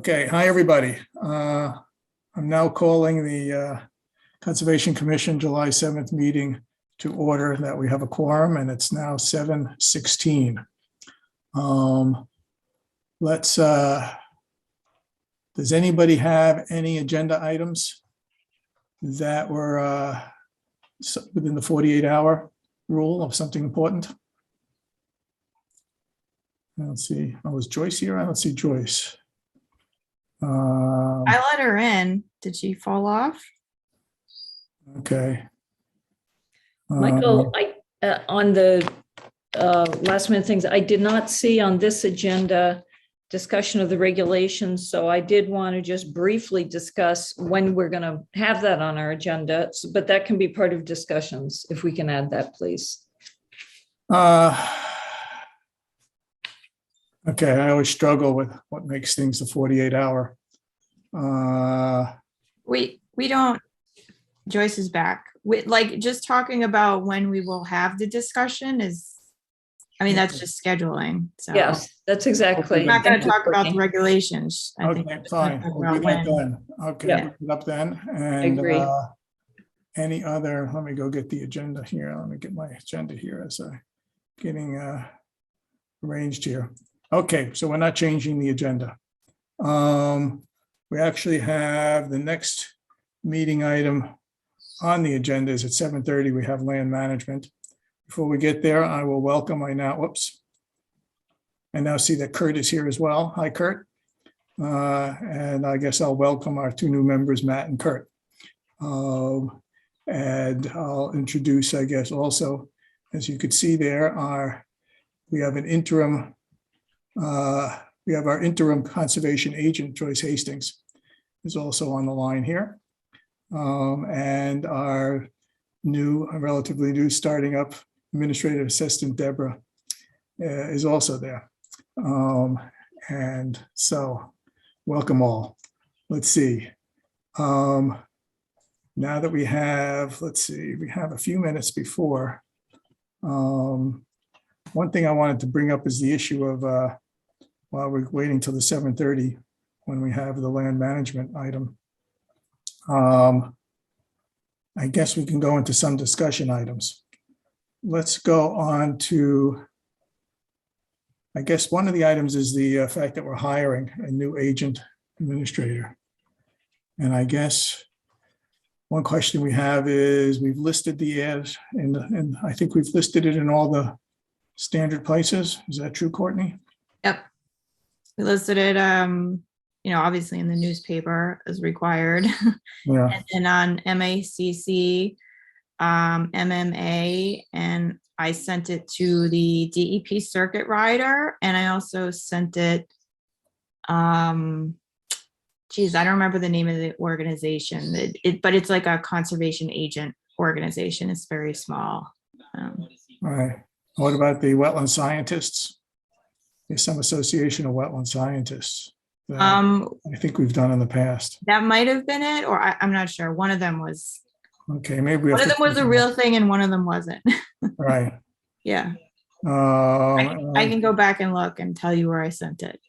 Okay, hi, everybody. I'm now calling the Conservation Commission July 7th meeting to order. That we have a quorum, and it's now 7:16. Does anybody have any agenda items that were within the 48-hour rule of something important? I don't see. Oh, is Joyce here? I don't see Joyce. I let her in. Did she fall off? Okay. Michael, on the last minute things, I did not see on this agenda discussion of the regulations, so I did want to just briefly discuss when we're going to have that on our agenda, but that can be part of discussions, if we can add that, please. Okay, I always struggle with what makes things the 48-hour. We don't. Joyce is back. Like just talking about when we will have the discussion is, I mean, that's just scheduling. So Yes, that's exactly. we're not going to talk about the regulations. I think Okay, we're just gonna fine. talk We'll do about that when. then. Okay, Yeah. we'll put it up then. I And agree. any other, let me go get the agenda here. Let me get my agenda here as I'm getting arranged here. Okay, so we're not changing the agenda. We actually have the next meeting item on the agenda is at 7:30. We have land management. Before we get there, I will welcome, I now see that Kurt is here as well. Hi, Kurt. And I guess I'll welcome our two new members, Matt and Kurt. And I'll introduce, I guess, also, as you could see there, we have an interim, we have our interim conservation agent, Joyce Hastings, is also on the line here. And our relatively new starting up administrative assistant, Deborah, is also there. And so welcome all. Let's see. Now that we have, we have a few minutes before. One thing I wanted to bring up is the issue of, while we're waiting till the 7:30, when we have the land management item. I guess we can go into some discussion items. Let's go on to, I guess one of the items is the fact that we're hiring a new agent administrator. And I guess one question we have is we've listed the ads and I think we've listed it in all the standard places. Is that true, Courtney? Yep. We listed it, obviously in the newspaper as required. Yeah. And on MACC, MMA, and I sent it to the DEP circuit rider, and I also sent it, I don't remember the name of the organization, but it's like a conservation agent organization. It's very small. All right. What about the wetland scientists? There's some association of wetland scientists that I think we've done in the past. That might have been it, or I'm not sure. One of them was. Okay, maybe One of them was a real thing, and one of them wasn't. Right. Yeah. I can go back and look and tell you where I sent it.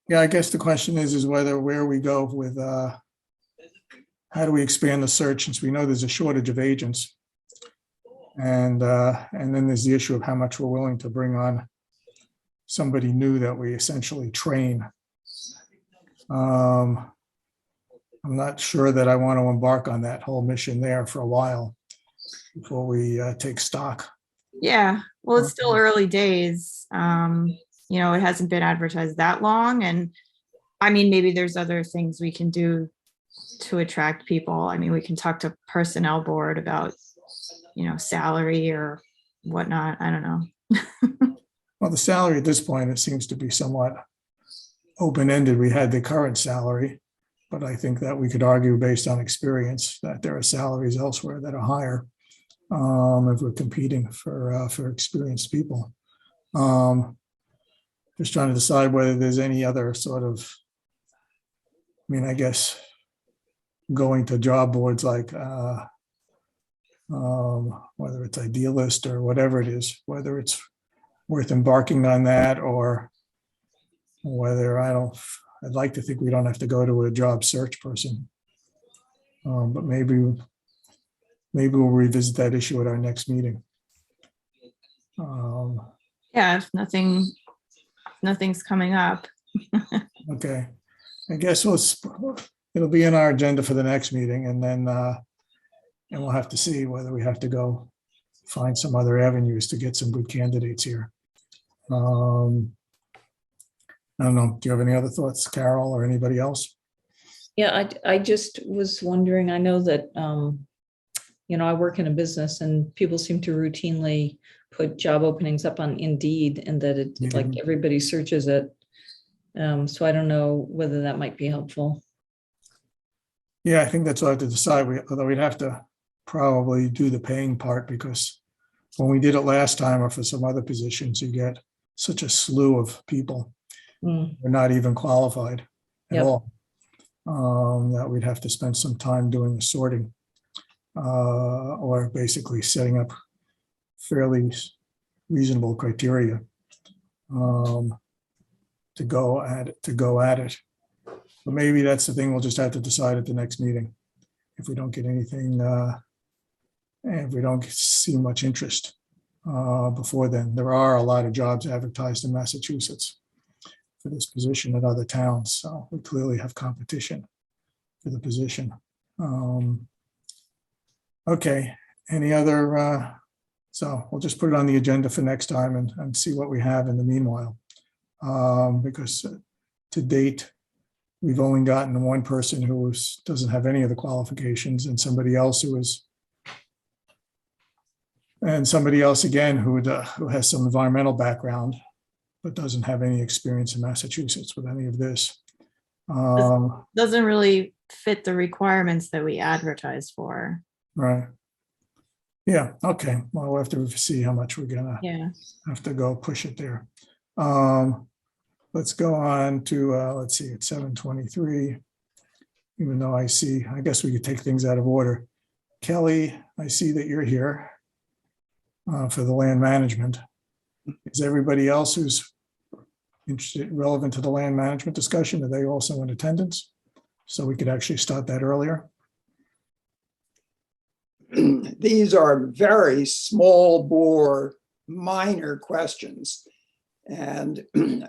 Yeah, I guess the question is where we go with how do we expand the search, since we know there's a shortage of agents, and then there's the issue of how much we're willing to bring on somebody new that we essentially train. I'm not sure that I want to embark on that whole mission there for a while before we take stock. Yeah, well, it's still early days. It hasn't been advertised that long, and I mean, maybe there's other things we can do to attract people. I mean, we can talk to personnel board about, salary or whatnot. I don't know. Well, the salary at this point, it seems to be somewhat open-ended. We had the current salary, but I think that we could argue based on experience that there are salaries elsewhere that are higher if we're competing for experienced people. Just trying to decide whether there's any other sort of, I guess, going to job boards like whether it's Idealist or whatever it is, whether it's worth embarking on that or whether I I'd like to think we don't have to go to a job search person. But maybe we'll revisit that issue at our next meeting. Yeah, if nothing's coming up. Okay, I guess it'll be in our agenda for the next meeting, and then and we'll have to see whether we have to go find some other avenues to get some good candidates here. I don't know. Do you have any other thoughts, Carol, or anybody else? Yeah, I just was wondering, I know that, I work in a business and people seem to routinely put job openings up on Indeed, and that it like everybody searches it. So I don't know whether that might be helpful. Yeah, I think that's what I have to decide. Although we'd have to probably do the paying part, because when we did it last time or for some other positions, you get such a slew of people who are not even qualified at Yep. all. That we'd have to spend some time doing the sorting, or basically setting up fairly reasonable criteria to go at it. But maybe that's the thing we'll just have to decide at the next meeting. If we don't get anything, and if we don't see much interest before then. There are a lot of jobs advertised in Massachusetts for this position in other towns, so we clearly have competition for the position. Okay, any other, so we'll just put it on the agenda for next time and see what we have in the meanwhile. Because to date, we've only gotten one person who doesn't have any of the qualifications, and somebody else again who has some environmental background, but doesn't have any experience in Massachusetts with any of this. Doesn't really fit the requirements that we advertise for. Right. Yeah, okay. Well, we'll have to see how much we're gonna have to go push it there. Let's go on to, let's see, it's 7:23. Even though I guess we could take things out of order. Kelly, I see that you're here for the land management. Is everybody else who's interested, relevant to the land management discussion, are they also in attendance? So we could actually start that earlier. These are very small bore, minor questions. And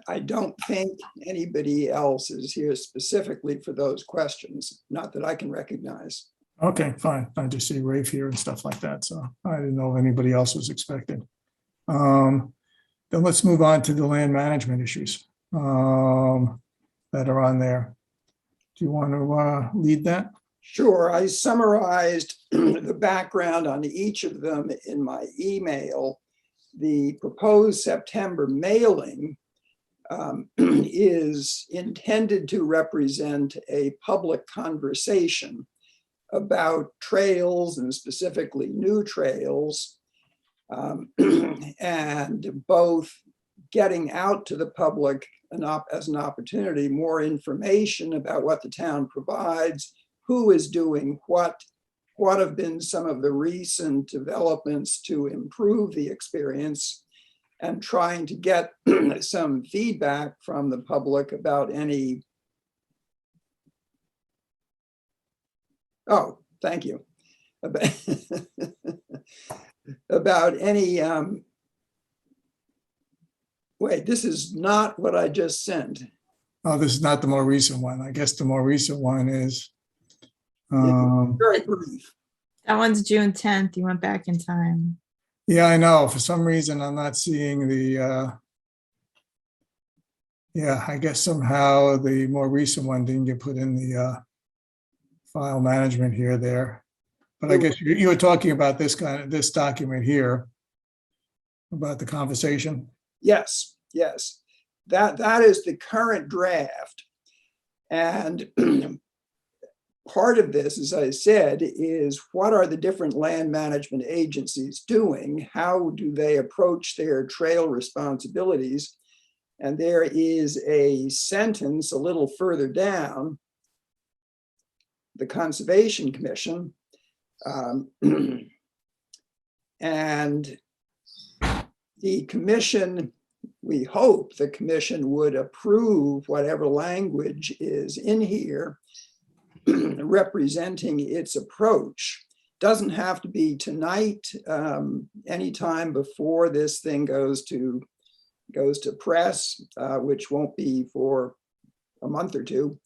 I don't think anybody else is here specifically for those questions, not that I can recognize. Okay, fine. I just see Rafe here and stuff like that, so I didn't know if anybody else was expected. Then let's move on to the land management issues that are on there. Do you want to lead that? Sure, I summarized the background on each of them in my email. The proposed September mailing is intended to represent a public conversation about trails, and specifically new trails, and both getting out to the public as an opportunity, more information about what the town provides, who is doing what have been some of the recent developments to improve the experience, and trying to get some feedback from the public about any. Oh, thank you. About any, wait, this is not what I just sent. Oh, this is not the more recent one. I guess the more recent one is. Very brief. That one's June 10th. You went back in time. Yeah, I know. For some reason, I'm not seeing the. Yeah, I guess somehow the more recent one didn't get put in the file management there. But I guess you were talking about this document here, about the conversation. Yes, yes. That is the current draft. And part of this, as I said, is what are the different land management agencies doing? How do they approach their trail responsibilities? And there is a sentence a little further down, the Conservation Commission, and the commission we hope the commission would approve whatever language is in here representing its approach. Doesn't have to be tonight, anytime before this thing goes to press, which won't be for a month or two.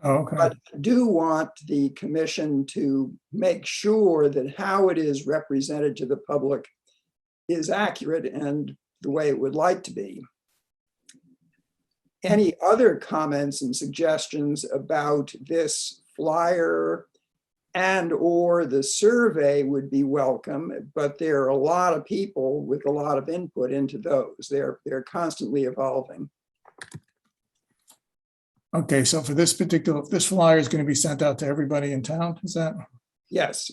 Oh, okay. But I do want the commission to make sure that how it is represented to the public is accurate and the way it would like to be. Any other comments and suggestions about this flyer and or the survey would be welcome, but there are a lot of people with a lot of input into those. They're constantly evolving. Okay, so for this flyer is going to be sent out to everybody in town, is that? Yes,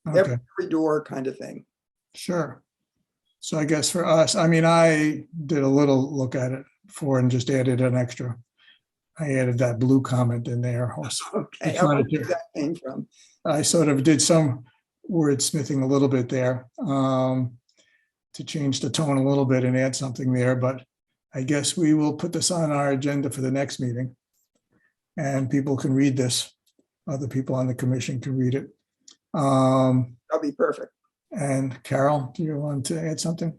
Okay, every door kind of thing. sure. So I guess for us, I mean, I did a little look at it before and just added an extra. I added that blue comment in there. Okay, Trying I wonder to where that came from. I sort of did some wordsmithing a little bit there to change the tone a little bit and add something there, but I guess we will put this on our agenda for the next meeting. And people can read this. Other people on the commission can read it. That'll be perfect. And Carol, do you want to add something?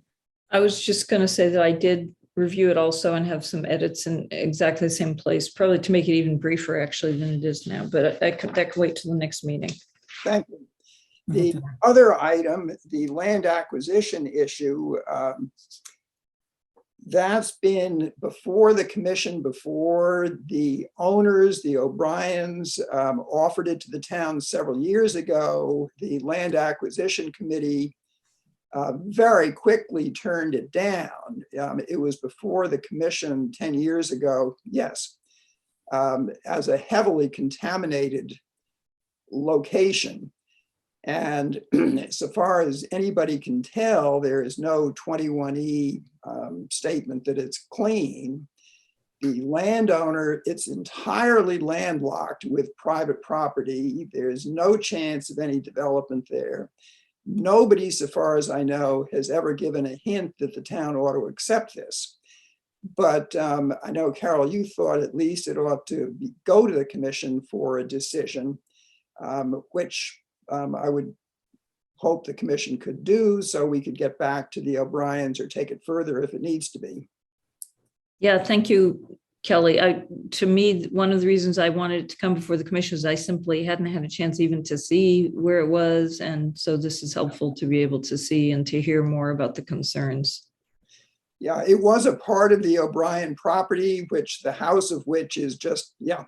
I was just going to say that I did review it also and have some edits in exactly the same place, probably to make it even briefer actually than it is now, but that could wait till the next meeting. Thank you. The other item, the land acquisition issue, that's been before the commission, before the owners, the O'Briens, offered it to the town several years ago. The land acquisition committee very quickly turned it down. It was before the commission 10 years ago, yes, as a heavily contaminated location. And so far as anybody can tell, there is no 21E statement that it's clean. The landowner, it's entirely landlocked with private property. There's no chance of any development there. Nobody, so far as I know, has ever given a hint that the town ought to accept this. But I know, Carol, you thought at least it ought to go to the commission for a decision, which I would hope the commission could do so we could get back to the O'Briens or take it further if it needs to be. Yeah, thank you, Kelly. To me, one of the reasons I wanted it to come before the commission is I simply hadn't had a chance even to see where it was. And so this is helpful to be able to see and to hear more about the concerns. Yeah, it was a part of the O'Brien property, which the house of which is just, yeah.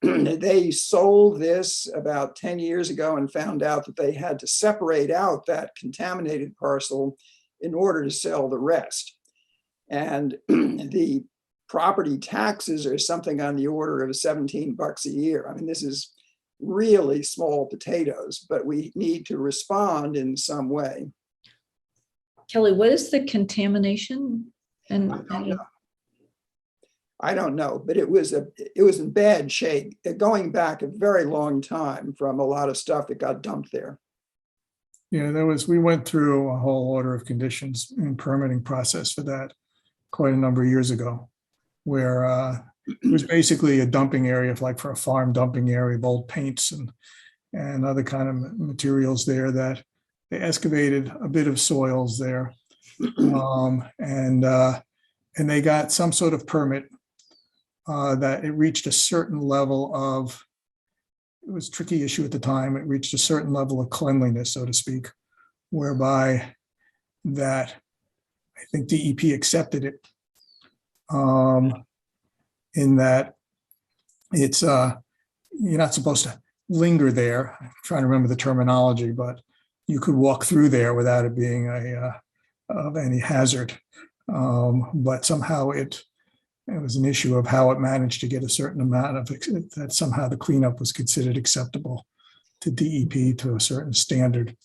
They sold this about 10 years ago and found out that they had to separate out that contaminated parcel in order to sell the rest. And the property taxes are something on the order of $17 a year. I mean, this is really small potatoes, but we need to respond in some way. Kelly, what is the contamination? I don't know, but it was in bad shape, going back a very long time from a lot of stuff that got dumped there. Yeah, we went through a whole order of conditions and permitting process for that quite a number of years ago, where it was basically a dumping area, like for a farm dumping area of old paints and other kind of materials there, that they excavated a bit of soils there. And they got some sort of permit that it reached a certain level of, it was a tricky issue at the time, it reached a certain level of cleanliness, so to speak, whereby that I think DEP accepted it in that it's, you're not supposed to linger there. I'm trying to remember the terminology, but you could walk through there without it being of any hazard. But somehow it was an issue of how it managed to get a certain amount of that. Somehow the cleanup was considered acceptable to DEP to a certain standard.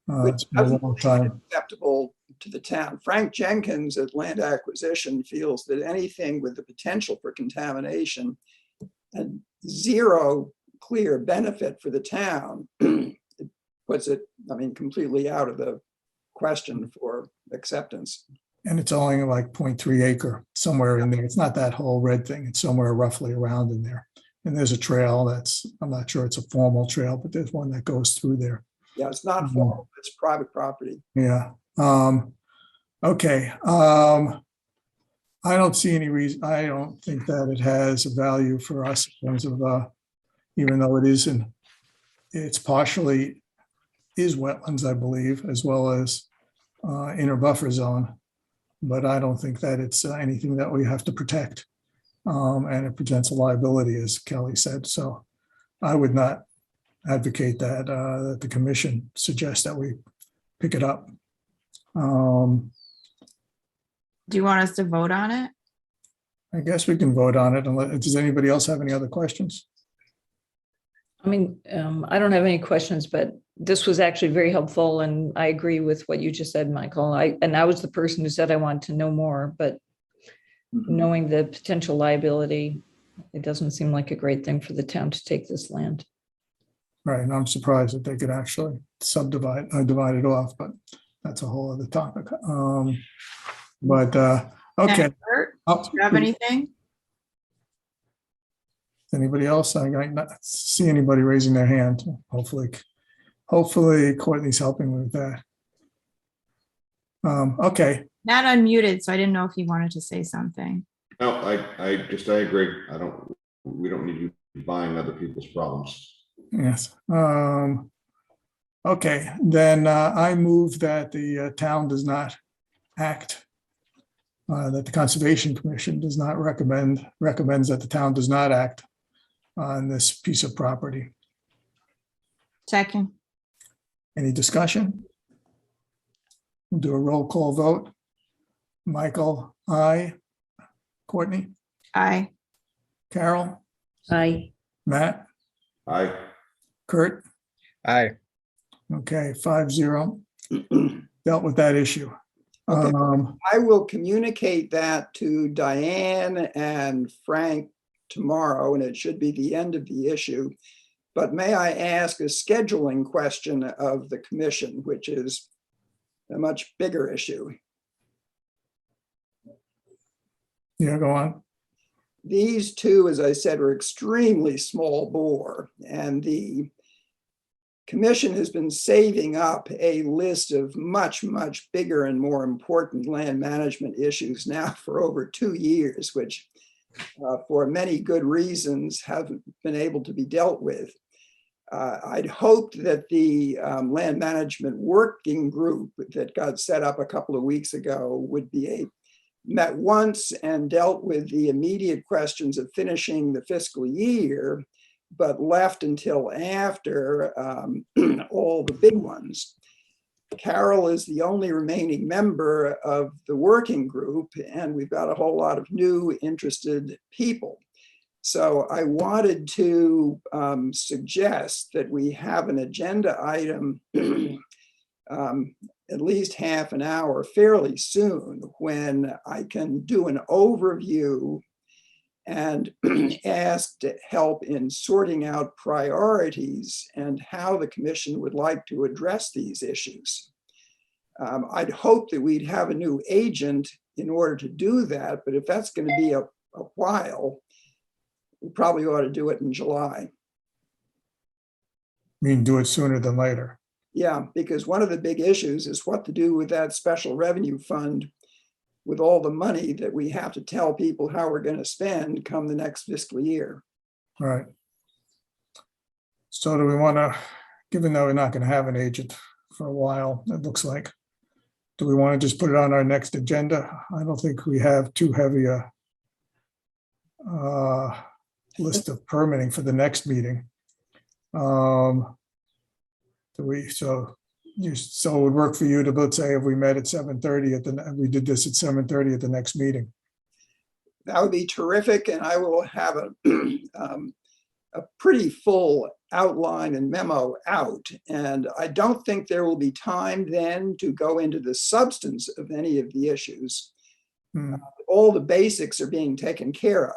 It's been a long time. Acceptable to the town. Frank Jenkins at Land Acquisition feels that anything with the potential for contamination and zero clear benefit for the town, it puts it, I mean, completely out of the question for acceptance. And it's only like 0.3 acre, somewhere in there. It's not that whole red thing. It's somewhere roughly around in there. And there's a trail that's, I'm not sure it's a formal trail, but there's one that goes through there. Yeah, it's not formal, it's private property. Yeah. Okay. I don't see any reason, I don't think that it has a value for us in terms of, even though it is it's partially is wetlands, I believe, as well as inner buffer zone. But I don't think that it's anything that we have to protect. And it presents a liability, as Kelly said. So I would not advocate that, that the commission suggests that we pick it up. Do you want us to vote on it? I guess we can vote on it. Does anybody else have any other questions? I mean, I don't have any questions, but this was actually very helpful, and I agree with what you just said, Michael. I was the person who said I wanted to know more, but knowing the potential liability, it doesn't seem like a great thing for the town to take this land. Right, and I'm surprised that they could actually divide it off, but that's a whole other topic. Okay. Kurt, Oh, do you have anything? Anybody else? I not see anybody raising their hand. Hopefully Courtney's helping with that. Okay. Not unmuted, so I didn't know if you wanted to say something. No, I agree. We don't need you buying other people's problems. Yes. Okay, then I move that the town does not act, that the Conservation Commission does not recommends that the town does not act on this piece of property. Second. Any discussion? We'll do a roll call vote. Michael, aye. Courtney, Aye. Carol, Aye. Matt, Aye. Kurt. Aye. Okay, 5-0. Dealt with that issue. Okay. I will communicate that to Diane and Frank tomorrow, and it should be the end of the issue. But may I ask a scheduling question of the commission, which is a much bigger issue? Yeah, go on. These two, as I said, are extremely small bore, and the commission has been saving up a list of much, much bigger and more important land management issues now for over 2 years, which for many good reasons haven't been able to be dealt with. I'd hoped that the land management working group that got set up a couple of weeks ago would be met once and dealt with the immediate questions of finishing the fiscal year, but left until after all the big ones. Carol is the only remaining member of the working group, and we've got a whole lot of new interested people. So I wanted to suggest that we have an agenda item at least half an hour fairly soon, when I can do an overview and ask to help in sorting out priorities and how the commission would like to address these issues. I'd hope that we'd have a new agent in order to do that, but if that's going to be a while, we probably ought to do it in July. You mean do it sooner than later? Yeah, because one of the big issues is what to do with that special revenue fund, with all the money that we have to tell people how we're going to spend come the next fiscal year. All right. So do we want to, given that we're not going to have an agent for a while, it looks like, do we want to just put it on our next agenda? I don't think we have too heavy a list of permitting for the next meeting. So it would work for you to, let's say, if we met at 7:30 we did this at 7:30 at the next meeting. That would be terrific, and I will have a pretty full outline and memo out. And I don't think there will be time then to go into the substance of any of the issues. All the basics are being taken care of.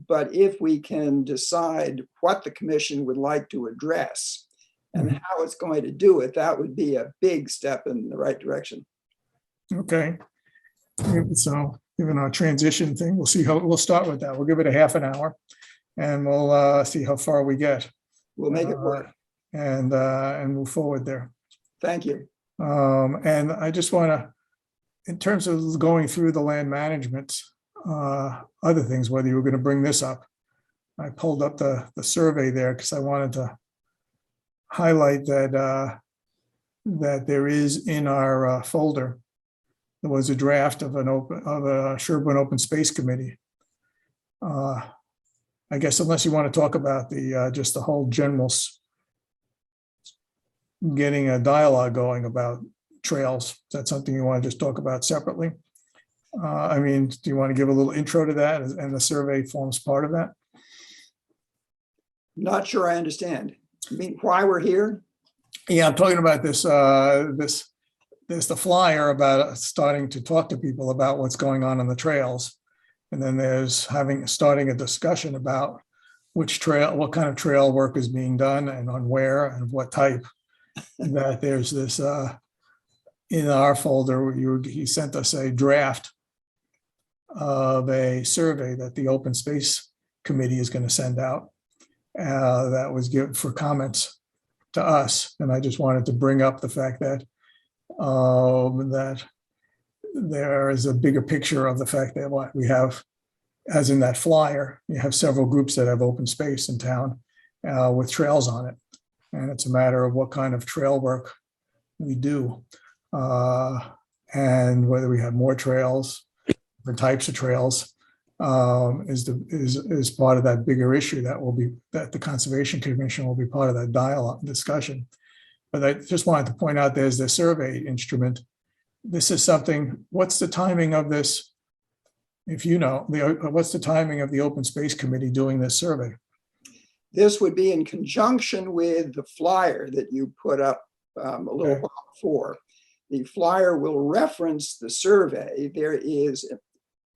But if we can decide what the commission would like to address and how it's going to do it, that would be a big step in the right direction. Okay. So given our transition thing, we'll see we'll start with that. We'll give it a half an hour and we'll see how far we get. We'll make it work. And move forward there. Thank you. And I just want to, in terms of going through the land management, other things, whether you were going to bring this up, I pulled up the survey there because I wanted to highlight that that there is in our folder, there was a draft of a Sherborn Open Space Committee. I guess unless you want to talk about the just the whole general getting a dialogue going about trails. Is that something you want to just talk about separately? I mean, do you want to give a little intro to that, and the survey forms part of that? Not sure I understand. You mean why we're here? Yeah, I'm talking about this. There's the flyer about starting to talk to people about what's going on the trails, and then there's starting a discussion about what kind of trail work is being done, and on where and what type. That there's this in our folder. He sent us a draft of a survey that the Open Space Committee is going to send out. That was given for comments to us, and I just wanted to bring up the fact that that there is a bigger picture of the fact that what we have, as in that flyer, you have several groups that have open space in town with trails on it, and it's a matter of what kind of trail work we do, and whether we have more trails, different types of trails. Is part of that bigger issue that the Conservation Commission will be part of that dialogue discussion. But I just wanted to point out there's the survey instrument. This is something, what's the timing of this? If you know, what's the timing of the Open Space Committee doing this survey? This would be in conjunction with the flyer that you put up a little while before. The flyer will reference the survey. There is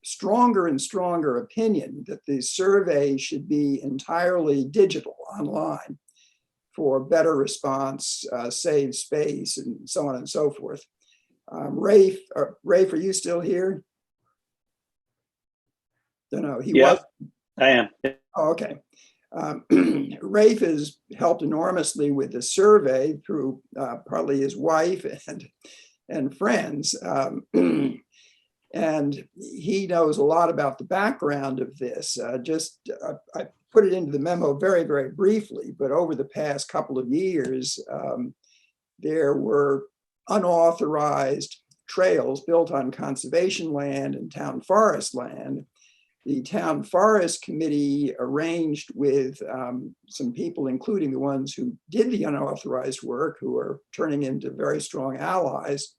stronger and stronger opinion that the survey should be entirely digital online for better response, save space, and so on and so forth. Rafe, are you still here? Don't know. He was. I am. Oh, okay. Rafe has helped enormously with the survey through partly his wife and friends. And he knows a lot about the background of this. I put it into the memo very, very briefly, but over the past couple of years, there were unauthorized trails built on conservation land and town forest land. The Town Forest Committee arranged with some people, including the ones who did the unauthorized work, who are turning into very strong allies,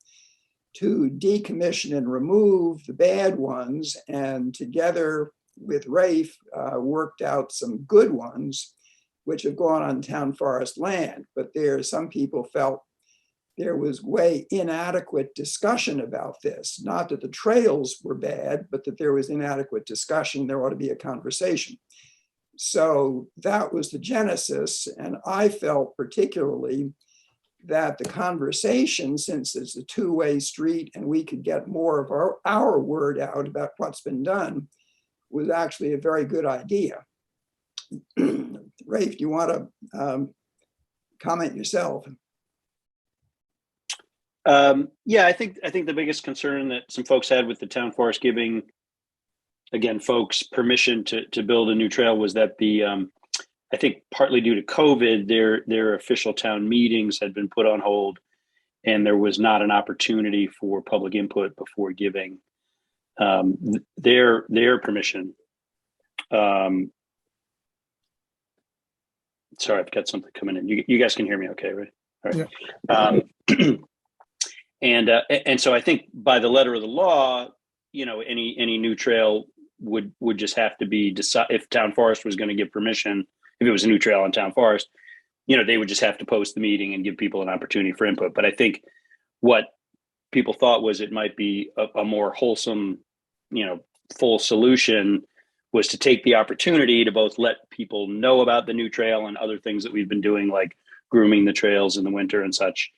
to decommission and remove the bad ones, and together with Rafe worked out some good ones, which have gone on town forest land. But some people felt there was way inadequate discussion about this. Not that the trails were bad, but that there was inadequate discussion. There ought to be a conversation. So that was the genesis. And I felt particularly that the conversation, since it's a two-way street and we could get more of our word out about what's been done, was actually a very good idea. Rafe, do you want to comment yourself? Yeah, I think the biggest concern that some folks had with the town forest giving, again, folks permission to build a new trail was that I think partly due to COVID, their official town meetings had been put on hold, and there was not an opportunity for public input before giving their permission. Sorry, I've got something coming in. You guys can hear me okay, right? All right. Yeah. And so I think by the letter of the law, any new trail would just have to be decided. If town forest was going to give permission, if it was a new trail on town forest, they would just have to post the meeting and give people an opportunity for input. But I think what people thought was it might be a more wholesome, full solution was to take the opportunity to both let people know about the new trail and other things that we've been doing, like grooming the trails in the winter and such,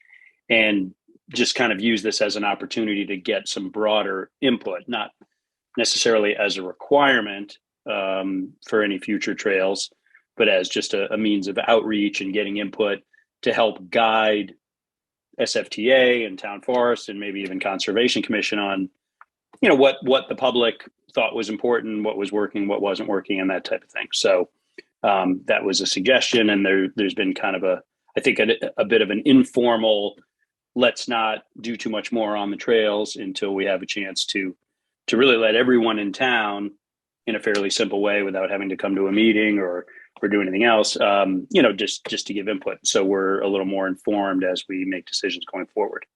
and just kind of use this as an opportunity to get some broader input, not necessarily as a requirement for any future trails, but as just a means of outreach and getting input to help guide SFTA and Town Forest and maybe even Conservation Commission on, you know, what the public thought was important, what was working, what wasn't working, and that type of thing. So that was a suggestion, and there's been kind of I think a bit of an informal, let's not do too much more on the trails until we have a chance to really let everyone in town, in a fairly simple way without having to come to a meeting or do anything else, you know, just to give input. So we're a little more informed as we make decisions going forward.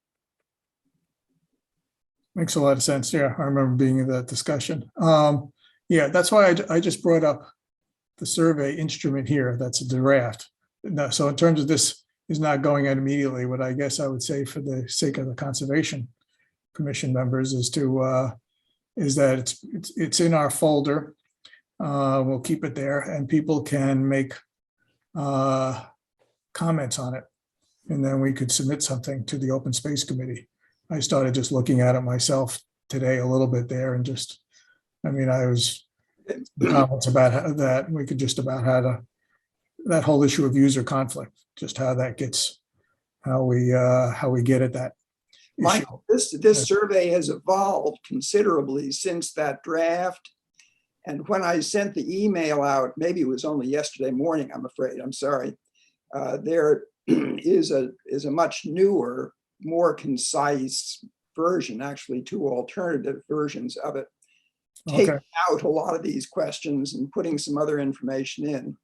Makes a lot of sense. Yeah, I remember being in that discussion. Yeah, that's why I just brought up the survey instrument here. That's a draft. So in terms of this is not going out immediately, what I guess I would say for the sake of the Conservation Commission members is that it's in our folder. We'll keep it there, and people can make comments on it, and then we could submit something to the Open Space Committee. I started just looking at it myself today a little bit there, and I was comments about that. We could just about how that whole issue of user conflict, just how that gets, how we get at that issue. Michael, this survey has evolved considerably since that draft. And when I sent the email out, maybe it was only yesterday morning, I'm afraid, I'm sorry, there is a much newer, more concise version, actually 2 alternative versions of it, taking out a lot of these questions and putting some other information in.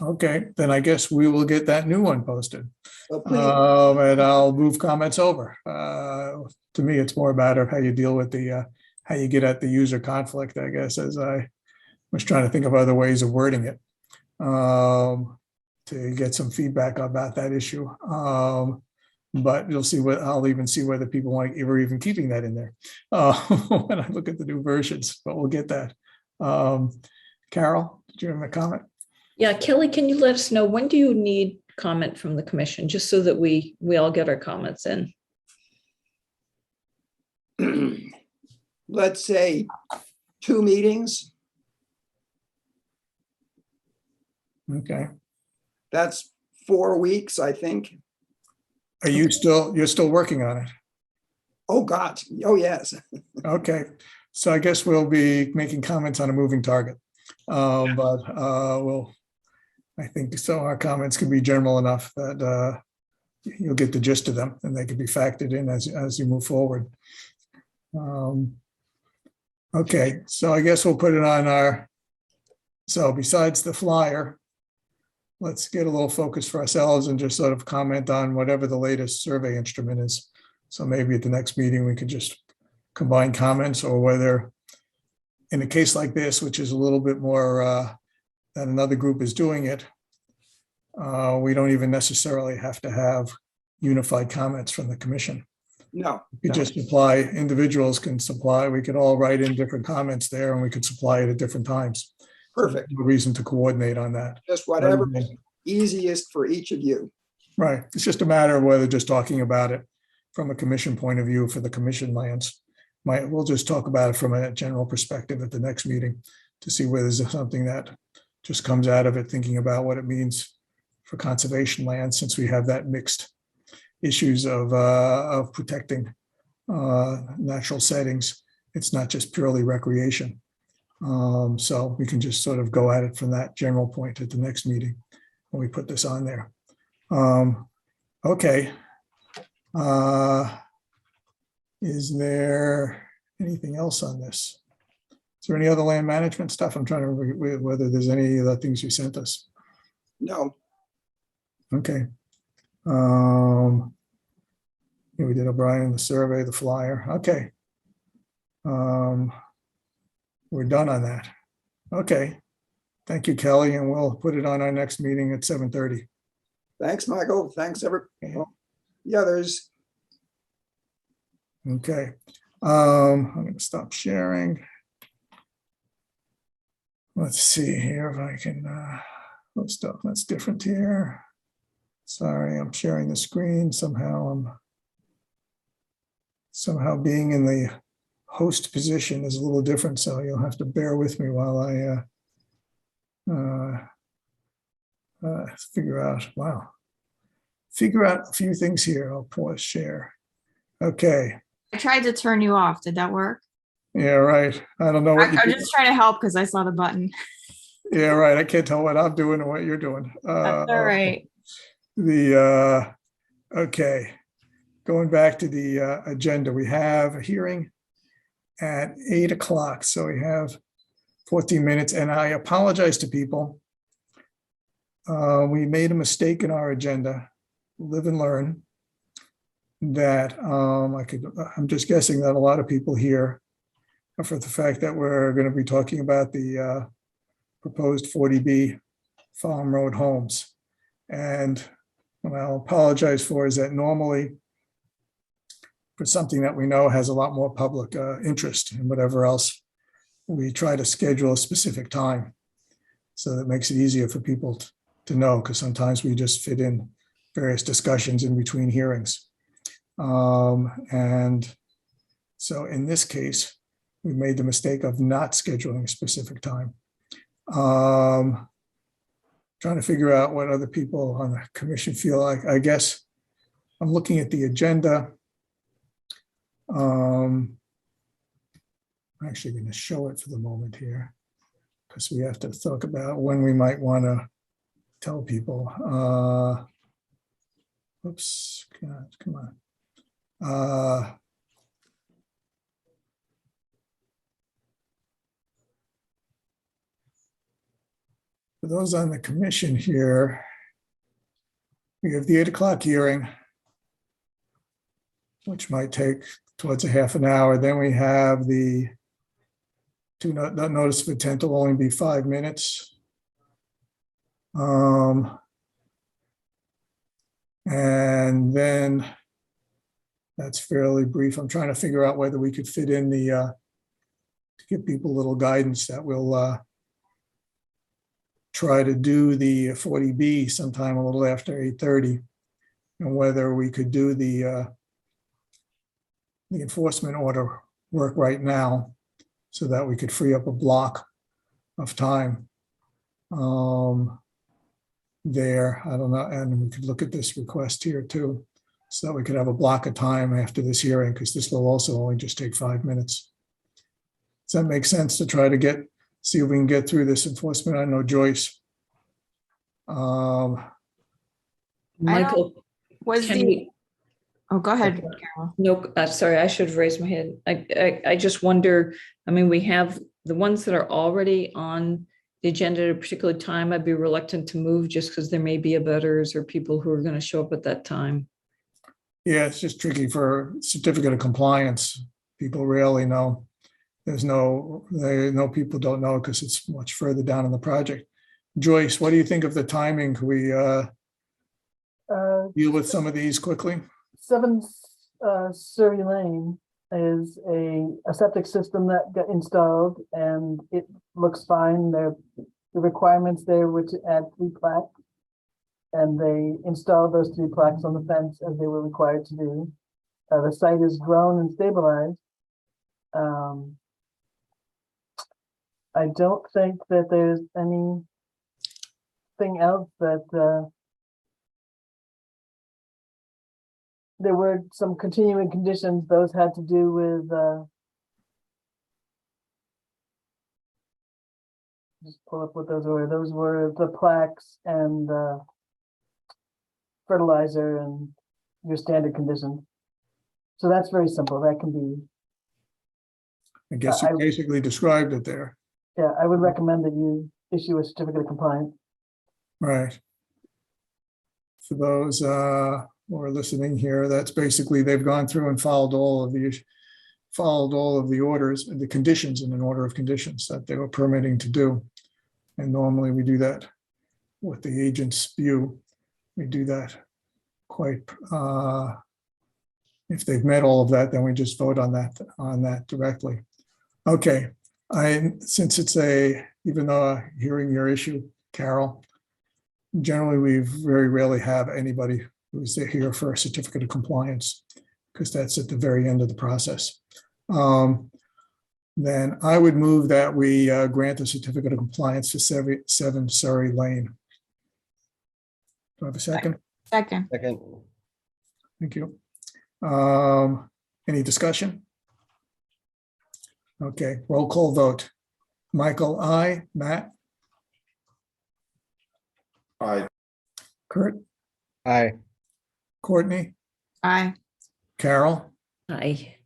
Okay, then I guess we will get that new one posted. So please, And I'll move comments over. To me, it's more about how you deal with how you get at the user conflict, I guess, as I was trying to think of other ways of wording it to get some feedback about that issue. But you'll see I'll even see whether people want to even keeping that in there when I look at the new versions, but we'll get that. Carol, did you have a comment? Yeah, Kelly, can you let us know, when do you need comment from the commission, just so that we all get our comments in? let's say 2 meetings. Okay. That's 4 weeks, I think. You're still working on it? Oh, God. Oh, yes. Okay. So I guess we'll be making comments on a moving target. I think so. Our comments can be general enough that you'll get the gist of them, and they can be factored in as you move forward. Okay, so I guess we'll put it on so besides the flyer, let's get a little focus for ourselves and just sort of comment on whatever the latest survey instrument is. So maybe at the next meeting, we could just combine comments, or whether in a case like this, which is a little bit more that another group is doing it, we don't even necessarily have to have unified comments from the commission. No. You just apply, individuals can supply, we could all write in different comments there, and we could supply it at different times. Perfect. No reason to coordinate on that. Just whatever is easiest for each of you. Right. It's just a matter of whether just talking about it from a commission point of view for the commission lands. We'll just talk about it from a general perspective at the next meeting to see whether there's something that just comes out of it, thinking about what it means for conservation land, since we have that mixed issues of protecting natural settings. It's not just purely recreation. So we can just sort of go at it from that general point at the next meeting when we put this on there. Okay. Is there anything else on this? Is there any other land management stuff? I'm trying to remember whether there's any other things you sent us. No. Okay. We did O'Brien, the survey, the flyer. Okay. We're done on that. Okay. Thank you, Kelly, and we'll put it on our next meeting at 7:30. Thanks, Michael. Thanks, the others. Okay. I'm going to stop sharing. Let's see here if I can stuff that's different here. Sorry, I'm sharing the screen. Somehow Somehow being in the host position is a little different, so you'll have to bear with me while I figure out a few things here. I'll pause share. Okay. I tried to turn you off. Did that work? Yeah, right. I don't know what you I'm do. just trying to help because I saw the button. Yeah, right. I can't tell what I'm doing and what you're doing. That's all right. Okay. Going back to the agenda, we have a hearing at 8 o'clock. So we have 14 minutes, and I apologize to people. We made a mistake in our agenda, live and learn, that I'm just guessing that a lot of people here are for the fact that we're going to be talking about the proposed 40B Farm Road homes. And what I'll apologize for is that normally for something that we know has a lot more public interest and whatever else, we try to schedule a specific time. So that makes it easier for people to know, because sometimes we just fit in various discussions in between hearings. And so in this case, we made the mistake of not scheduling a specific time. Trying to figure out what other people on the commission feel like. I guess I'm looking at the agenda. I'm actually going to show it for the moment here, because we have to talk about when we might want to tell people. Oops, come on. For those on the commission here, we have the 8 o'clock hearing, which might take towards a half an hour. Then we have the notice of intent will only be 5 minutes. And then that's fairly brief. I'm trying to figure out whether we could fit in to give people a little guidance that we'll try to do the 40B sometime a little after 8:30, and whether we could do the enforcement order work right now so that we could free up a block of time there. I don't know. And we could look at this request here too, so that we could have a block of time after this hearing, because this will also only just take 5 minutes. Does that make sense to try to see if we can get through this enforcement? I know Joyce. Michael, Was can the, we, oh, go ahead, Carol. no, sorry, I should have raised my hand. I just wonder, I mean, we have the ones that are already on the agenda at a particular time. I'd be reluctant to move just because there may be abutters or people who are going to show up at that time. Yeah, it's just tricky for certificate of compliance. People rarely know. People don't know because it's much further down in the project. Joyce, what do you think of the timing? Can we deal with some of these quickly? 7 Surrey Lane is a septic system that got installed, and it looks fine. The requirements there were to add 3 plaques, and they installed those 3 plaques on the fence as they were required to do. The site is grown and stabilized. I don't think that there's anything else that there were some continuing conditions. Those had to do with just pull up what those were. Those were the plaques and fertilizer and your standard conditions. So that's very simple. That can be. I guess you basically described it there. Yeah, I would recommend that you issue a certificate of compliance. Right. For those who are listening here, that's basically they've gone through and followed all of the orders and the conditions in an order of conditions that they were permitting to do. And normally we do that with the agent's view. We do that quite. If they've met all of that, then we just vote on that directly. Okay. Since it's even though hearing your issue, Carol, generally we very rarely have anybody who's here for a certificate of compliance. because that's at the very end of the process. Then I would move that we grant a certificate of compliance for 7 Surrey Lane. Do I have a second? Second, Second. Thank you. Any discussion? Okay, roll call vote. Michael, I, Matt, I, Kurt, Aye. Courtney, aye. Carol. Aye.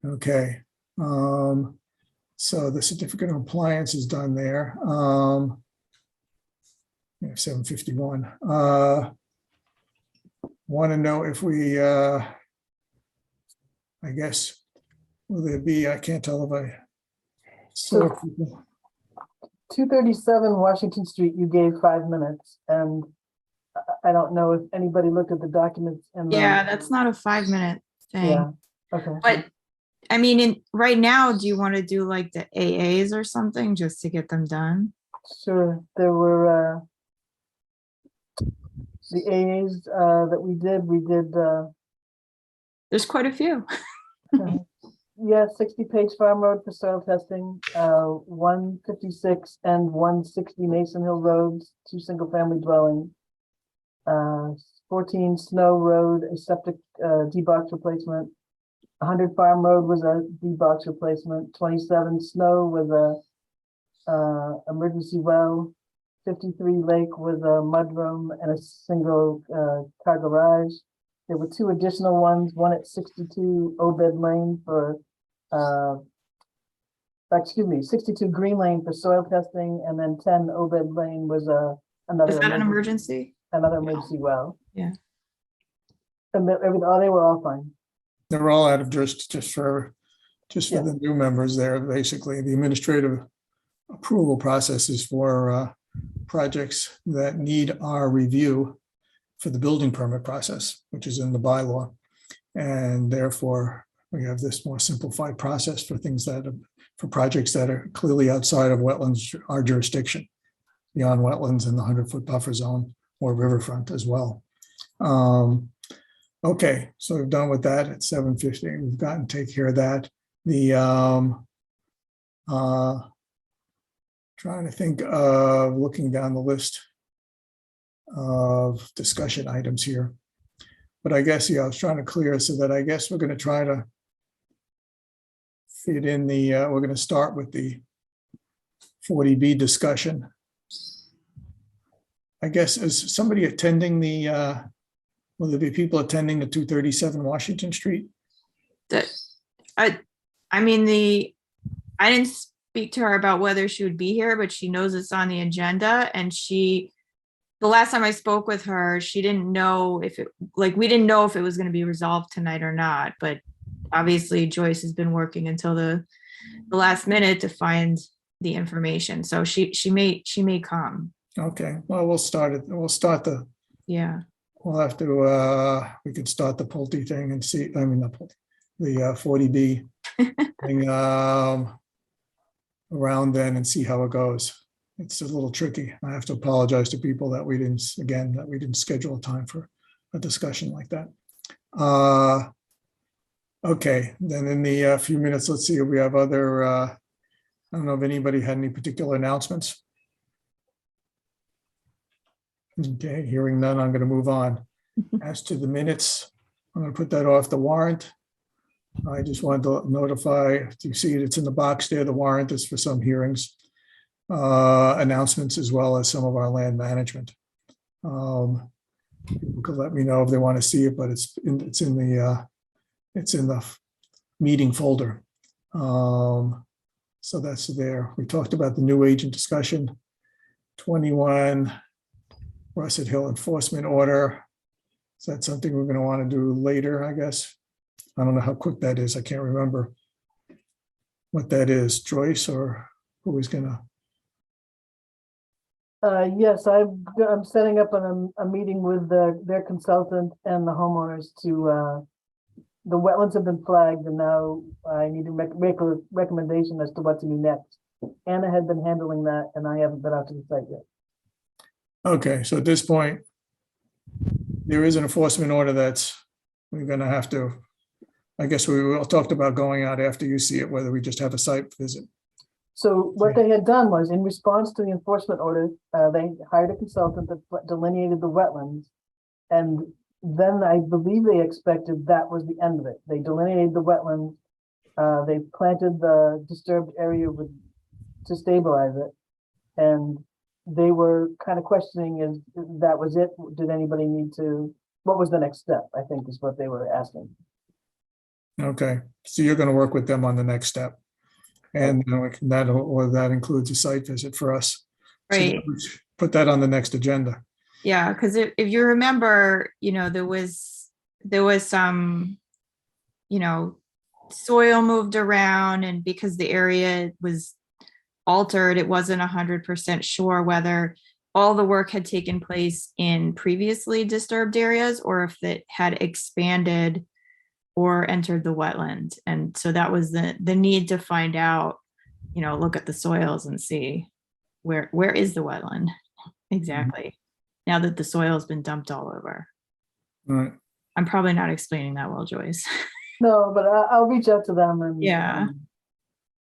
Okay. So the certificate of compliance is done there. 751. Want to know if we, I guess, will there be, I can't tell if I saw people. 237 Washington Street, you gave 5 minutes, and I don't know if anybody looked at the documents and. Yeah, that's not a 5-minute Yeah, thing. okay. But I mean, right now, do you want to do like the AAs or something just to get them done? Sure, there were the AAs that we did, There's quite a few. yeah, 60-page Farm Road for soil testing, 156 and 160 Mason Hill Roads, 2 single-family dwelling, 14 Snow Road, a septic D-box replacement, 100 Farm Road was a D-box replacement, 27 Snow was a emergency well, 53 Lake was a mudroom and a single car garage. There were 2 additional ones, one at 62 Obed Lane for, 62 Green Lane for soil testing, and then 10 Obed Lane was another. Is that an emergency? Another emergency well. Yeah. And they were all fine. They're all out of just for Yeah. the new members there. Basically, the administrative approval processes for projects that need our review for the building permit process, which is in the bylaw. And therefore, we have this more simplified process for things for projects that are clearly outside of wetlands, our jurisdiction, beyond wetlands and the 100-foot buffer zone or riverfront as well. Okay, so we're done with that at 7:50. We've gotten to take care of that. The trying to think of looking down the list of discussion items here. But I guess, yeah, I was trying to clear so that I guess we're going to try to fit in the, we're going to start with the 40B discussion. I guess, is somebody attending the, will there be people attending the 237 Washington Street? I mean, I didn't speak to her about whether she would be here, but she knows it's on the agenda, and the last time I spoke with her, she didn't know if we didn't know if it was going to be resolved tonight or not, but obviously Joyce has been working until the last minute to find the information. So she may come. Okay, well, we'll start it. We'll start the, Yeah. we'll have to, we could start the Pulte thing and see, I mean, not Pulte, the 40B thing around then and see how it goes. It's a little tricky. I have to apologize to people that we didn't schedule a time for a discussion like that. Okay, then in the few minutes, let's see if we have other, I don't know if anybody had any particular announcements. Okay, hearing none, I'm going to move on. As to the minutes, I'm going to put that off the warrant. I just wanted to notify, if you see it, it's in the box there. The warrant is for some hearings, announcements, as well as some of our land management. People could let me know if they want to see it, but it's in the meeting folder. So that's there. We talked about the new agent discussion. 21 Russet Hill enforcement order. Is that something we're going to want to do later, I guess? I don't know how quick that is. I can't remember what that is, Joyce, or who is going to? Yes, I'm setting up a meeting with their consultant and the homeowners to, the wetlands have been flagged, and now I need to make a recommendation as to what to do next. Anna had been handling that, and I haven't been out to the site yet. Okay, so at this point, there is an enforcement order that's we're gonna have to, I guess we all talked about going out after you see it, whether we just have a site visit. So what they had done was, in response to the enforcement order, they hired a consultant that delineated the wetlands. And then I believe they expected that was the end of it. They delineated the wetlands. They planted the disturbed area to stabilize it. And they were kind of questioning if that was it. Did anybody need to, what was the next step, I think is what they were asking. Okay, so you're gonna work with them on the next step. And that includes a site visit for us. So Right. put that on the next agenda. Yeah, because if you remember, there was some, soil moved around, and because the area was altered, it wasn't 100% sure whether all the work had taken place in previously disturbed areas or if it had expanded or entered the wetland. And so that was the need to find out, look at the soils and see where is the wetland exactly, now that the soil has been dumped all over. All right. I'm probably not explaining that well, Joyce. No, but I'll reach out to them and Yeah.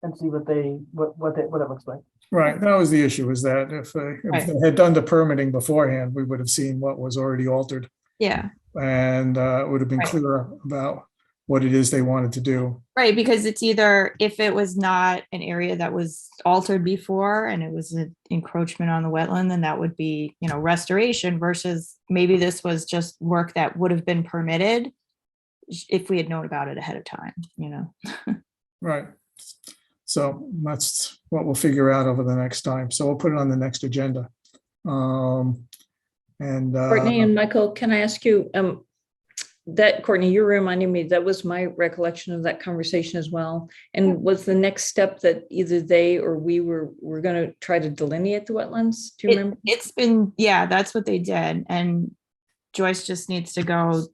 And see what it looks like. Right, that was the issue, is that if Right. they had done the permitting beforehand, we would have seen what was already altered. Yeah. And it would have been Right. clearer about what it is they wanted to do. Right, because it's either, if it was not an area that was altered before and it was an encroachment on the wetland, then that would be, restoration, versus maybe this was just work that would have been permitted if we had known about it ahead of time, Right. So that's what we'll figure out over the next time. So we'll put it on the next agenda. And Courtney and Michael, can I ask you, that, Courtney, you're reminding me, that was my recollection of that conversation as well. And was the next step that either they or we were going to try to delineate the wetlands? Do you remember? It's been, yeah, that's what they did. And Joyce just needs to go,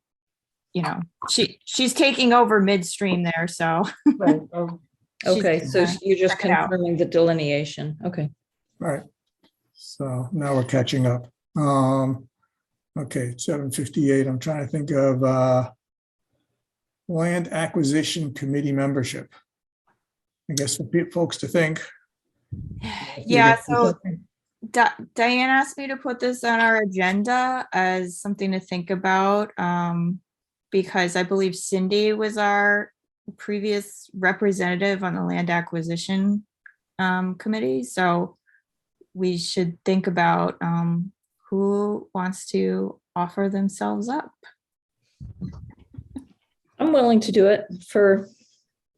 she's taking over midstream there, so. Right. Okay, so you're just check it out. confirming the delineation. Okay. right. So now we're catching up. Okay, 7:58. I'm trying to think of land acquisition committee membership. I guess for folks to think. Yeah, so Diane asked me to put this on our agenda as something to think about, because I believe Cindy was our previous representative on the land acquisition committee. So we should think about who wants to offer themselves up. I'm willing to do it for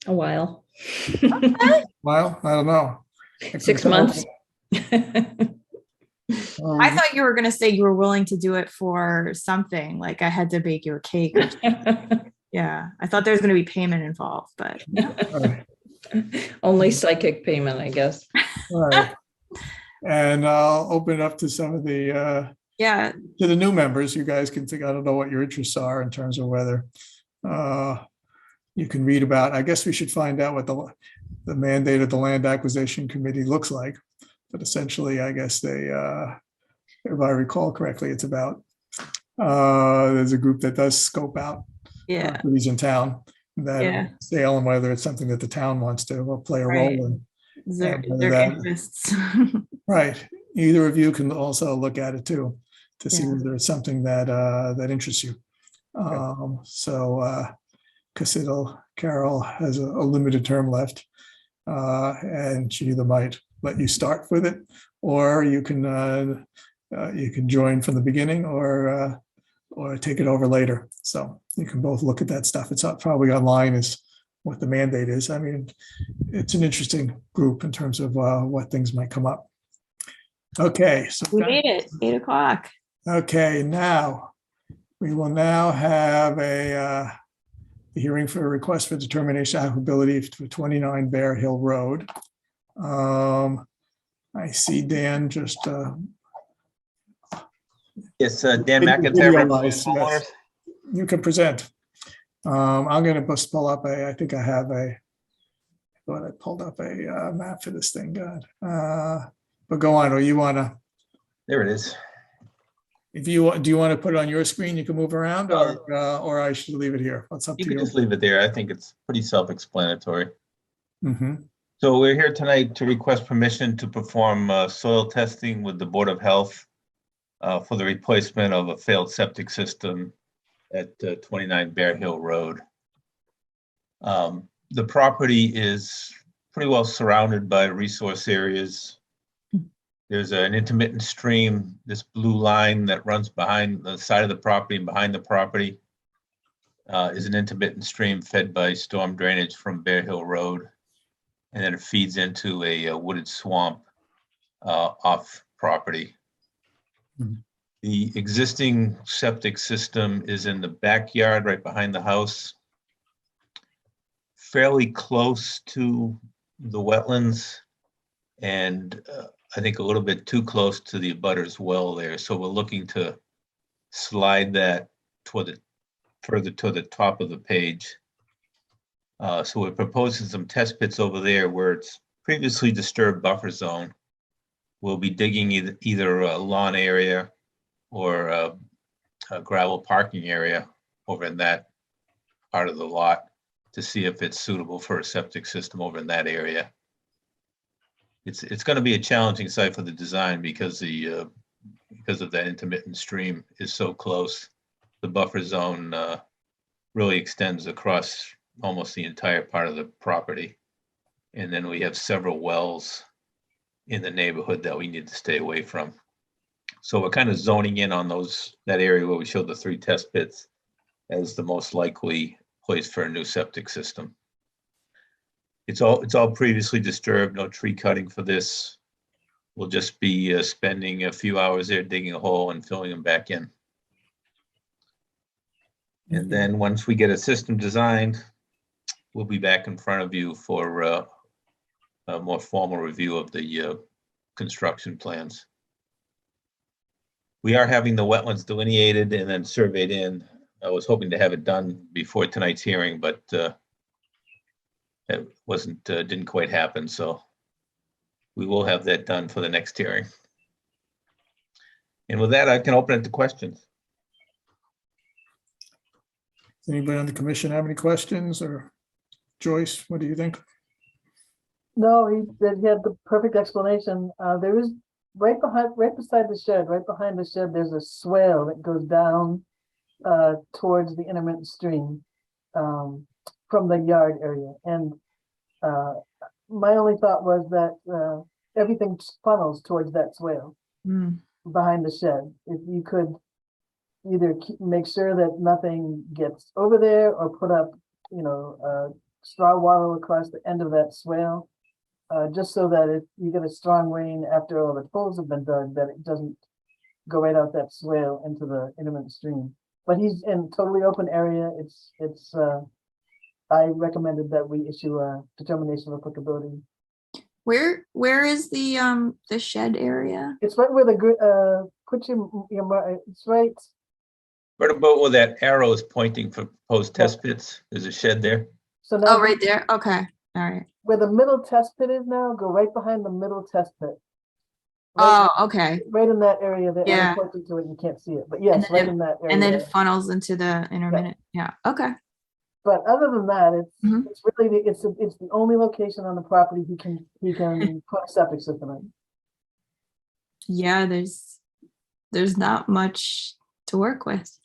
a while. Well, I don't know. 6 months. I thought you were going to say you were willing to do it for something, like I had to bake you a cake. Yeah, I thought there was going to be payment involved, but Only psychic payment, I guess. All right. And I'll open it up to some of the yeah, to the new members. You guys can think, I don't know what your interests are in terms of whether you can read about. I guess we should find out what the mandate of the land acquisition committee looks like. But essentially, I guess they, if I recall correctly, it's about there's a group that does scope out yeah, properties in town that Yeah. sale, and whether it's something that the town wants to play a role Right. in. their whether that- interests. Right. Either of you can also look at it too, to see Yeah. whether it's something that that interests you. Because Carol has a limited term left, and she either might let you start with it, or you can join from the beginning, or take it over later. So you can both look at that stuff. It's probably online is what the mandate is. I mean, it's an interesting group in terms of what things might come up. Okay, so We made it, 8 o'clock. okay, now we will now have a hearing for a request for determination of applicability for 29 Bear Hill Road. I see Dan just Yes, Dan Video McIntyre. wise, yes. You can present. I'm going to just pull up I think I have I thought I pulled up a map for this thing. God. But go on, or you want to? There it is. If do you want to put it on your screen? You can move around, or I should leave it here. What's up You to can you? just leave it there. I think it's pretty self-explanatory. Mhm. So we're here tonight to request permission to perform soil testing with the Board of Health for the replacement of a failed septic system at 29 Bear Hill Road. The property is pretty well surrounded by resource areas. There's an intermittent stream, this blue line that runs behind the side of the property and behind the property is an intermittent stream fed by storm drainage from Bear Hill Road. And then it feeds into a wooded swamp off property. Mhm. The existing septic system is in the backyard right behind the house, fairly close to the wetlands, and I think a little bit too close to the abutters well there. So we're looking to slide that further to the top of the page. So we're proposing some test pits over there where it's previously disturbed buffer zone. We'll be digging either a lawn area or a gravel parking area over in that part of the lot to see if it's suitable for a septic system over in that area. It's going to be a challenging site for the design because of that intermittent stream is so close. The buffer zone really extends across almost the entire part of the property. And then we have several wells in the neighborhood that we need to stay away from. So we're kind of zoning in on that area where we showed the 3 test pits as the most likely place for a new septic system. It's all previously disturbed, no tree cutting for this. We'll just be spending a few hours there digging a hole and filling them back in. And then once we get a system designed, we'll be back in front of you for a more formal review of the construction plans. We are having the wetlands delineated and then surveyed in. I was hoping to have it done before tonight's hearing, but it didn't quite happen. So we will have that done for the next hearing. And with that, I can open it to questions. Does anybody on the commission have any questions? Or Joyce, what do you think? No, he had the perfect explanation. There is right beside the shed, right behind the shed, there's a swale that goes down towards the intermittent stream from the yard area. And my only thought was that everything funnels towards that swale behind the shed. If you could either make sure that nothing gets over there or put up, straw wattle across the end of that swale, just so that if you get a strong rain after all the holes have been dug, that it doesn't go right out that swale into the intermittent stream. But he's in totally open area. I recommended that we issue a determination of applicability. Where is the shed area? It's right where the it's right. Right about where that arrow is pointing for proposed test pits, there's a shed there. So now Oh, right there. Okay. All right. where the middle test pit is now, go right behind the middle test pit. Right, Oh, okay. right in that area that Yeah. I'm pointing to it, you can't see it, but yes, then right in that area. And then it funnels into the intermittent. Yeah. Okay. But other than that, Mhm. it's really it's the only location on the property he can put a septic system in. Yeah. There's not much to work with.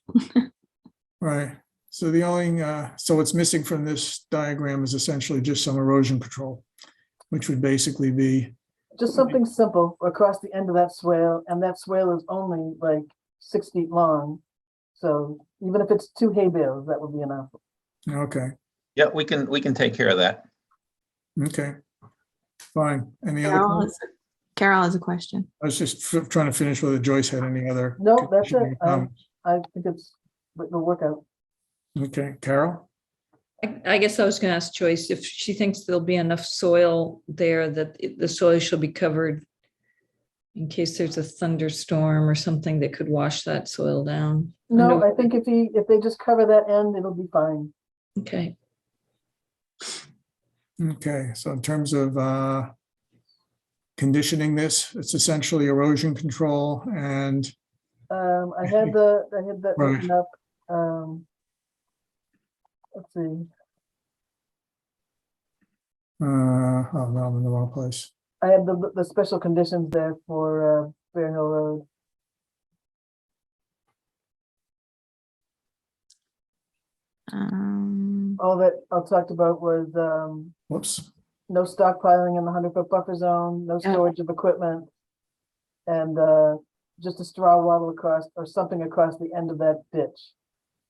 Right. So the only, so what's missing from this diagram is essentially just some erosion control, which would basically be, Just something simple across the end of that swale, and that swale is only like 6 feet long. So even if it's 2 hay bales, that would be enough. okay, Yeah, we can take care of that. okay. Fine. Any other, Carol has a question. I was just trying to finish whether Joyce had any other. No, that's it. comments. I think it'll work out. Okay, Carol? I guess I was going to ask Joyce if she thinks there'll be enough soil there that the soil shall be covered in case there's a thunderstorm or something that could wash that soil down. No, I think if they just cover that end, it'll be fine. Okay. Okay, so in terms of conditioning this, it's essentially erosion control and I had that Right. written up. Let's see. Oh, no, I'm in the wrong place. I had the special conditions there for Bear Hill Road. All that I talked about was Whoops. no stockpiling in the 100-foot buffer zone, no Yeah. storage of equipment, and just a straw wattle across or something across the end of that ditch.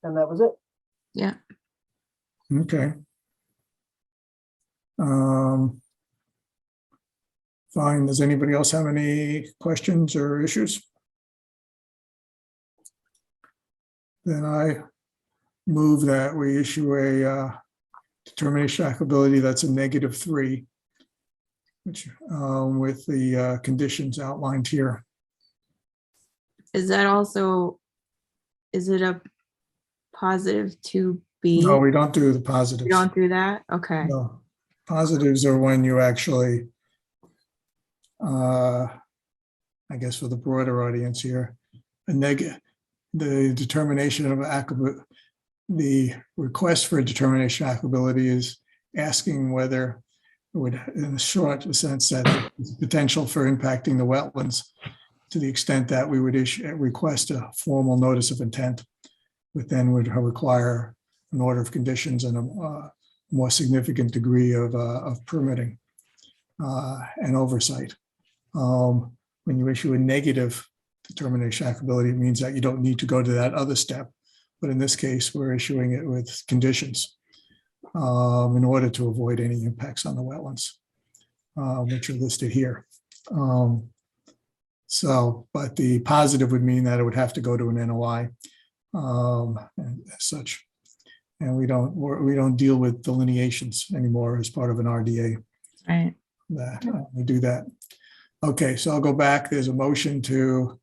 And that was it. Yeah. Okay. Fine. Does anybody else have any questions or issues? Then I move that we issue a determination of applicability that's a -3, which with the conditions outlined here. Is that also, is it a positive 2B? No, we don't do the We positives. don't do that? Okay. No. Positives are when you actually, I guess for the broader audience here, the determination of the request for a determination of applicability is asking whether it would, in a short sense, that there's potential for impacting the wetlands to the extent that we would request a formal notice of intent, which then would require an order of conditions and a more significant degree of permitting and oversight. When you issue a negative determination of applicability, it means that you don't need to go to that other step. But in this case, we're issuing it with conditions in order to avoid any impacts on the wetlands, which are listed here. But the positive would mean that it would have to go to an NOI and as such. And we don't deal with delineations anymore as part of an RDA. Right. We do that. Okay, so I'll go back. There's a motion to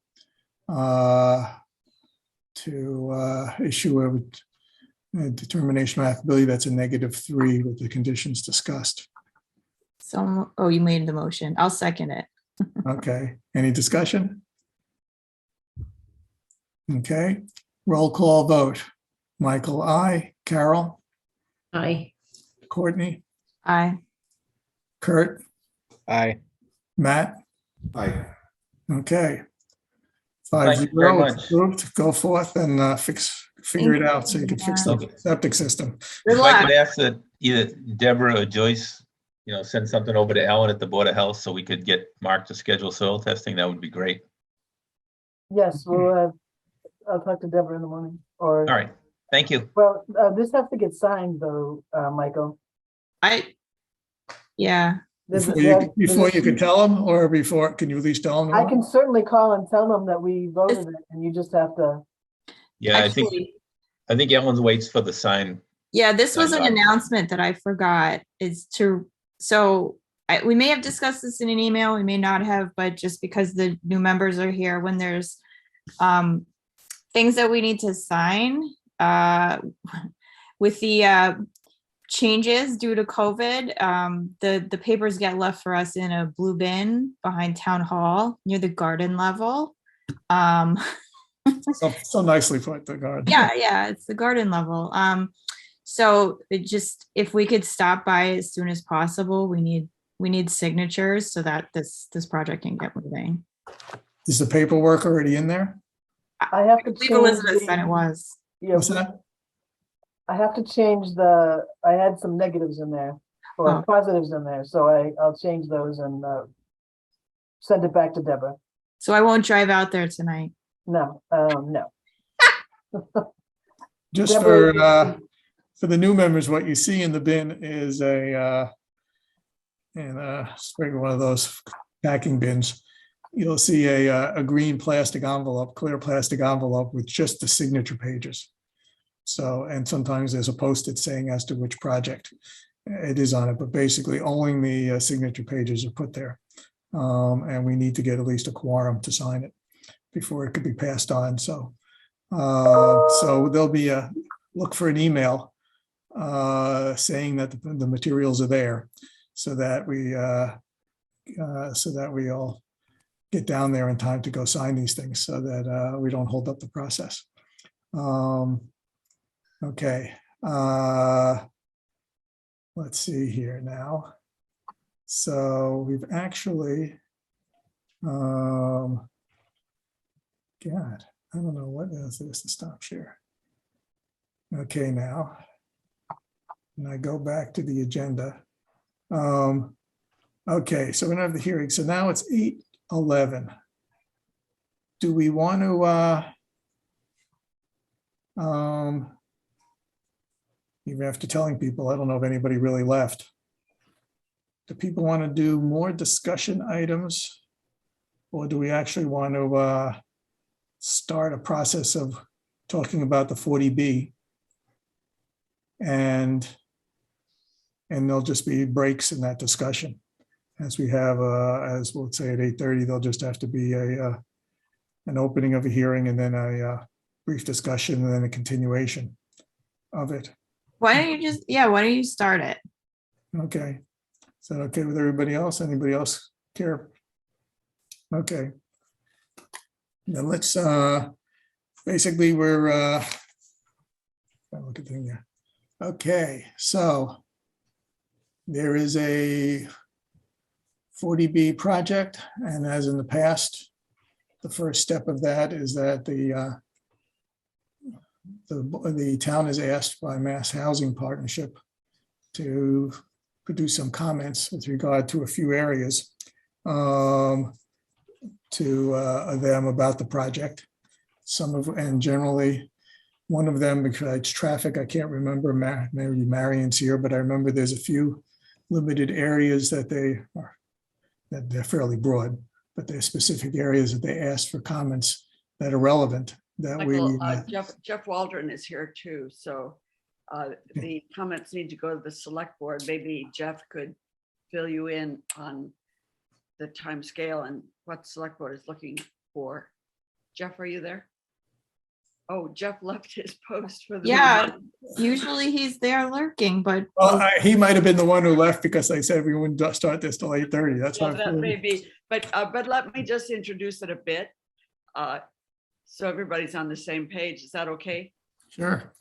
issue a determination of applicability that's a -3 with the conditions discussed. So, oh, you made the motion. I'll second it. Okay, any discussion? Okay, roll call vote. Michael, aye. Carol, Aye. Courtney, Aye. Kurt, Aye. Matt. Aye. Okay. Thank you very 5-0 much. approved. Go forth and figure it out so you can fix the Okay. septic system. Good If I luck. could ask that either Deborah or Joyce, send something over to Ellen at the Board of Health so we could get Mark to schedule soil testing, that would be great. Yes, I'll talk to Deborah in the morning. Or All right, thank you. well, this has to get signed though, Michael. Yeah. Before you can tell them, or before, can you at least tell them? I can certainly call and tell them that we voted it, and you just have to. Yeah, Actually, I think Ellen waits for the sign. yeah, this was an Sign document. announcement that I forgot we may have discussed this in an email, we may not have, but just because the new members are here, when there's things that we need to sign with the changes due to COVID, the papers get left for us in a blue bin behind Town Hall near the garden level. So nicely put, the garden. Yeah, it's the garden level. So it just, if we could stop by as soon as possible, we need signatures so that this project can get moving. Is the paperwork already in there? I have to I believe change Elizabeth said it the- was. Yeah, What's that? I have to change I had some negatives in there or Oh. positives in there, so I'll change those and send it back to Deborah. So I won't drive out there tonight. No, no. Just Deborah- for the new members, what you see in the bin is maybe one of those packing bins. You'll see a green plastic envelope, clear plastic envelope with just the signature pages. So, and sometimes there's a post-it saying as to which project it is on it, but basically only the signature pages are put there. And we need to get at least a quorum to sign it before it could be passed on. So there'll be look for an email saying that the materials are there so that we all get down there in time to go sign these things so that we don't hold up the process. Okay. Let's see here now. So we've actually, God, I don't know what is this to stop share. Okay, now, and I go back to the agenda. Okay, so we're gonna have the hearing. So now it's 8:11. Do we want to, even after telling people, I don't know if anybody really left. Do people want to do more discussion items? Or do we actually want to start a process of talking about the 40B? And there'll just be breaks in that discussion. As we have, as we'll say at 8:30, there'll just have to be an opening of a hearing and then a brief discussion and then a continuation of it. Why don't you just, yeah, why don't you start it? Okay. Is that okay with everybody else? Anybody else care? Okay. Now let's, basically we're, look at the thing here. Okay, so there is a 40B project, and as in the past, the first step of that is that the town is asked by Mass Housing Partnership to produce some comments with regard to a few areas to them about the project. Some of, and generally, one of them, besides traffic, I can't remember, maybe Marion's here, but I remember there's a few limited areas that they're fairly broad, but they're specific areas that they asked for comments that are relevant that Michael, we. Jeff Waldron is here too, so the comments need to go to the select board. Maybe Jeff could fill you in on the time scale and what select board is looking for. Jeff, are you there? Oh, Jeff left his post for the. Yeah, moment. usually he's there lurking, but Well, he might have been the one who left because I said we wouldn't start this till 8:30. That's Yeah, why. that may be, but let me just introduce it a bit. So everybody's on the same page. Is that okay? Sure.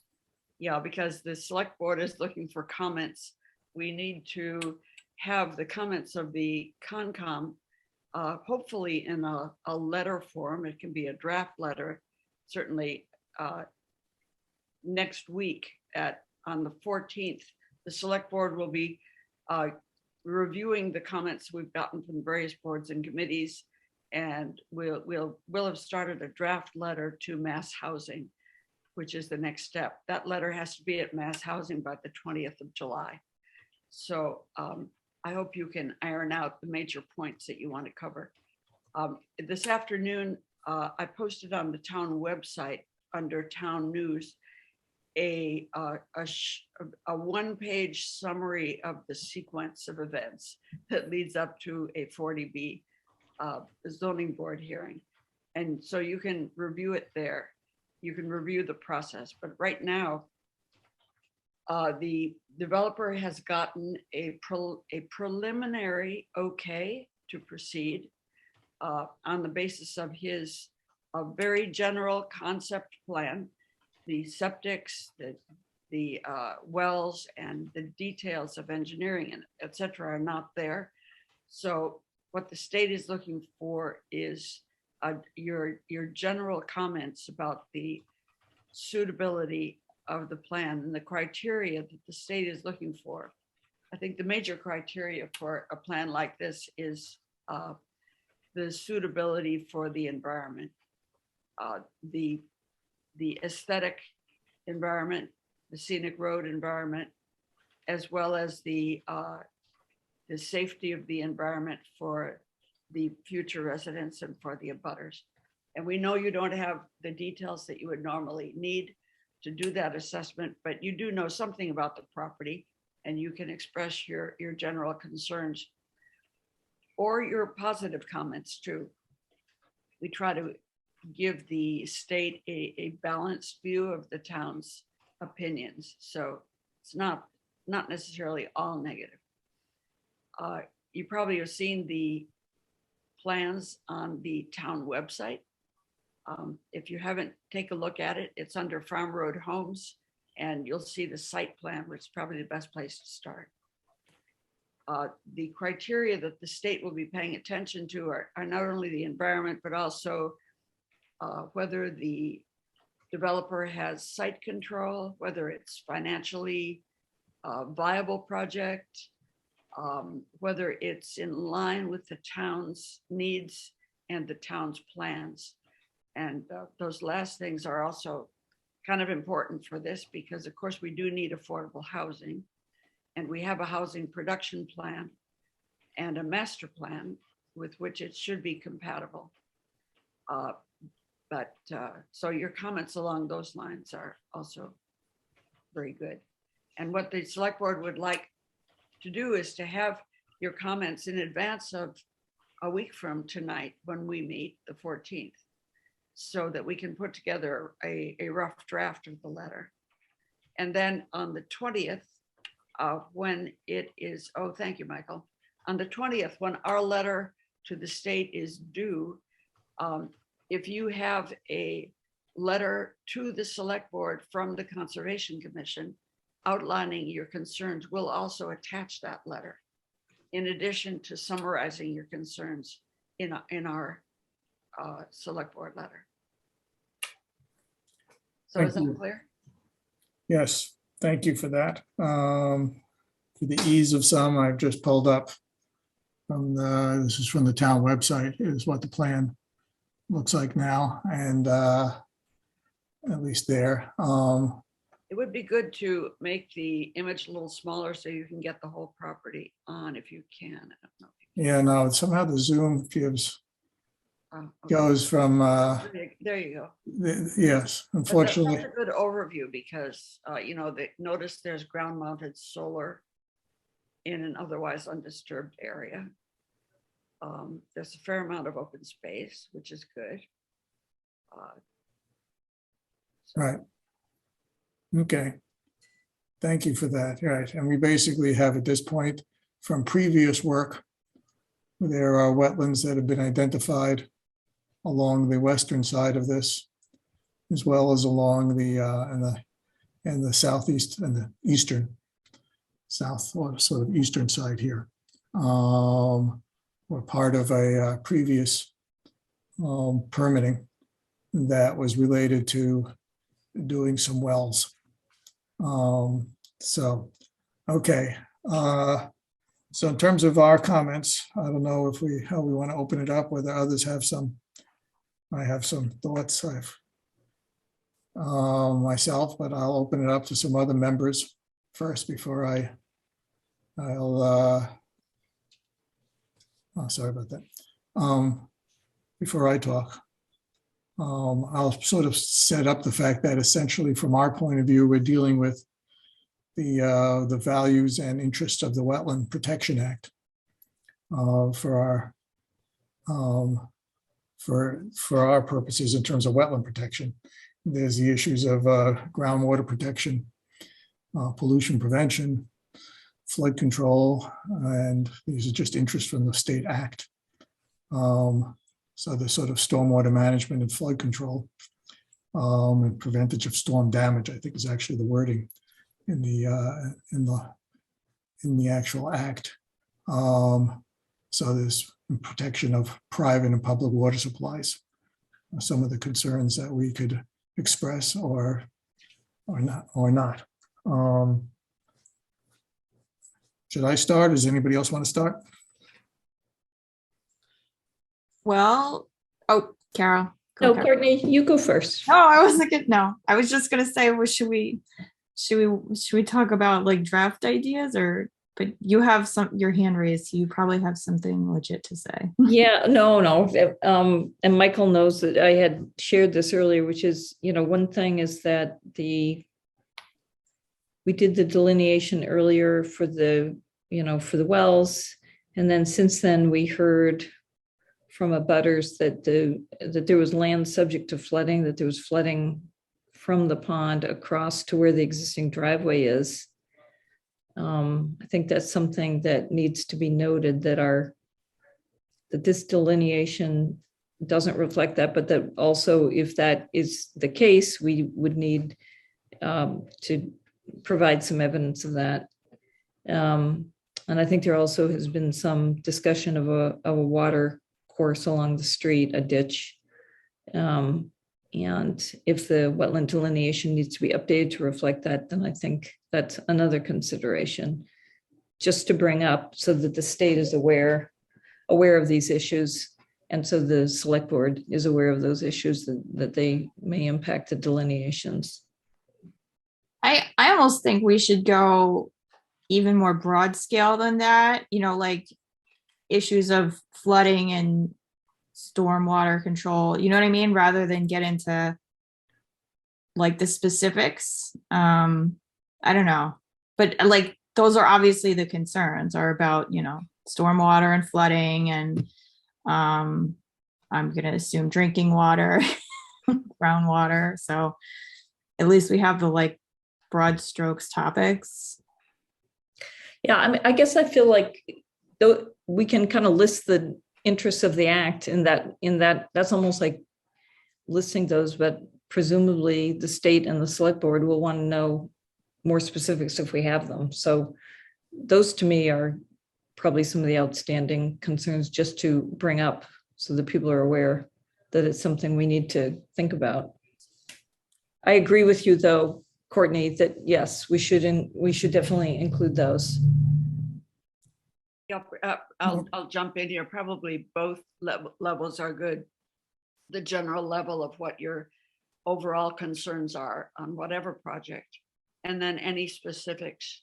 Yeah, because the select board is looking for comments. We need to have the comments of the Concom, hopefully in a letter form. It can be a draft letter, certainly next week on the 14th. The select board will be reviewing the comments we've gotten from various boards and committees, and we'll have started a draft letter to Mass Housing, which is the next step. That letter has to be at Mass Housing by the 20th of July. So I hope you can iron out the major points that you want to cover. This afternoon, I posted on the town website under town news a one-page summary of the sequence of events that leads up to a 40B zoning board hearing. And so you can review it there. You can review the process, but right now, the developer has gotten a preliminary okay to proceed on the basis of his very general concept plan. The septics, the wells, and the details of engineering and et cetera are not there. So what the state is looking for is your general comments about the suitability of the plan and the criteria that the state is looking for. I think the major criteria for a plan like this is the suitability for the environment, the aesthetic environment, the scenic road environment, as well as the safety of the environment for the future residents and for the abutters. And we know you don't have the details that you would normally need to do that assessment, but you do know something about the property and you can express your general concerns or your positive comments too. We try to give the state a balanced view of the town's opinions. So it's not necessarily all negative. You probably have seen the plans on the town website. If you haven't, take a look at it. It's under Farm Road Homes, and you'll see the site plan, which is probably the best place to start. The criteria that the state will be paying attention to are not only the environment, but also whether the developer has site control, whether it's financially viable project, whether it's in line with the town's needs and the town's plans. And those last things are also kind of important for this because, of course, we do need affordable housing. And we have a housing production plan and a master plan with which it should be compatible. So your comments along those lines are also very good. And what the select board would like to do is to have your comments in advance of a week from tonight when we meet, the 14th, so that we can put together a rough draft of the letter. And then on the 20th, when it is, oh, thank you, Michael. On the 20th, when our letter to the state is due, if you have a letter to the select board from the Conservation Commission outlining your concerns, we'll also attach that letter in addition to summarizing your concerns in our select board letter. So is that clear? Yes, thank you for that. For the ease of some, I've just pulled up from this is from the town website, is what the plan looks like now, and at least there. It would be good to make the image a little smaller so you can get the whole property on if you can. I don't know. Yeah, no, somehow the Zoom gives Okay. goes from There you go. yes, unfortunately. That's a good overview because notice there's ground mounted solar in an otherwise undisturbed area. There's a fair amount of open space, which is good. Right. Okay. Thank you for that. Right. And we basically have at this point from previous work, there are wetlands that have been identified along the western side of this, as well as along the and the southeast and the eastern, south or sort of eastern side here. Were part of a previous permitting that was related to doing some wells. Okay. So in terms of our comments, I don't know if how we want to open it up, whether others have some. I have some thoughts myself, but I'll open it up to some other members first before sorry about that. Before I talk, I'll sort of set up the fact that essentially from our point of view, we're dealing with the values and interests of the Wetland Protection Act for our purposes in terms of wetland protection. There's the issues of groundwater protection, pollution prevention, flood control, and these are just interests from the state act. So the sort of stormwater management and flood control and preventage of storm damage, I think is actually the wording in the actual act. So there's protection of private and public water supplies. Some of the concerns that we could express or not. Should I start? Does anybody else want to start? Well, oh, Carol. No, Carol. Courtney, you go first. No, I wasn't gonna, no, I was just gonna say, well, should we talk about like draft ideas but you have your hand raised, so you probably have something legit to say. Yeah, no. And Michael knows that I had shared this earlier, which is, one thing is that we did the delineation earlier for the wells. And then since then we heard from abutters that there was land subject to flooding, that there was flooding from the pond across to where the existing driveway is. I think that's something that needs to be noted, that our that this delineation doesn't reflect that, but that also, if that is the case, we would need to provide some evidence of that. And I think there also has been some discussion of a water course along the street, a ditch. And if the wetland delineation needs to be updated to reflect that, then I think that's another consideration just to bring up so that the state is aware of these issues. And so the select board is aware of those issues that they may impact the delineations. I almost think we should go even more broad scale than that, like issues of flooding and stormwater control, you know what I mean? Rather than get into like the specifics. I don't know, but like those are obviously the concerns are about, stormwater and flooding and I'm going to assume drinking water, groundwater. So at least we have the like broad strokes topics. Yeah, I mean, I guess I feel like though we can kind of list the interests of the act in that that's almost like listing those, but presumably the state and the select board will want to know more specifics if we have them. So those to me are probably some of the outstanding concerns just to bring up so that people are aware that it's something we need to think about. I agree with you though, Courtney, that yes, we should definitely include those. Yep, I'll jump in here. Probably both levels are good. The general level of what your overall concerns are on whatever project, and then any specifics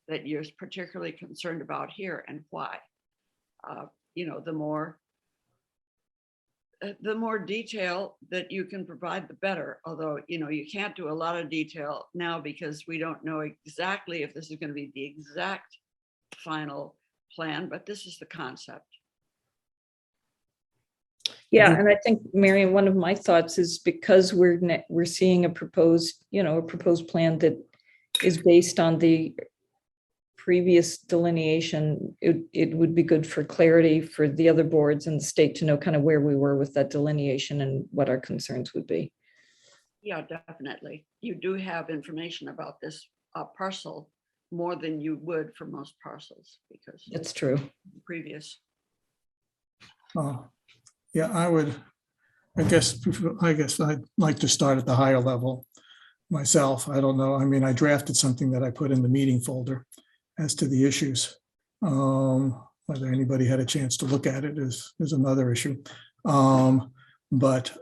that you're particularly concerned about here and why. The more detail that you can provide, the better. Although, you can't do a lot of detail now because we don't know exactly if this is going to be the exact final plan, but this is the concept. Yeah, and I think, Marion, one of my thoughts is because we're seeing a proposed plan that is based on the previous delineation, it would be good for clarity for the other boards and the state to know kind of where we were with that delineation and what our concerns would be. Yeah, definitely. You do have information about this parcel more than you would for most parcels because That's true. Previous. Yeah, I guess I'd like to start at the higher level myself. I don't know. I mean, I drafted something that I put in the meeting folder as to the issues. Whether anybody had a chance to look at it is another issue. But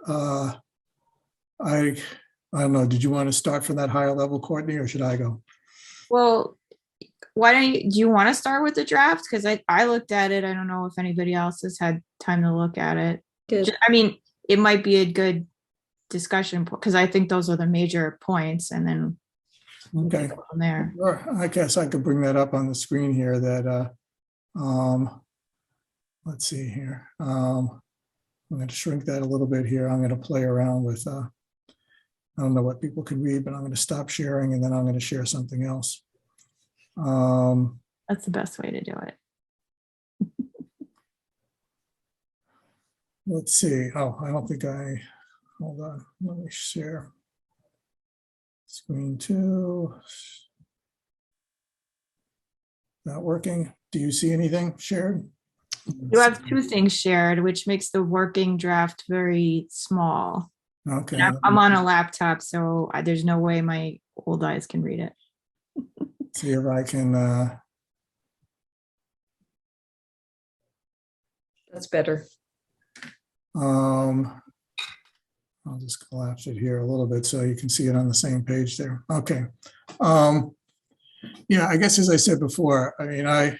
I don't know. Did you want to start from that higher level, Courtney, or should I go? Well, do you want to start with the draft? Because I looked at it. I don't know if anybody else has had time to look at it. I mean, it might be a good discussion because I think those are the major points, and then Okay. go from there. Sure. I guess I could bring that up on the screen here. That let's see here. I'm going to shrink that a little bit here. I'm going to play around with. I don't know what people can read, but I'm going to stop sharing and then I'm going to share something else. That's the best way to do it. Let's see. Oh, I don't think hold on. Let me share. Screen 2. Not working. Do you see anything shared? You have two things shared, which makes the working draft very small. Okay. And I'm on a laptop, so there's no way my old eyes can read it. See if I can. That's better. I'll just collapse it here a little bit so you can see it on the same page there. Okay. Yeah, I guess as I said before, I mean,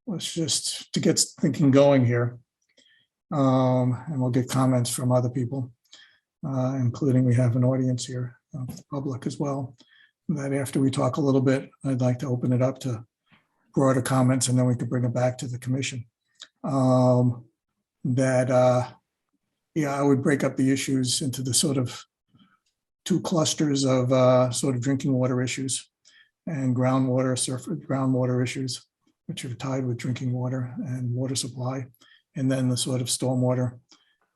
let's just to get thinking going here. And we'll get comments from other people, including we have an audience here, the public as well. That after we talk a little bit, I'd like to open it up to broader comments and then we can bring it back to the commission. Yeah, I would break up the issues into the sort of two clusters of sort of drinking water issues and groundwater issues, which are tied with drinking water and water supply. and then the sort of stormwater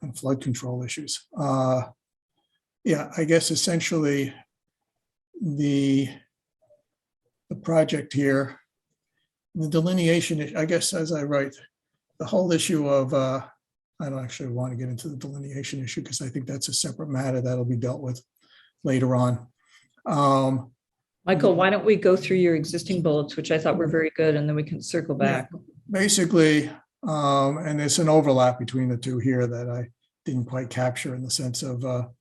and flood control issues. Yeah, I guess essentially the project here, the delineation, I guess, as I write, the whole issue of, I don't actually want to get into the delineation issue because I think that's a separate matter that'll be dealt with later on. Michael, why don't we go through your existing bullets, which I thought were very good, and then we can circle back. Basically, and there's an overlap between the two here that I didn't quite capture in the sense of the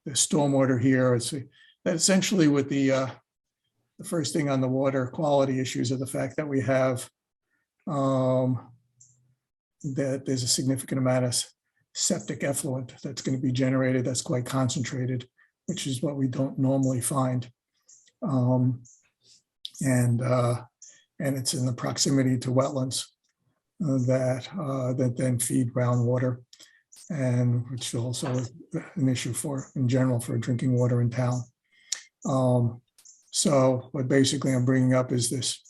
stormwater here. It's that essentially with the first thing on the water quality issues are the fact that we have that there's a significant amount of septic effluent that's going to be generated that's quite concentrated, which is what we don't normally find. And it's in the proximity to wetlands that then feed groundwater, and which also is an issue in general for drinking water in town. So what basically I'm bringing up is this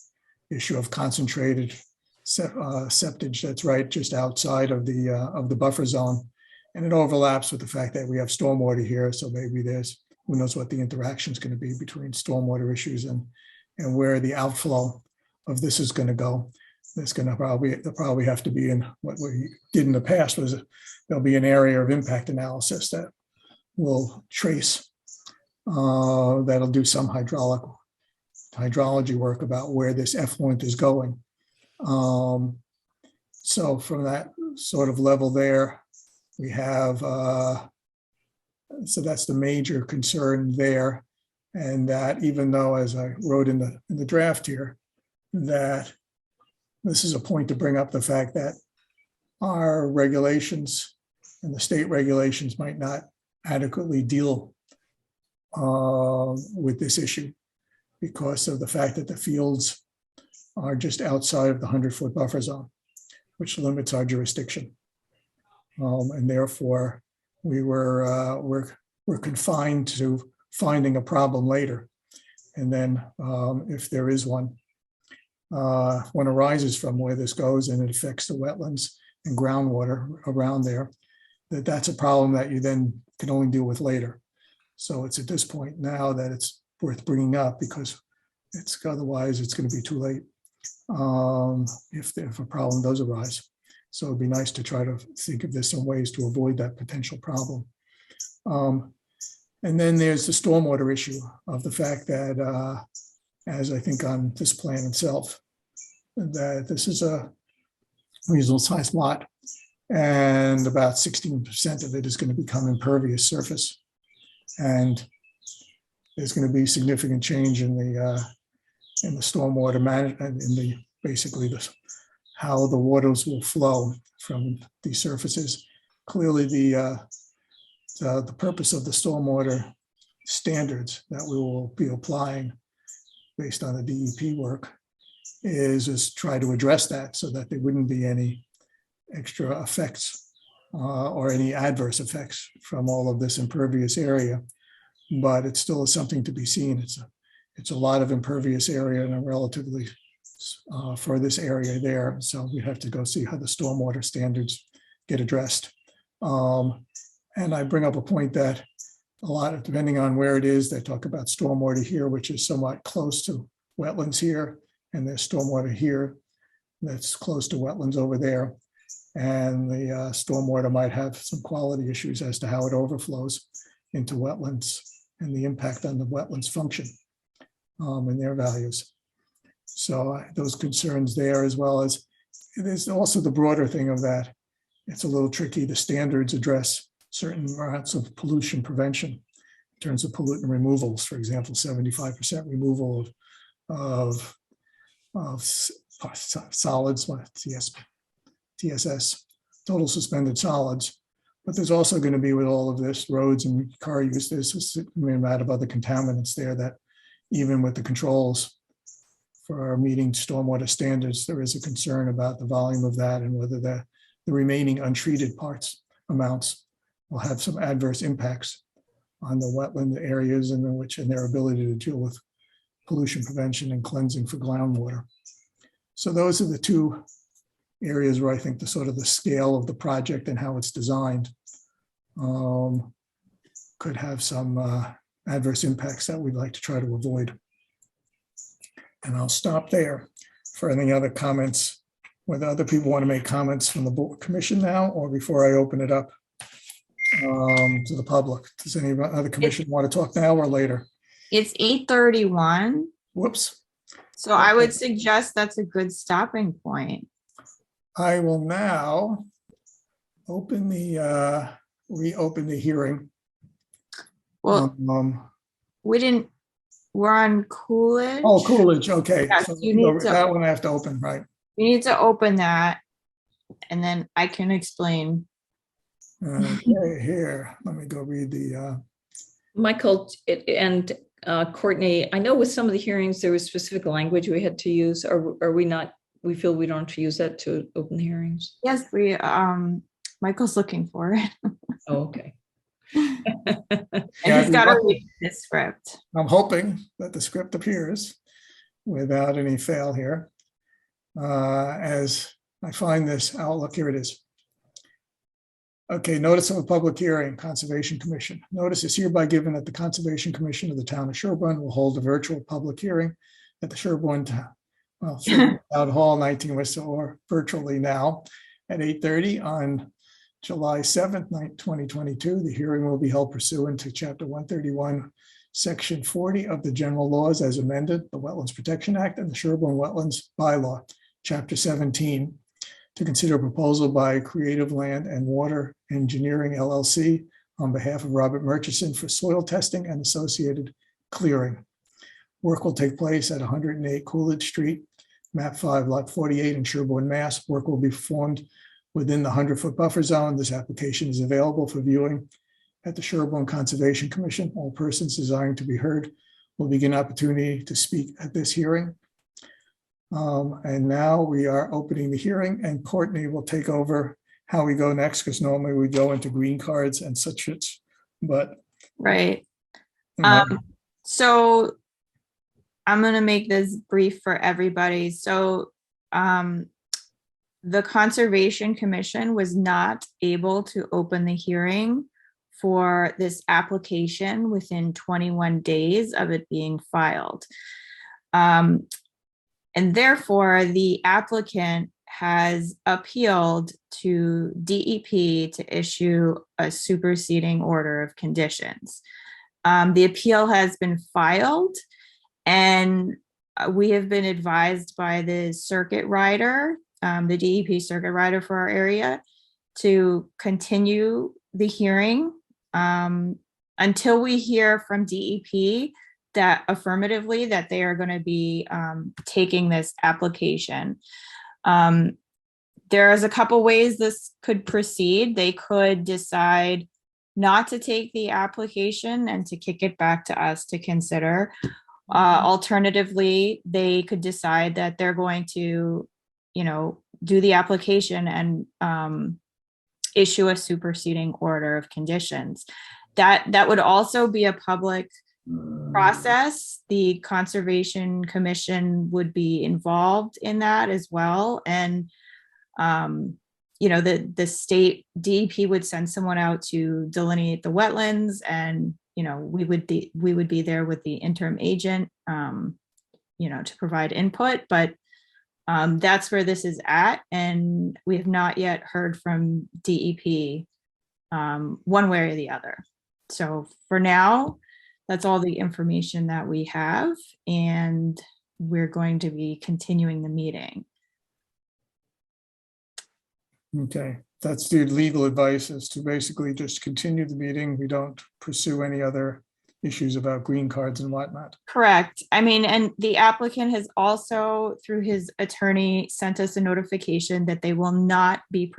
issue of concentrated septage that's right just outside of the buffer zone, and it overlaps with the fact that we have stormwater here. So maybe there's, who knows what the interaction is going to be between stormwater issues and where the outflow of this is going to go. There's going to probably have to be in what we did in the past was there'll be an area of impact analysis that will trace, that'll do some hydrology work about where this effluent is going. So from that sort of level there, we have, so that's the major concern there. And that even though, as I wrote in the draft here, that this is a point to bring up the fact that our regulations and the state regulations might not adequately deal with this issue because of the fact that the fields are just outside of the 100-foot buffer zone, which limits our jurisdiction. And therefore, we're confined to finding a problem later. And then if there is one arises from where this goes and it affects the wetlands and groundwater around there, that's a problem that you then can only deal with later. So it's at this point now that it's worth bringing up because otherwise it's going to be too late if a problem does arise. So it'd be nice to try to think if there's some ways to avoid that potential problem. And then there's the stormwater issue of the fact that, as I think on this plan itself, that this is a reasonable sized lot and about 16% of it is going to become impervious surface. And there's going to be significant change in the stormwater management, basically how the waters will flow from these surfaces. Clearly, the purpose of the stormwater standards that we will be applying based on the DEP work is try to address that so that there wouldn't be any extra effects or any adverse effects from all of this impervious area. But it still is something to be seen. It's a lot of impervious area and a relatively for this area there. So we have to go see how the stormwater standards get addressed. And I bring up a point that a lot, depending on where it is, they talk about stormwater here, which is somewhat close to wetlands here, and there's stormwater here that's close to wetlands over there. And the stormwater might have some quality issues as to how it overflows into wetlands and the impact on the wetlands function and their values. So those concerns there, as well as there's also the broader thing of that. It's a little tricky. The standards address certain amounts of pollution prevention in terms of pollutant removals. For example, 75% removal of solids, TSS, total suspended solids. But there's also going to be with all of this roads and car use, there's a amount of other contaminants there that even with the controls for our meeting stormwater standards, there is a concern about the volume of that and whether the remaining untreated amounts will have some adverse impacts on the wetland areas and their ability to deal with pollution prevention and cleansing for groundwater. So those are the two areas where I think the sort of the scale of the project and how it's designed could have some adverse impacts that we'd like to try to avoid. And I'll stop there for any other comments, whether other people want to make comments from the board commission now or before I open it up to the public. Does any other commission want to talk now or later? It's 8:31. Whoops. So I would suggest that's a good stopping point. I will now open the, reopen the hearing. Well, we're on Coolidge. Oh, Coolidge, okay. Yes, So you need to- that one I have to open, right? You need to open that and then I can explain. Okay, here, let me go read the, Michael and Courtney, I know with some of the hearings, there was specific language we had to use. Are we not, we feel we don't have to use that to open the hearings? Yes, Michael's looking for it. Oh, okay. And Yeah, he's got to read the script. I'm hoping that the script appears without any fail here. As I find this outlook, here it is. Okay, notice of a public hearing, Conservation Commission. Notice is hereby given that the Conservation Commission of the town of Sherborn will hold a virtual public hearing at the Sherborn Town Hall, 19 Worcester, or virtually now at 8:30 on July 7th, 2022. The hearing will be held pursuant to Chapter 131, Section 40 of the General Laws as amended, the Wetlands Protection Act, and the Sherborn Wetlands Bylaw, Chapter 17, to consider a proposal by Creative Land and Water Engineering LLC on behalf of Robert Murchison for soil testing and associated clearing. Work will take place at 108 Coolidge Street, map 5, lot 48 in Sherborn, Mass. Work will be performed within the 100-foot buffer zone. This application is available for viewing at the Sherborn Conservation Commission. All persons desiring to be heard will begin opportunity to speak at this hearing. And now we are opening the hearing, and Courtney will take over how we go next, because normally we go into green cards and such, but. Right. you know, So I'm going to make this brief for everybody. So the Conservation Commission was not able to open the hearing for this application within 21 days of it being filed. And therefore, the applicant has appealed to DEP to issue a superseding order of conditions. The appeal has been filed, and we have been advised by the circuit rider, the DEP circuit rider for our area, to continue the hearing until we hear from DEP that affirmatively that they are going to be taking this application. There's a couple ways this could proceed. They could decide not to take the application and to kick it back to us to consider. Alternatively, they could decide that they're going to, do the application and issue a superseding order of conditions. That would also be a public process. The Conservation Commission would be involved in that as well. And, the state DEP would send someone out to delineate the wetlands, and, we would be there with the interim agent, to provide input, but that's where this is at. And we have not yet heard from DEP one way or the other. So for now, that's all the information that we have, and we're going to be continuing the meeting. Okay, that's the legal advice, is to basically just continue the meeting. We don't pursue any other issues about green cards and whatnot. Correct. I mean, and the applicant has also, through his attorney, sent us a notification that they will not be,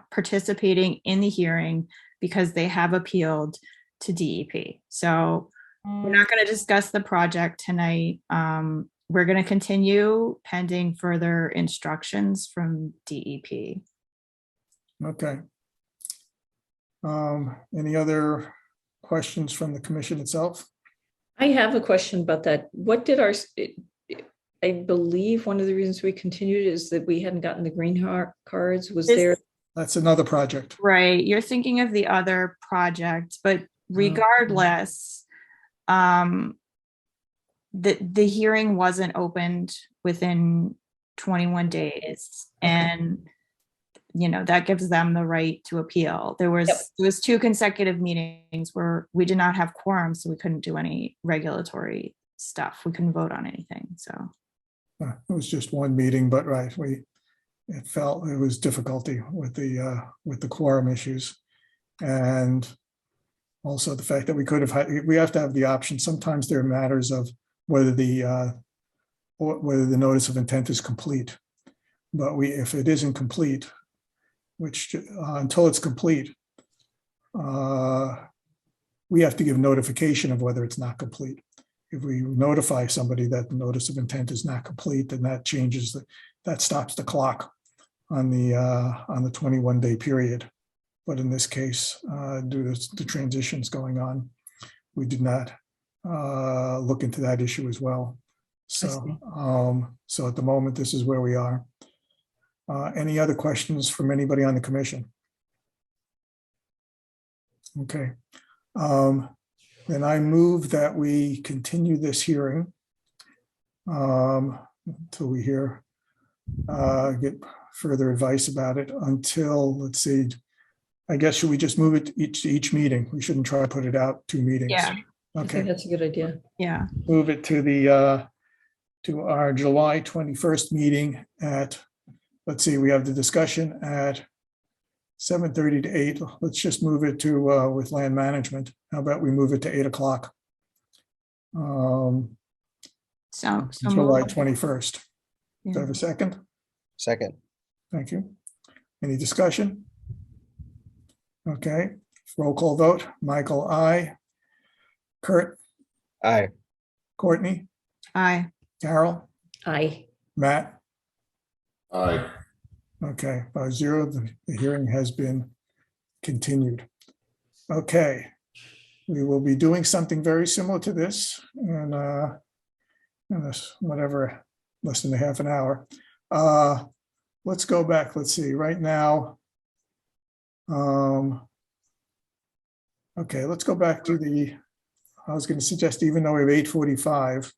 participating in the hearing because they have appealed to DEP. So we're not going to discuss the project tonight. We're going to continue pending further instructions from DEP. Okay. Any other questions from the commission itself? I have a question about that. What did I believe one of the reasons we continued is that we hadn't gotten the green cards. Was This- there? That's another project. Right, you're thinking of the other project, but regardless, the hearing wasn't opened within 21 days, and that gives them the right to appeal. There was 2 consecutive meetings where we did not have quorum, so we couldn't do any regulatory stuff. We couldn't vote on anything. So It was just one meeting, but right, it felt it was difficulty with the quorum issues. And also the fact that we have to have the option. Sometimes there are matters of whether the notice of intent is complete. But if it isn't complete, which until it's complete, we have to give notification of whether it's not complete. If we notify somebody that the notice of intent is not complete, then that stops the clock on the 21-day period. But in this case, due to the transitions going on, we did not look into that issue as well. So at the moment, this is where we are. Any other questions from anybody on the commission? Okay. Then I move that we continue this hearing until we get further advice about it until, let's see, I guess, should we just move it to each meeting? We shouldn't try to put it out 2 meetings. yeah, I think Okay, that's a good idea. yeah. move it to our July 21st meeting at, let's see, we have the discussion at 7:30 to 8. Let's just move it to with land management. How about we move it to 8 o'clock? So July move. 21st. Do I have a second? Second. Thank you. Any discussion? Okay, roll call vote. Michael, aye. Kurt, Aye. Courtney, Aye. Carol, Aye. Matt. Aye. Okay, 5-0, the hearing has been continued. Okay, we will be doing something very similar to this in this, whatever, less than a half an hour. Let's go back, let's see, right now. Okay, let's go back to I was going to suggest, even though we have 8:45,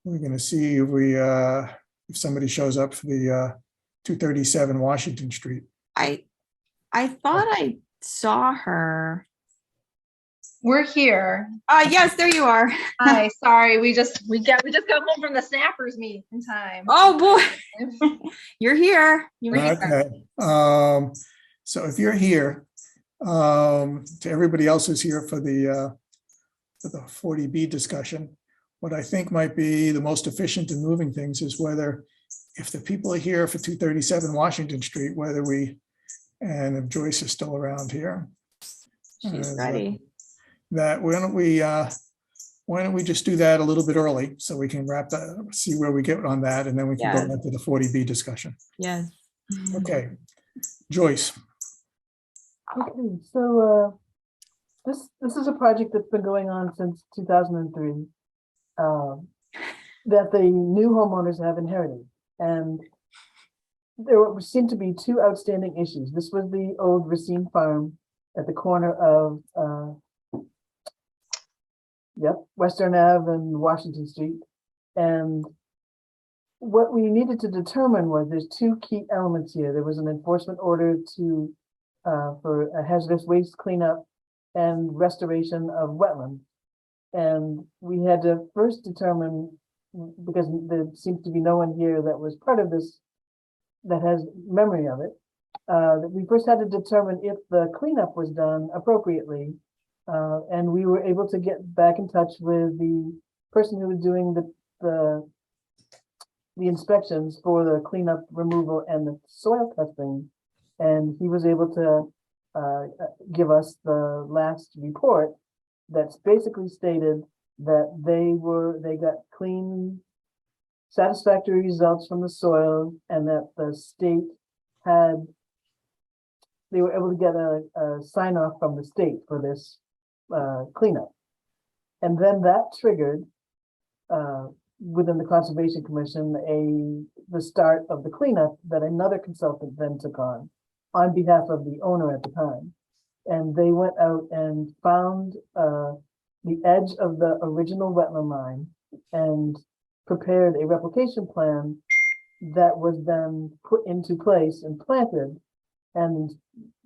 we're going to see if somebody shows up for the 237 Washington Street. I thought I saw her. We're here. Yes, there you are. Hi, sorry, we just got home from the snappers meeting in time. Oh boy, you're here. You made it. Okay. So if you're here, to everybody else who's here for the 40B discussion, what I think might be the most efficient in moving things is whether, if the people are here for 237 Washington Street, and if Joyce is still around here. She's ready. That why don't we just do that a little bit early so we can wrap that, see where we get on that, and then we can go into the 40B discussion. Yes. Okay, Joyce. Okay, so this is a project that's been going on since 2003 that the new homeowners have inherited, and there seem to be 2 outstanding issues. This was the old Racine farm at the corner of Western Ave and Washington Street, and what we needed to determine was there's 2 key elements here. There was an enforcement order for a hazardous waste cleanup and restoration of wetland. And we had to first determine, because there seems to be no one here that was part of this that has memory of it, that we first had to determine if the cleanup was done appropriately. And we were able to get back in touch with the person who was doing the inspections for the cleanup, removal, and the soil testing. And he was able to give us the last report that's basically stated that they got clean, satisfactory results from the soil, and that the state they were able to get a sign off from the state for this cleanup. And then that triggered within the Conservation Commission the start of the cleanup that another consultant then took on behalf of the owner at the time. And they went out and found the edge of the original wetland line and prepared a replication plan that was then put into place and planted. And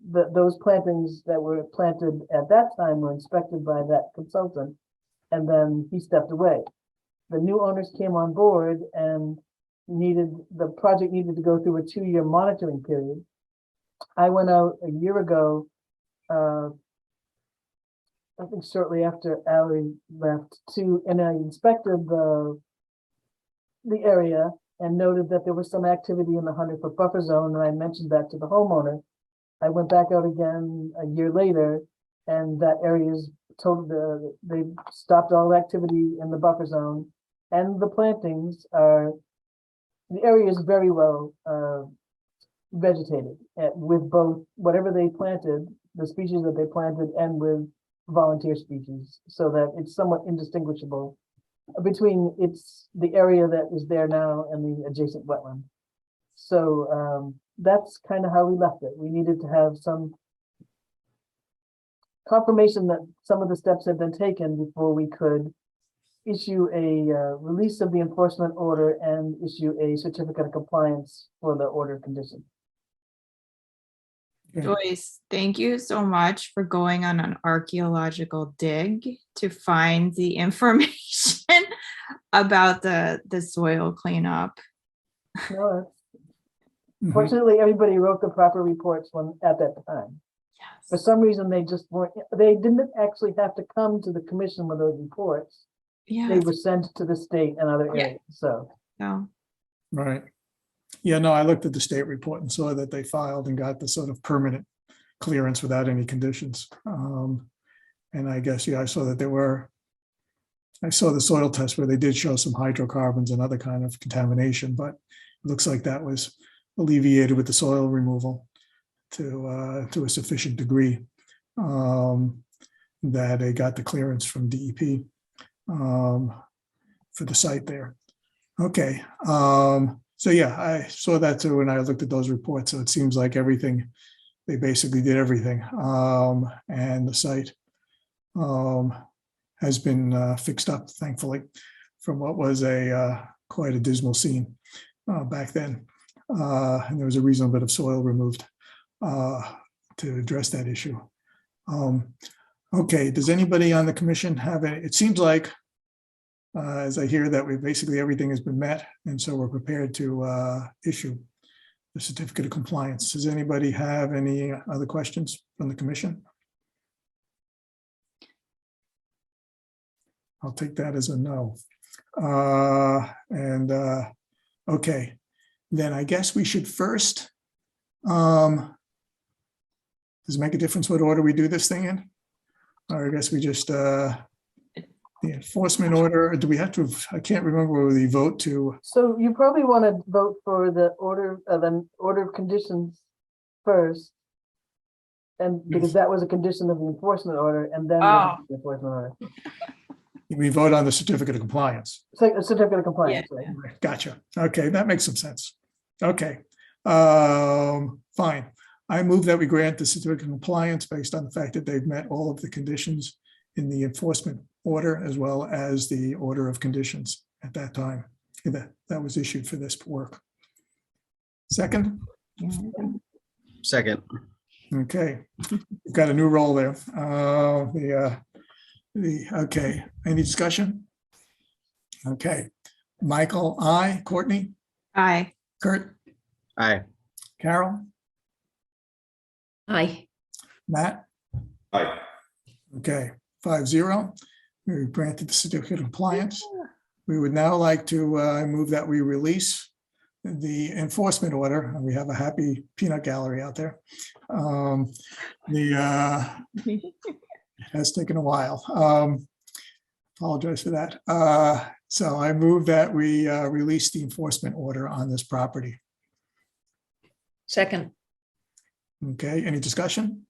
those plantings that were planted at that time were inspected by that consultant, and then he stepped away. The new owners came on board and the project needed to go through a 2-year monitoring period. I went out a year ago, I think shortly after Ally left, and I inspected the area and noted that there was some activity in the 100-foot buffer zone, and I mentioned that to the homeowner. I went back out again a year later, and that area is total. They stopped all activity in the buffer zone, and the plantings are. The area is very well vegetated with both whatever they planted, the species that they planted, and with volunteer species, so that it's somewhat indistinguishable between the area that is there now and the adjacent wetland. So that's kind of how we left it. We needed to have some confirmation that some of the steps had been taken before we could issue a release of the enforcement order and issue a certificate of compliance for the order of condition. Joyce, thank you so much for going on an archaeological dig to find the information about the soil cleanup. No, fortunately, everybody wrote the proper reports at that time. Yes. For some reason, they didn't actually have to come to the commission with those reports. Yeah. They were sent to the state and other Yeah. areas, so. No. Right. Yeah, no, I looked at the state report and saw that they filed and got the sort of permanent clearance without any conditions. And I guess, yeah, I saw that I saw the soil test where they did show some hydrocarbons and other kind of contamination, but it looks like that was alleviated with the soil removal to a sufficient degree that they got the clearance from DEP for the site there. Okay. So yeah, I saw that too, and I looked at those reports. So it seems like they basically did everything. And the site has been fixed up, thankfully, from what was quite a dismal scene back then. And there was a reasonable bit of soil removed to address that issue. Okay, does anybody on the commission have any? It seems like, as I hear that basically everything has been met, and so we're prepared to issue the certificate of compliance. Does anybody have any other questions from the commission? I'll take that as a no. Okay, then I guess we should first, does it make a difference what order we do this thing in? Or I guess we just, the enforcement order, do we have to, I can't remember whether we vote to. So you probably want to vote for the order of conditions first. And because that was a condition of the enforcement order, and then the enforcement order. We vote on the certificate of compliance. So a certificate of compliance, Yeah. right? Gotcha. Okay, that makes some sense. Okay, fine. I move that we grant the certificate of compliance based on the fact that they've met all of the conditions in the enforcement order, as well as the order of conditions at that time that was issued for this work. Second? Second. Okay, we've got a new role there. Okay, any discussion? Okay, Michael, aye. Courtney? Aye. Kurt? Aye. Carol? Aye. Matt? Aye. Okay, 5-0. We granted the certificate of compliance. We would now like to move that we release the enforcement order. We have a happy peanut gallery out there. It has taken a while. Apologize for that. So I move that we release the enforcement order on this property. Second. Okay, any discussion?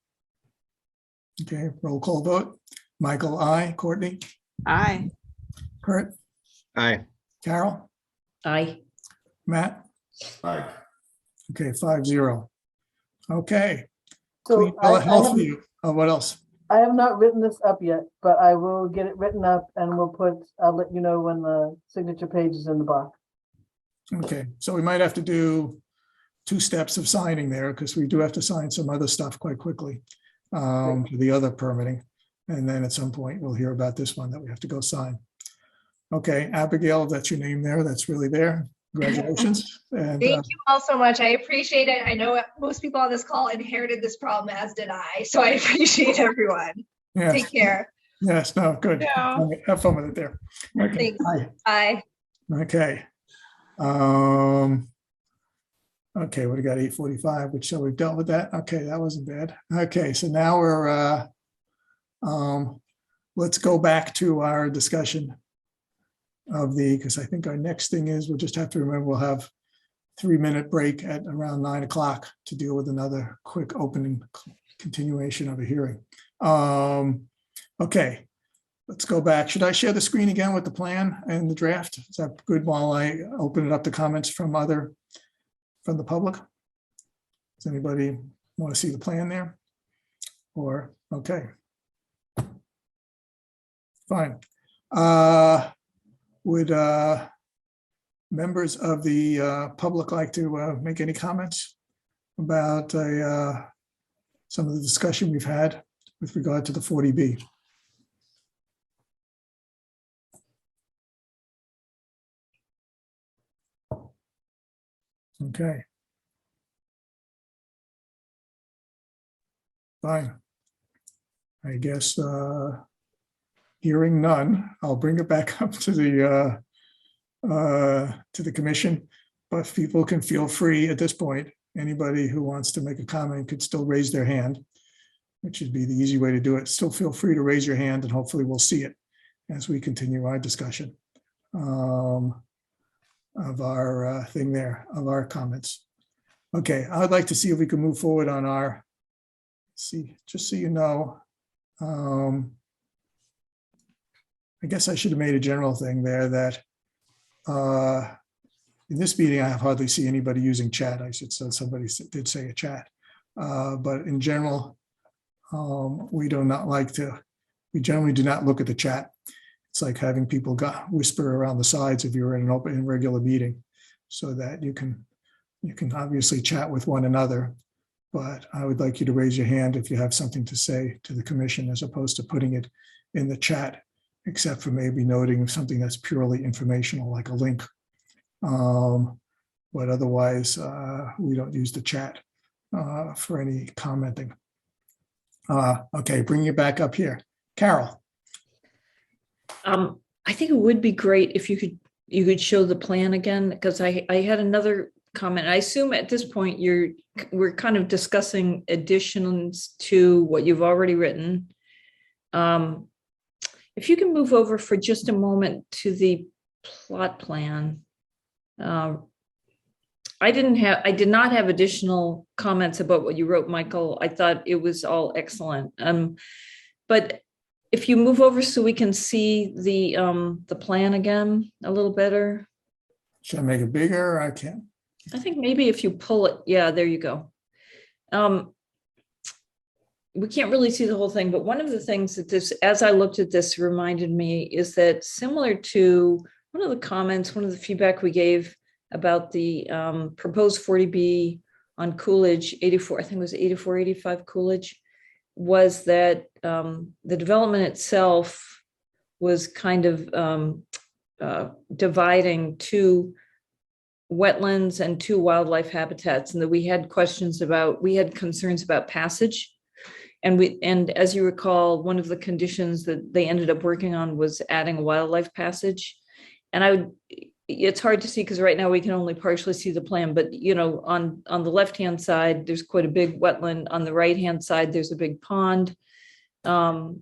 Okay, roll call vote. Michael, aye. Courtney? Aye. Kurt, Aye. Carol, Aye. Matt? Aye. Okay, 5-0. Okay. So Clean bill of health for you. Oh, what else? I have not written this up yet, but I will get it written up and I'll let you know when the signature page is in the box. Okay, so we might have to do 2 steps of signing there because we do have to sign some other stuff quite quickly for the other permitting. And then at some point, we'll hear about this one that we have to go sign. Okay, Abigail, that's your name there. That's really there. Congratulations. And Thank you all so much. I appreciate it. I know most people on this call inherited this problem, as did I. So I appreciate everyone. yes, Take care. yes, no, good. Yeah. Have fun with it there. Okay, Thanks. bye. Bye. Okay. Okay, we got 8:45, which so we've dealt with that. Okay, that wasn't bad. Okay, so now we're let's go back to our discussion of because I think our next thing is we'll just have to remember we'll have 3-minute break at around 9 o'clock to deal with another quick opening continuation of a hearing. Okay, let's go back. Should I share the screen again with the plan and the draft? Is that good while I open it up to comments from the public? Does anybody want to see the plan there? Or, okay. Fine. Would members of the public like to make any comments about some of the discussion we've had with regard to the 40B? Okay. Fine. I guess hearing none, I'll bring it back up to the commission, but people can feel free at this point. Anybody who wants to make a comment could still raise their hand, which would be the easy way to do it. Still feel free to raise your hand and hopefully we'll see it as we continue our discussion of our thing there, of our comments. Okay, I'd like to see if we can move forward on our, just so you know, I guess I should have made a general thing there that in this meeting, I have hardly see anybody using chat. I should say somebody did say a chat, but in general, we generally do not look at the chat. It's like having people whisper around the sides if you're in an open and regular meeting, so that you can obviously chat with one another. But I would like you to raise your hand if you have something to say to the commission, as opposed to putting it in the chat, except for maybe noting something that's purely informational, like a link. But otherwise, we don't use the chat for any commenting. Okay, bring you back up here. Carol. I think it would be great if you could show the plan again, because I had another comment. I assume at this point we're kind of discussing additions to what you've already written. If you can move over for just a moment to the plot plan. I did not have additional comments about what you wrote, Michael. I thought it was all excellent. But if you move over so we can see the plan again a little better. Should I make it bigger? I can. I think maybe if you pull it, yeah, there you go. We can't really see the whole thing, but one of the things that as I looked at this, reminded me is that similar to one of the comments, one of the feedback we gave about the proposed 40B on Coolidge, 84, I think it was 84, 85 Coolidge, was that the development itself was kind of dividing two wetlands and two wildlife habitats, and that we had concerns about passage. And as you recall, one of the conditions that they ended up working on was adding a wildlife passage. And it's hard to see because right now we can only partially see the plan, but on the left-hand side, there's quite a big wetland. On the right-hand side, there's a big pond, and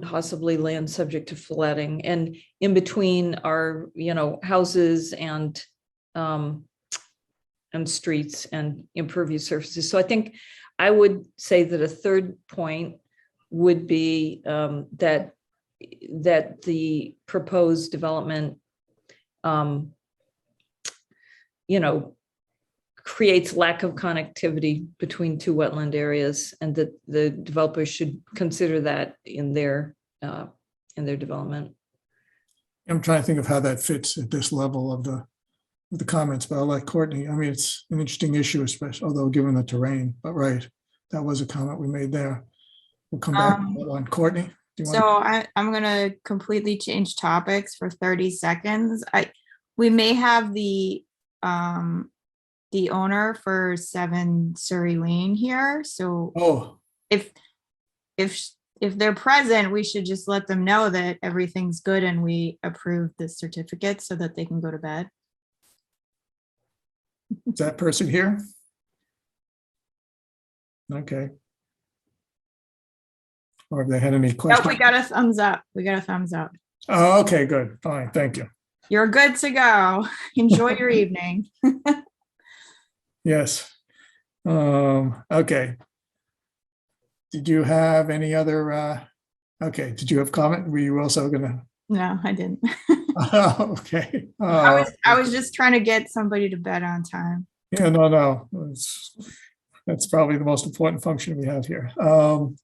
possibly land subject to flooding. And in between are, houses and streets and impervious surfaces. So I think I would say that a third point would be that that the proposed development, creates lack of connectivity between two wetland areas, and that the developers should consider that in their development. I'm trying to think of how that fits at this level of the comments, but I'll let Courtney. I mean, it's an interesting issue, especially although given the terrain, but right. That was a comment we made there. We'll come back to that one. Courtney, do you want? So I'm gonna completely change topics for 30 seconds. We may have the owner for 7 Surrey Lane here. So Oh, if they're present, we should just let them know that everything's good and we approve the certificate so that they can go to bed. is that person here? Okay. Or have they had any Oh, questions? we got a thumbs up. We got a thumbs up. Oh, okay, good. Fine. Thank you. You're good to go. Enjoy your evening. Yes. Okay. Did you have any other, okay, did you have comment? Were you also gonna? No, I didn't. Okay. I was just trying to get somebody to bed on time. Yeah, no. That's probably the most important function we have here. No,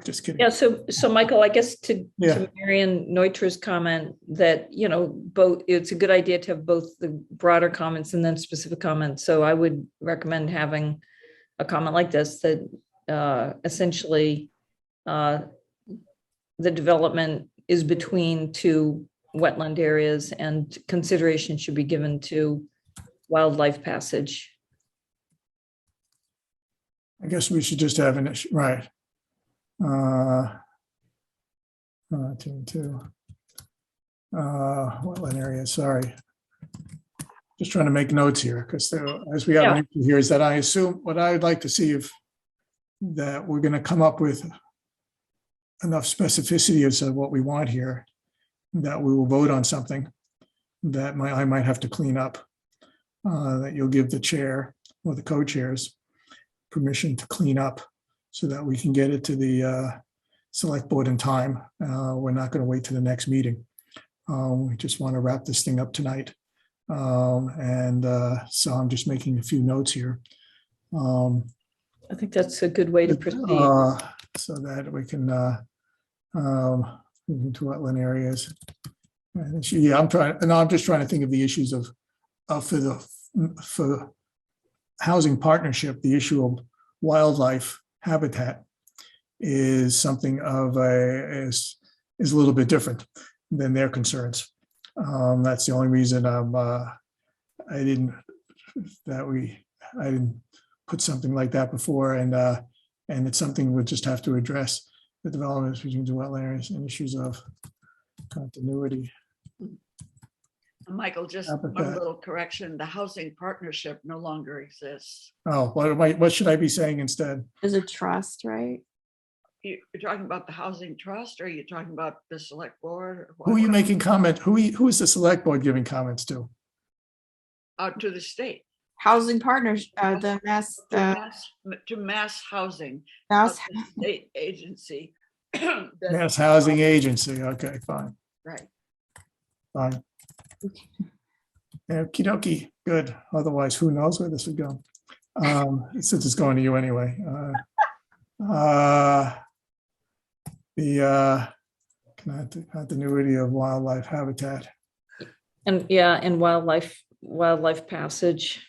just kidding. Yeah, so Michael, I guess to Yeah. Marion Neutra's comment that, both, it's a good idea to have both the broader comments and then specific comments. So I would recommend having a comment like this, that essentially the development is between two wetland areas and consideration should be given to wildlife passage. I guess we should just have an issue, right? Wetland area, sorry. Just trying to make notes here, because as we have an issue here, is that I assume what I would like to see if that we're going to come up with enough specificity as to what we want here, that we will vote on something that I might have to clean up, that you'll give the chair or the co-chairs permission to clean up so that we can get it to the select board in time. We're not going to wait to the next meeting. We just want to wrap this thing up tonight. So I'm just making a few notes here. I think that's a good way to proceed. So that we can move into wetland areas. Yeah, I'm just trying to think of the issues of for housing partnership. The issue of wildlife habitat is something of is a little bit different than their concerns. That's the only reason I didn't put something like that before, and it's something we'll just have to address, the developments between the wetland areas and issues of continuity. Michael, just one little correction. The housing partnership no longer exists. Oh, what should I be saying instead? There's a trust, right? You're talking about the housing trust, or are you talking about the select board? Or Who are you making comment? Who is the select board giving comments to? To the state. Housing partners, the mass, To mass housing. mass. The state agency. Mass Housing Agency. Okay, fine. Right. Fine. Okie dokie, good. Otherwise, who knows where this would go? Since it's going to you anyway. The continuity of wildlife habitat. And wildlife passage.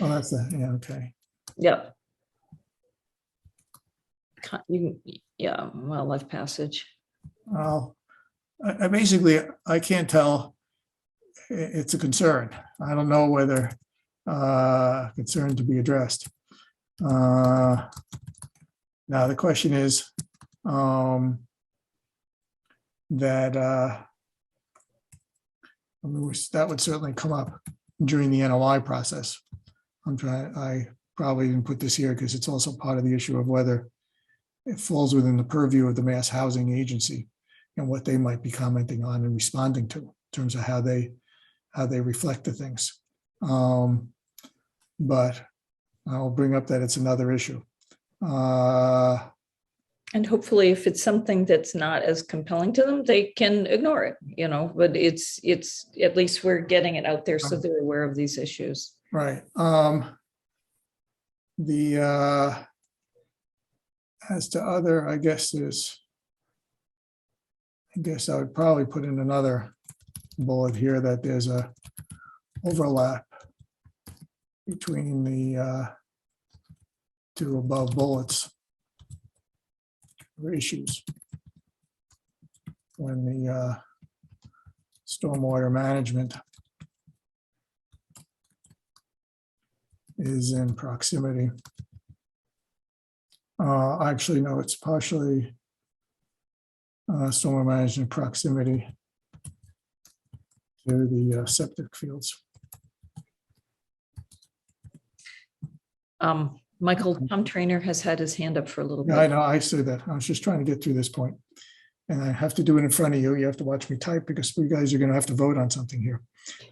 Oh, that's okay. Yep. Wildlife passage. Well, I basically, I can't tell. It's a concern. I don't know whether concern to be addressed. Now the question is that would certainly come up during the NOI process. I probably didn't put this here because it's also part of the issue of whether it falls within the purview of the Mass Housing Agency and what they might be commenting on and responding to in terms of how they reflect the things. But I'll bring up that it's another issue. I And hopefully if it's something that's not as compelling to them, they can ignore it, but it's at least we're getting it out there so they're aware of these issues. Right. As to other, I guess I would probably put in another bullet here that there's a overlap between the two above bullets or issues when the stormwater management is in proximity. Actually, no, it's partially stormwater management proximity to the septic fields. Michael, Tom Trainer has had his hand up for a little bit. Yeah, I know, I see that. I was just trying to get through this point. And I have to do it in front of you. You have to watch me type because you guys are going to have to vote on something here.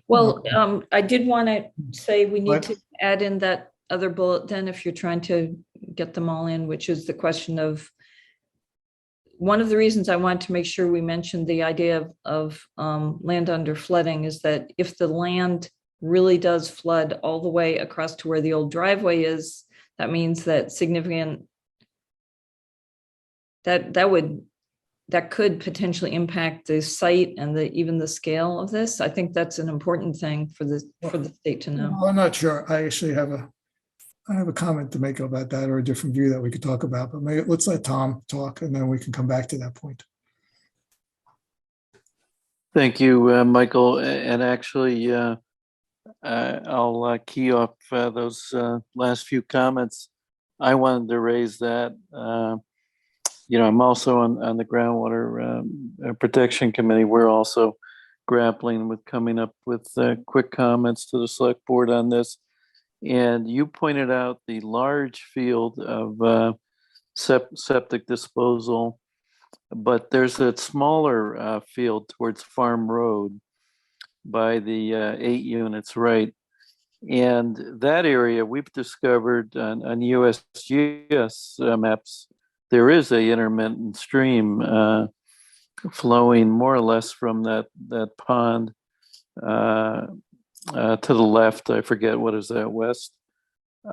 Well, I did want to say we need What? to add in that other bullet then if you're trying to get them all in, which is the question of one of the reasons I wanted to make sure we mentioned the idea of land under flooding is that if the land really does flood all the way across to where the old driveway is, that means that significant, that could potentially impact the site and even the scale of this. I think that's an important thing for the state to know. Well, I'm not sure. I actually have a comment to make about that or a different view that we could talk about, but maybe let's let Tom talk and then we can come back to that point. Thank you, Michael. And actually, I'll key off those last few comments. I wanted to raise that. I'm also on the groundwater protection committee. We're also grappling with coming up with quick comments to the select board on this. And you pointed out the large field of septic disposal, but there's a smaller field towards Farm Road by the 8 units, right? And that area we've discovered on USGS maps, there is a intermittent stream flowing more or less from that pond to the left. I forget, what is that, west?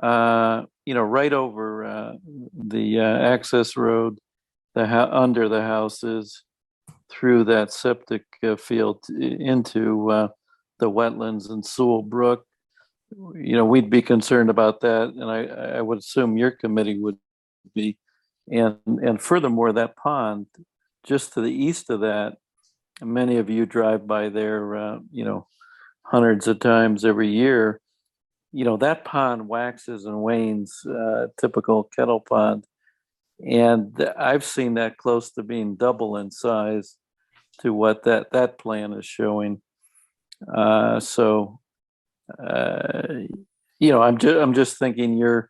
Right over the access road, under the houses, through that septic field into the wetlands and Sewell Brook. We'd be concerned about that, and I would assume your committee would be. And furthermore, that pond just to the east of that, many of you drive by there, hundreds of times every year. That pond waxes and wanes, typical kettle pond. And I've seen that close to being double in size to what that plan is showing. I'm just thinking your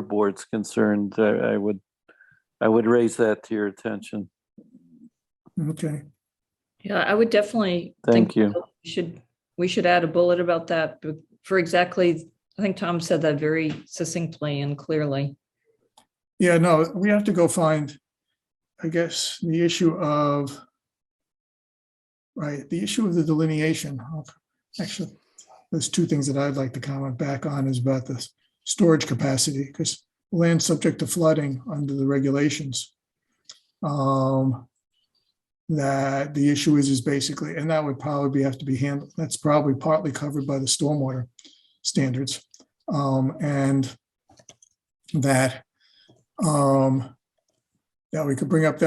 board's concerned. I would raise that to your attention. Okay. Yeah, I would definitely Thank you. We should add a bullet about that for exactly, I think Tom said that very succinctly and clearly. Yeah, no, we have to go find, I guess, the issue of the delineation. Actually, there's two things that I'd like to comment back on is about the storage capacity, because land subject to flooding under the regulations, that the issue is basically, and that would probably have to be handled. That's probably partly covered by the stormwater standards. And that we could bring up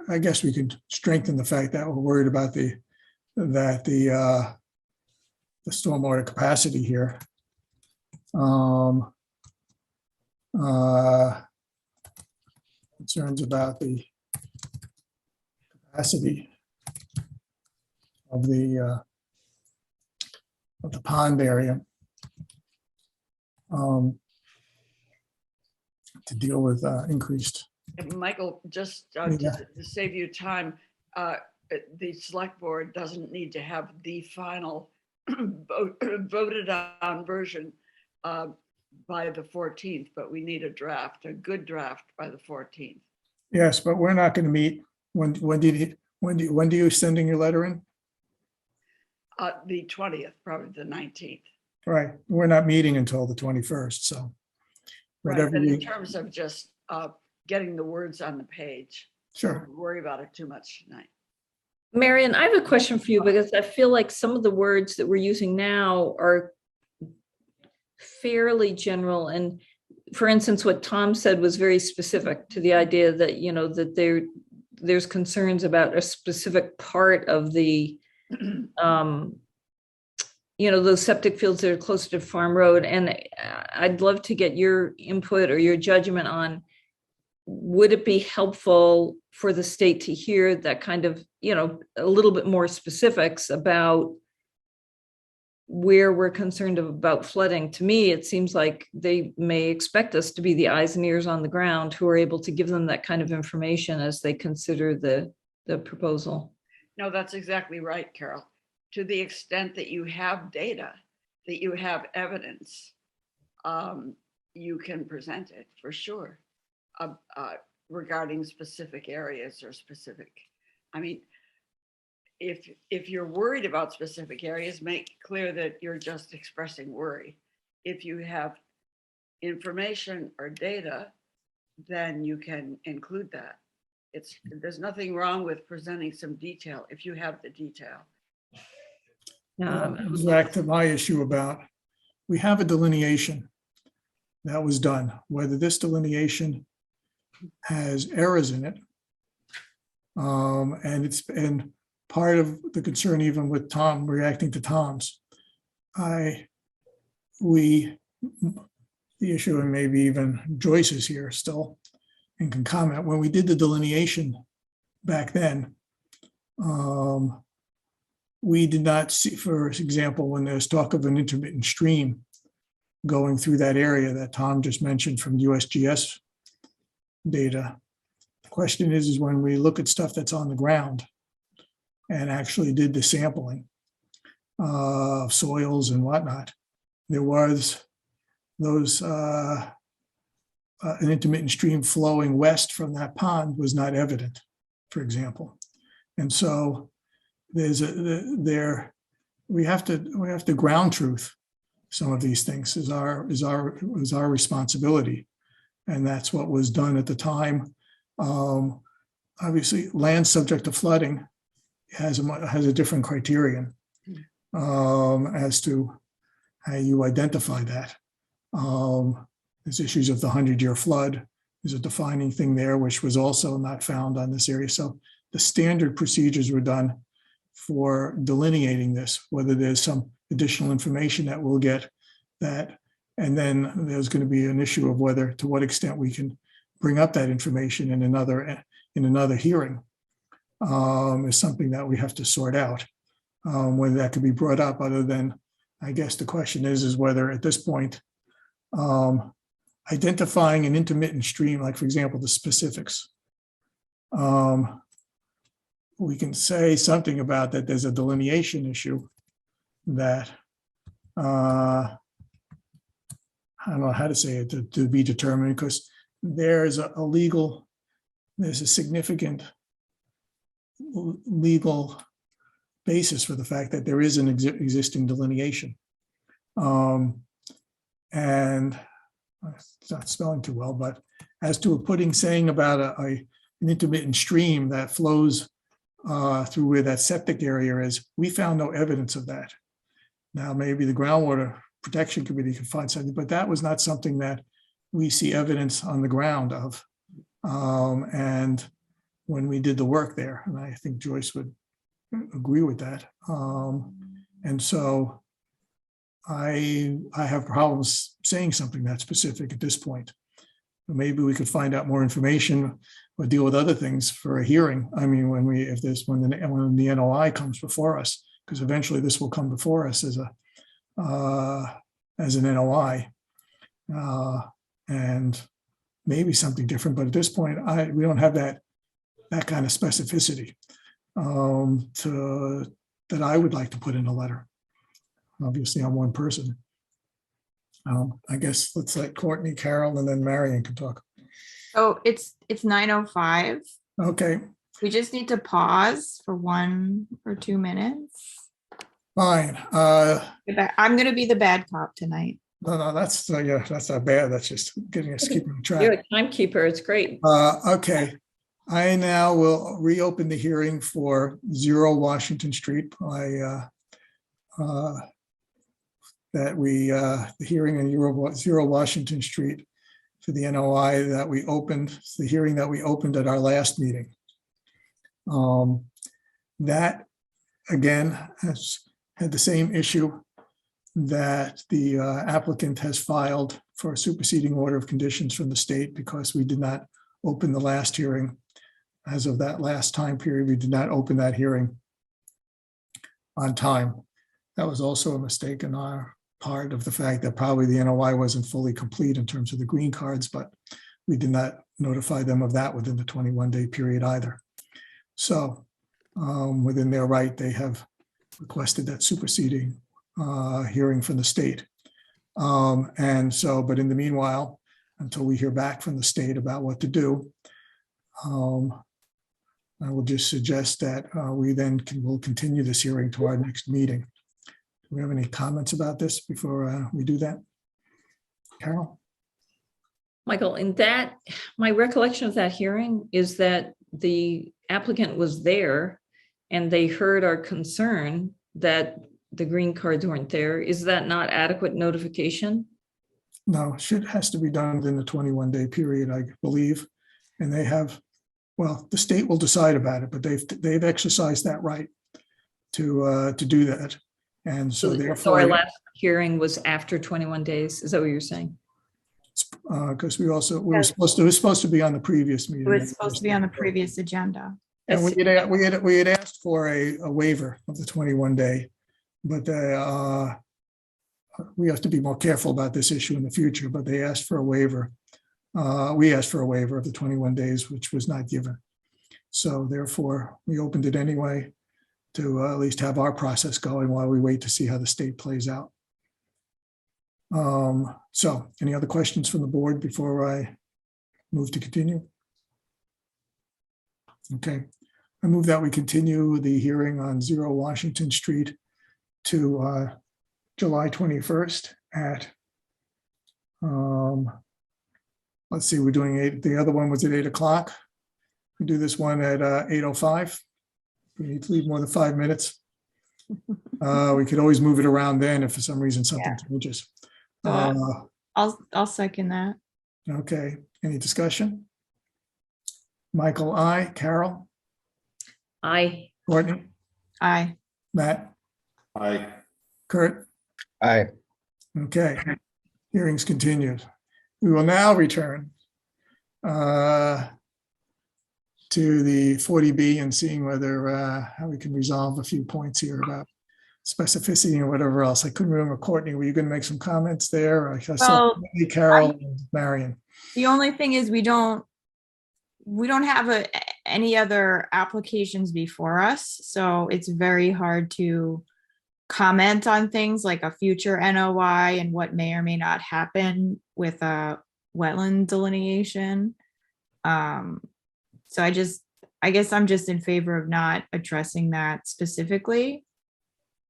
I guess we could strengthen the fact that we're worried about the stormwater capacity here. Concerns about the capacity of the pond area to deal with increased. Michael, just Yeah. to save you time, the select board doesn't need to have the final voted on version. by the 14th, but we need a draft, a good draft by the 14th. Yes, but we're not going to meet. When do you sending your letter in? The 20th, probably the 19th. Right, we're not meeting until the 21st, so. Right, Whatever but in we, terms of just getting the words on the page. sure. Don't worry about it too much tonight. Marion, I have a question for you because I feel like some of the words that we're using now are fairly general. And for instance, what Tom said was very specific to the idea that, you know, that there's concerns about a specific part of the, you know, those septic fields that are closer to Farm Road. And I'd love to get your input or your judgment on, would it be helpful for the state to hear that kind of, you know, a little bit more specifics about where we're concerned about flooding? To me, it seems like they may expect us to be the eyes and ears on the ground who are able to give them that kind of information as they consider the proposal. No, that's exactly right, Carol. To the extent that you have data, that you have evidence, you can present it for sure regarding specific areas or specific. I mean, if you're worried about specific areas, make clear that you're just expressing worry. If you have information or data, then you can include that. There's nothing wrong with presenting some detail if you have the detail. Back to my issue about, we have a delineation that was done, whether this delineation has errors in it. And it's been part of the concern, even with Tom reacting to Tom's. The issue, and maybe even Joyce is here still and can comment, when we did the delineation back then, we did not see, for example, when there's talk of an intermittent stream going through that area that Tom just mentioned from USGS data. The question is when we look at stuff that's on the ground and actually did the sampling of soils and whatnot, there was those an intermittent stream flowing west from that pond was not evident, for example. And so we have to ground truth some of these things is our responsibility, and that's what was done at the time. Obviously, land subject to flooding has a different criterion as to how you identify that. There's issues of the 100-year flood. There's a defining thing there, which was also not found on this area. So the standard procedures were done for delineating this, whether there's some additional information that we'll get that, and then there's going to be an issue of whether, to what extent we can bring up that information in another hearing is something that we have to sort out, whether that could be brought up. Other than, I guess the question is whether at this point, identifying an intermittent stream, like for example, the specifics, we can say something about that there's a delineation issue that, I don't know how to say it, to be determined, because there's a significant legal basis for the fact that there is an existing delineation. And it's not spelling too well, but as to saying about an intermittent stream that flows through where that septic area is, we found no evidence of that. Now, maybe the Groundwater Protection Committee could find something, but that was not something that we see evidence on the ground of. And when we did the work there, and I think Joyce would agree with that. And so I have problems saying something that specific at this point. Maybe we could find out more information or deal with other things for a hearing. I mean, when the NOI comes before us, because eventually this will come before us as an NOI, and maybe something different. But at this point, we don't have that kind of specificity that I would like to put in a letter. Obviously, I'm one person. I guess let's let Courtney, Carol, and then Marion can talk. So it's 9:05. Okay, We just need to pause for 1 or 2 minutes. fine. I'm gonna be the bad cop tonight. No, that's, yeah, that's not bad. That's just getting us keeping track. You're a timekeeper. It's great. Okay, I now will reopen the hearing for 0 Washington Street. The hearing in 0 Washington Street for the NOI that we opened, the hearing that we opened at our last meeting. That, again, has had the same issue that the applicant has filed for a superseding order of conditions from the state because we did not open the last hearing. As of that last time period, we did not open that hearing on time. That was also a mistake on our part of the fact that probably the NOI wasn't fully complete in terms of the green cards, but we did not notify them of that within the 21-day period either. So within their right, they have requested that superseding hearing from the state. And so, but in the meanwhile, until we hear back from the state about what to do, I will just suggest that we then will continue this hearing to our next meeting. Do we have any comments about this before we do that? Carol? Michael, in that, my recollection of that hearing is that the applicant was there and they heard our concern that the green cards weren't there. Is that not adequate notification? No, has to be done within the 21-day period, I believe. And they have, well, the state will decide about it, but they've exercised that right to do that. And so So therefore, our last hearing was after 21 days. Is that what you're saying? because we were supposed to be on the previous meeting. It was supposed to be on the previous agenda. And we had asked for a waiver of the 21-day, but we have to be more careful about this issue in the future, but they asked for a waiver. We asked for a waiver of the 21 days, which was not given. So therefore, we opened it anyway to at least have our process going while we wait to see how the state plays out. So any other questions from the board before I move to continue? Okay, I move that we continue the hearing on 0 Washington Street to July 21st at, let's see, we're doing the other one was at 8 o'clock. We do this one at 8:05. We need to leave more than 5 minutes. We could always move it around then if for some reason something changes. I'll second that. Okay, any discussion? Michael, aye. Carol? Aye. Courtney? Aye. Matt? Aye. Kurt? Aye. Okay, hearings continued. We will now return to the 40B and seeing whether how we can resolve a few points here about specificity and whatever else. I couldn't remember, Courtney, were you going to make some comments there? I saw Carol and Marion. The only thing is we don't have any other applications before us, so it's very hard to comment on things like a future NOI and what may or may not happen with a wetland delineation. So I guess I'm just in favor of not addressing that specifically.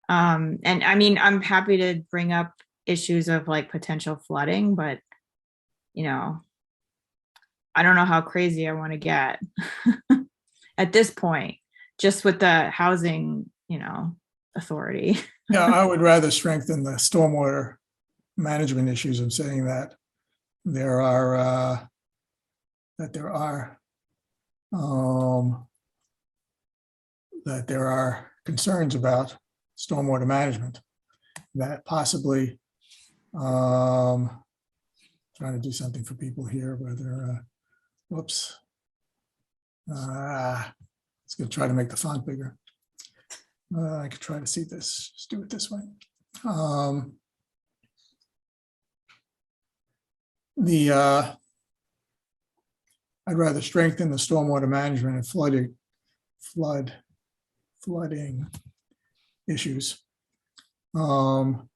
And I mean, I'm happy to bring up issues of like potential flooding, but I don't know how crazy I want to get at this point, just with the housing, authority. Yeah, I would rather strengthen the stormwater management issues of saying that there are concerns about stormwater management that possibly trying to do something for people here, whether whoops. It's going to try to make the font bigger. I could try to see this. Just do it this way. I'd rather strengthen the stormwater management and flooding issues. And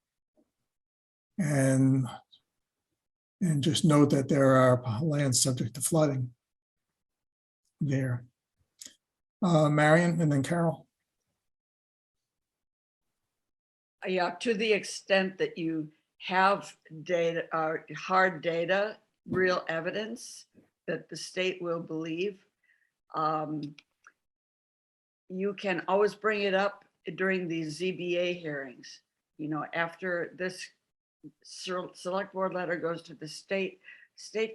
And just note that there are lands subject to flooding there. Marion and then Carol. Yeah, to the extent that you have data, hard data, real evidence that the state will believe, you can always bring it up during these ZBA hearings. You know, after this select board letter goes to the state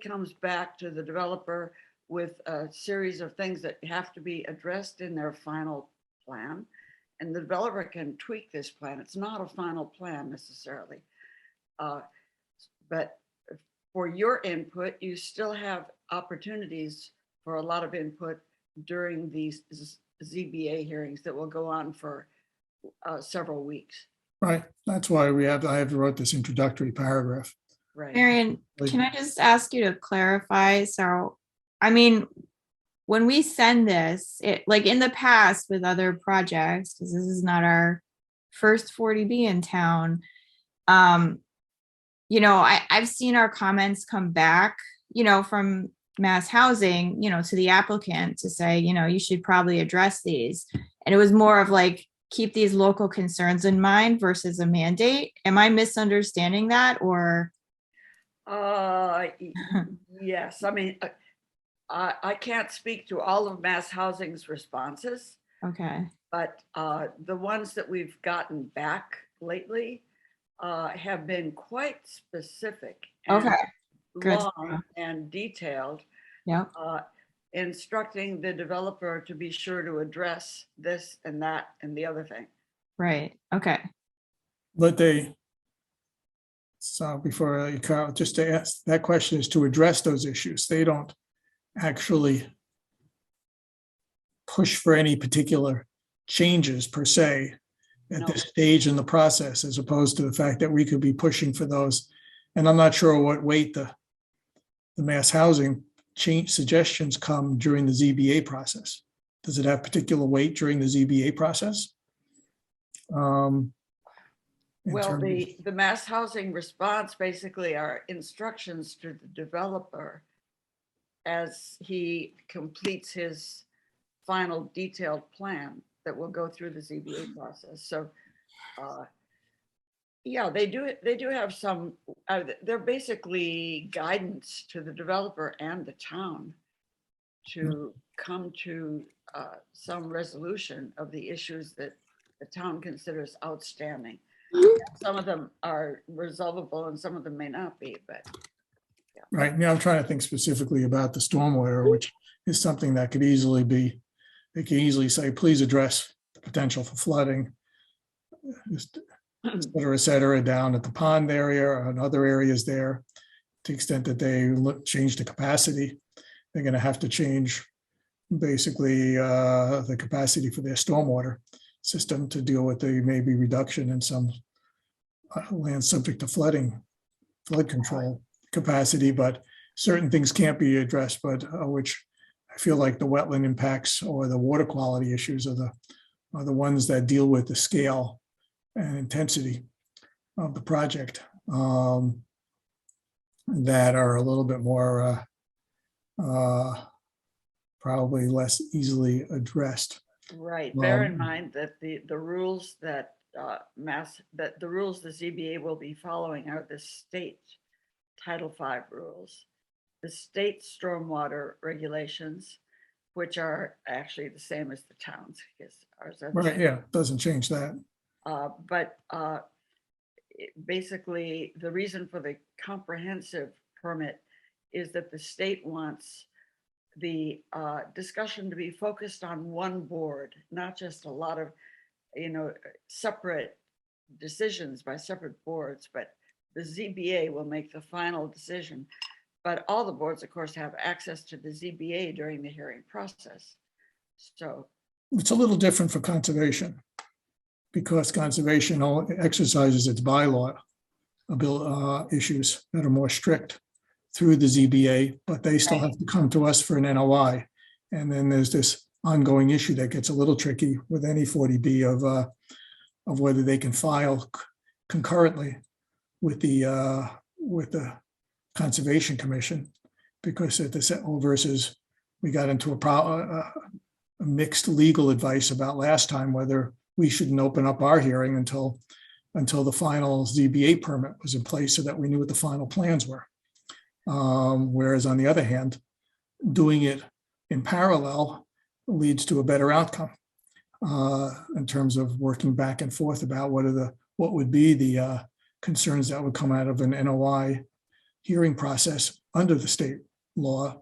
comes back to the developer with a series of things that have to be addressed in their final plan. And the developer can tweak this plan. It's not a final plan necessarily. But for your input, you still have opportunities for a lot of input during these ZBA hearings that will go on for several weeks. Right. That's why I have wrote this introductory paragraph. Right. Marion, can I just ask you to clarify? So, I mean, when we send this, like in the past with other projects, because this is not our first 40B in town, you know, I've seen our comments come back, you know, from Mass Housing, you know, to the applicant to say, you know, you should probably address these. And it was more of like, keep these local concerns in mind versus a mandate. Am I misunderstanding that, or? Yes, I mean, I can't speak to all of Mass Housing's responses. Okay. But the ones that we've gotten back lately have been quite specific. And Okay. Good. long and detailed. Yeah. Instructing the developer to be sure to address this and that and the other thing. Right. Okay. But so before Carl, just to ask that question is to address those issues. They don't actually push for any particular changes per se at this stage in the process, as opposed to the fact that we could be pushing for those. And I'm not sure what weight the Mass Housing change suggestions come during the ZBA process. Does it have particular weight during the ZBA process? Well, the Mass Housing response basically are instructions to the developer as he completes his final detailed plan that will go through the ZBA process. So yeah, they do have some, they're basically guidance to the developer and the town to come to some resolution of the issues that the town considers outstanding. Some of them are resolvable and some of them may not be, but. Yeah. Right. Now I'm trying to think specifically about the stormwater, which is something that could easily be, they can easily say, please address the potential for flooding, et cetera, down at the pond area and other areas there. To the extent that they change the capacity, they're going to have to change basically the capacity for their stormwater system to deal with the maybe reduction in some land subject to flood control capacity, but certain things can't be addressed, but which I feel like the wetland impacts or the water quality issues are the ones that deal with the scale and intensity of the project that are a little bit more probably less easily addressed. Right. Bear in mind that the rules that the rules the ZBA will be following are the state Title V rules, the state stormwater regulations, which are actually the same as the towns. Because ours are right. Yeah, doesn't change that. But basically, the reason for the comprehensive permit is that the state wants the discussion to be focused on one board, not just a lot of, separate decisions by separate boards, but the ZBA will make the final decision. But all the boards, of course, have access to the ZBA during the hearing process. So it's a little different for conservation, because conservation exercises its bylaw issues that are more strict through the ZBA, but they still have to come to us for an NOI. And then there's this ongoing issue that gets a little tricky with any 40B of whether they can file concurrently with the Conservation Commission, because at this versus we got into a mixed legal advice about last time, whether we shouldn't open up our hearing until the final ZBA permit was in place so that we knew what the final plans were. Whereas on the other hand, doing it in parallel leads to a better outcome in terms of working back and forth about what would be the concerns that would come out of an NOI hearing process under the state law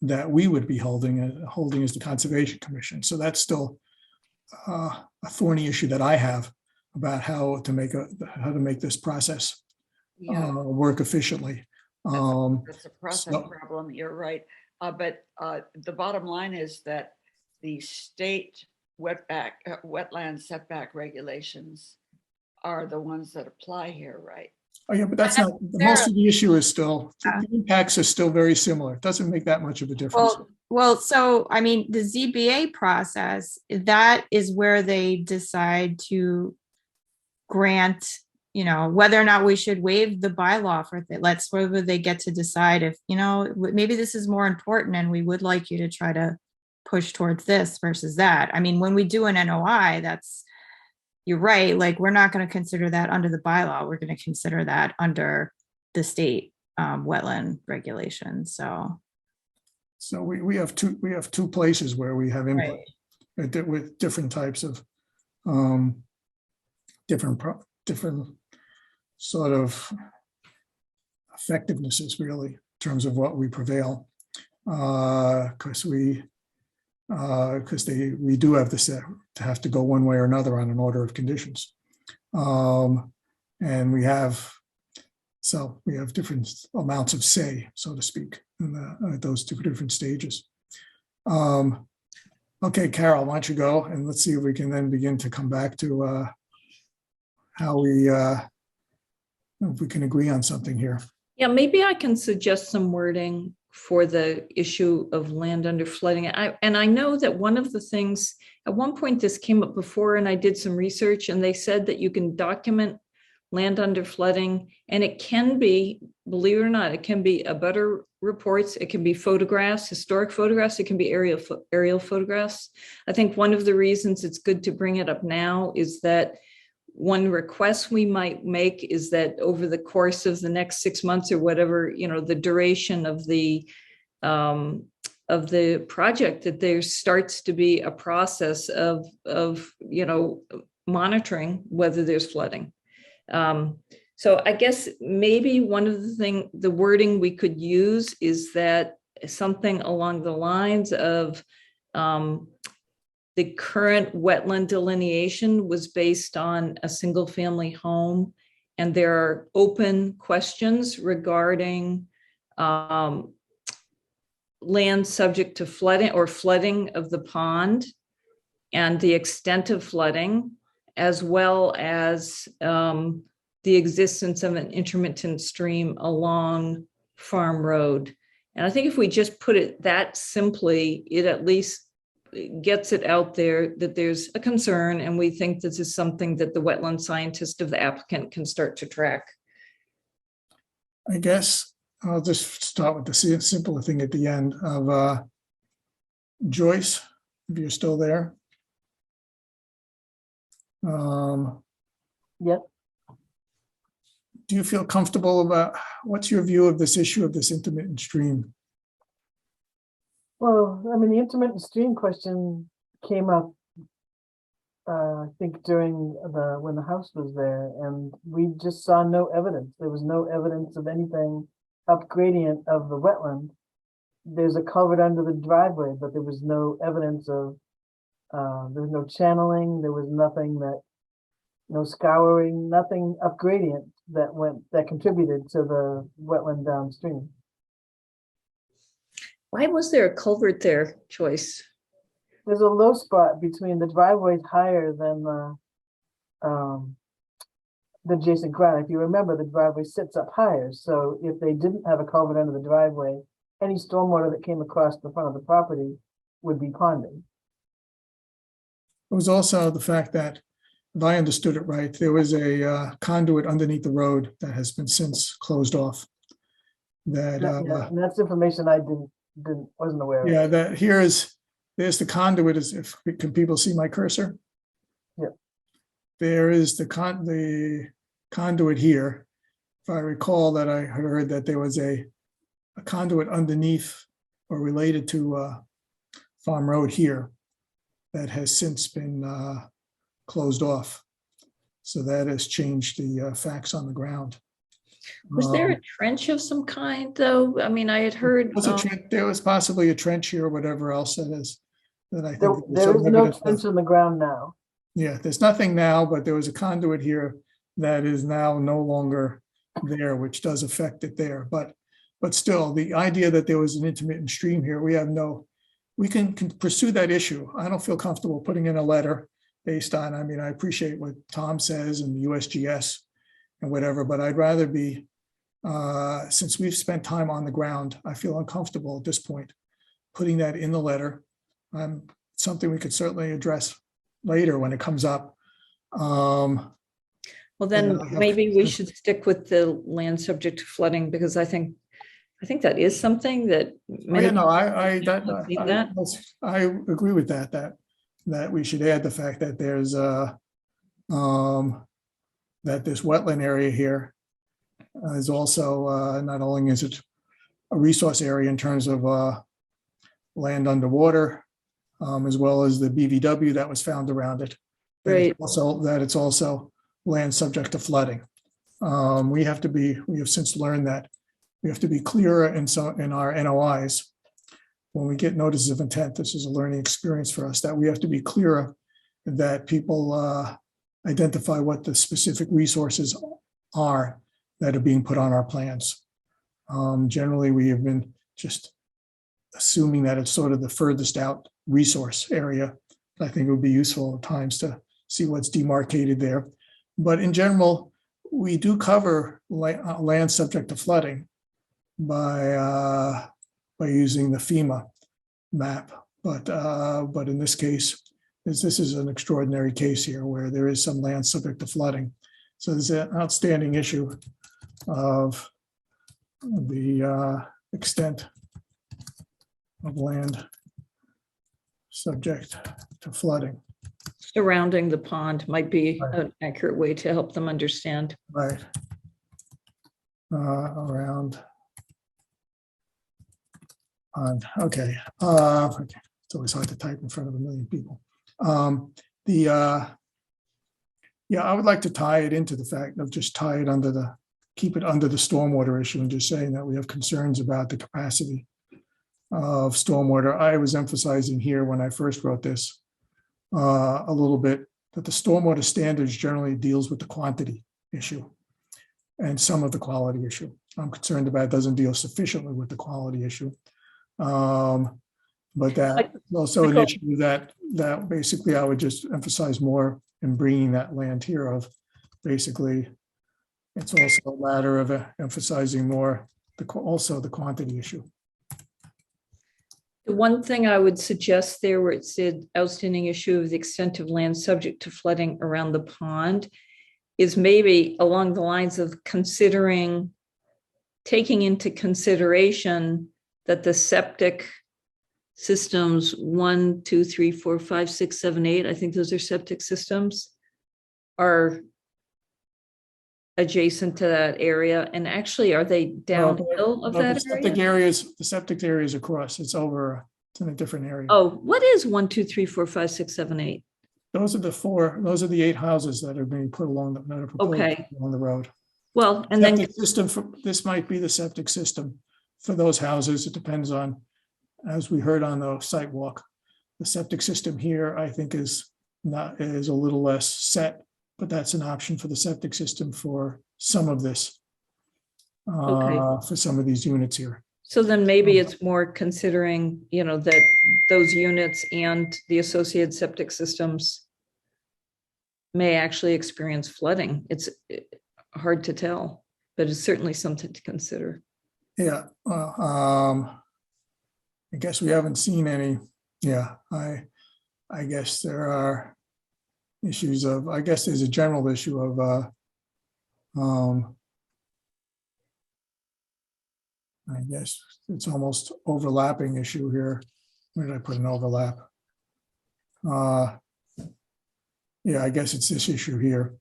that we would be holding as the Conservation Commission. So that's still a thorny issue that I have about how to make this process work efficiently. That's a process problem, you're right. But the bottom line is that the state wetland setback regulations are the ones that apply here, right? Oh yeah, but that's not, most of the issue is still, the impacts are still very similar. It doesn't make that much of a difference. Well, so, I mean, the ZBA process, that is where they decide to grant, whether or not we should waive the bylaw for it. That's whether they get to decide if, maybe this is more important and we would like you to try to push towards this versus that. I mean, when we do an NOI, you're right, like, we're not going to consider that under the bylaw. We're going to consider that under the state wetland regulations. So we have two places where we have input with different types of different sort of effectivenesses, really, in terms of what we prevail, because we do have to have to go one way or another on an order of conditions, and we have different amounts of say, so to speak, in those two different stages. Okay, Carol, why don't you go and let's see if we can then begin to come back to how if we can agree on something here. Yeah, maybe I can suggest some wording for the issue of land under flooding. And I know that one of the things, at one point this came up before and I did some research and they said that you can document land under flooding, and it can be, believe it or not, it can be abutter reports, it can be photographs, historic photographs, it can be aerial photographs. I think one of the reasons it's good to bring it up now is that one request we might make is that over the course of the next 6 months or whatever, the duration of the project, that there starts to be a process of monitoring whether there's flooding. So I guess maybe one of the wording we could use is that something along the lines of the current wetland delineation was based on a single family home, and there are open questions regarding land subject to flooding or flooding of the pond and the extent of flooding, as well as the existence of an intermittent stream along Farm Road. And I think if we just put it that simply, it at least gets it out there that there's a concern, and we think this is something that the wetland scientist of the applicant can start to track. I guess I'll just start with the simpler thing at the end of Joyce, if you're still there. Yep. Do you feel comfortable about, what's your view of this issue of this intermittent stream? Well, I mean, the intermittent stream question came up, I think during when the house was there, and we just saw no evidence. There was no evidence of anything up gradient of the wetland. There's a culvert under the driveway, but there was no evidence of, there was no channeling. There was nothing no scouring, nothing up gradient that contributed to the wetland downstream. Why was there a culvert there, Joyce? There's a low spot between the driveway's higher than the adjacent ground. If you remember, the driveway sits up higher. So if they didn't have a culvert under the driveway, any stormwater that came across the front of the property would be ponded. It was also the fact that, if I understood it right, there was a conduit underneath the road that has been since closed off. that, Yeah, and that's information I wasn't aware of. yeah, that there's the conduit is, can people see my cursor? Yeah. There is the conduit here. If I recall that I heard that there was a conduit underneath or related to Farm Road here that has since been closed off. So that has changed the facts on the ground. Was there a trench of some kind, though? I mean, I had heard. There was possibly a trench here or whatever else that is. That I think there's There some is no evidence of. trench in the ground now. Yeah, there's nothing now, but there was a conduit here that is now no longer there, which does affect it there. But still, the idea that there was an intermittent stream here, we can pursue that issue. I don't feel comfortable putting in a letter based on, I mean, I appreciate what Tom says and the USGS and whatever, but I'd rather be, since we've spent time on the ground, I feel uncomfortable at this point, putting that in the letter. Something we could certainly address later when it comes up. Well, then maybe we should stick with the land subject to flooding, because I think that is something that. I agree with that we should add the fact that there's that this wetland area here is also not only is it a resource area in terms of land underwater, as well as the BVW that was found around it. Right. It's also land subject to flooding. We have since learned that we have to be clearer in our NOIs. When we get notices of intent, this is a learning experience for us, that we have to be clearer, that people identify what the specific resources are that are being put on our plans. Generally, we have been just assuming that it's sort of the furthest out resource area. I think it would be useful at times to see what's demarcated there. But in general, we do cover land subject to flooding by using the FEMA map. But in this case, this is an extraordinary case here where there is some land subject to flooding. So there's an outstanding issue of the extent of land subject to flooding. Surrounding the pond might be an accurate way to help them understand. Right. Around pond. Okay. It's always hard to type in front of a million people. Yeah, I would like to tie it into the fact of just keep it under the stormwater issue and just saying that we have concerns about the capacity of stormwater. I was emphasizing here when I first wrote this a little bit that the stormwater standards generally deals with the quantity issue and some of the quality issue. I'm concerned about it doesn't deal sufficiently with the quality issue. But that also an issue that basically I would just emphasize more in bringing that land here of basically it's also a matter of emphasizing more also the quantity issue. The one thing I would suggest there where it said outstanding issue of the extent of land subject to flooding around the pond is maybe along the lines of taking into consideration that the septic systems 1, 2, 3, 4, 5, 6, 7, 8, I think those are septic systems, are adjacent to that area. And actually, are they downhill of that area? The septic areas across, it's in a different area. Oh, what is 1, 2, 3, 4, 5, 6, 7, 8? Those are the 8 houses that are being put along the road. Well, and then this might be the septic system for those houses. It depends on, as we heard on the site walk, the septic system here, I think is a little less set, but that's an option for the septic system for some of this, for some of these units here. So then maybe it's more considering, that those units and the associated septic systems may actually experience flooding. It's hard to tell, but it's certainly something to consider. Yeah. I guess we haven't seen any. Yeah. I guess there are issues of, I guess there's a general issue of I guess it's almost overlapping issue here. Where did I put an overlap? Yeah, I guess it's this issue here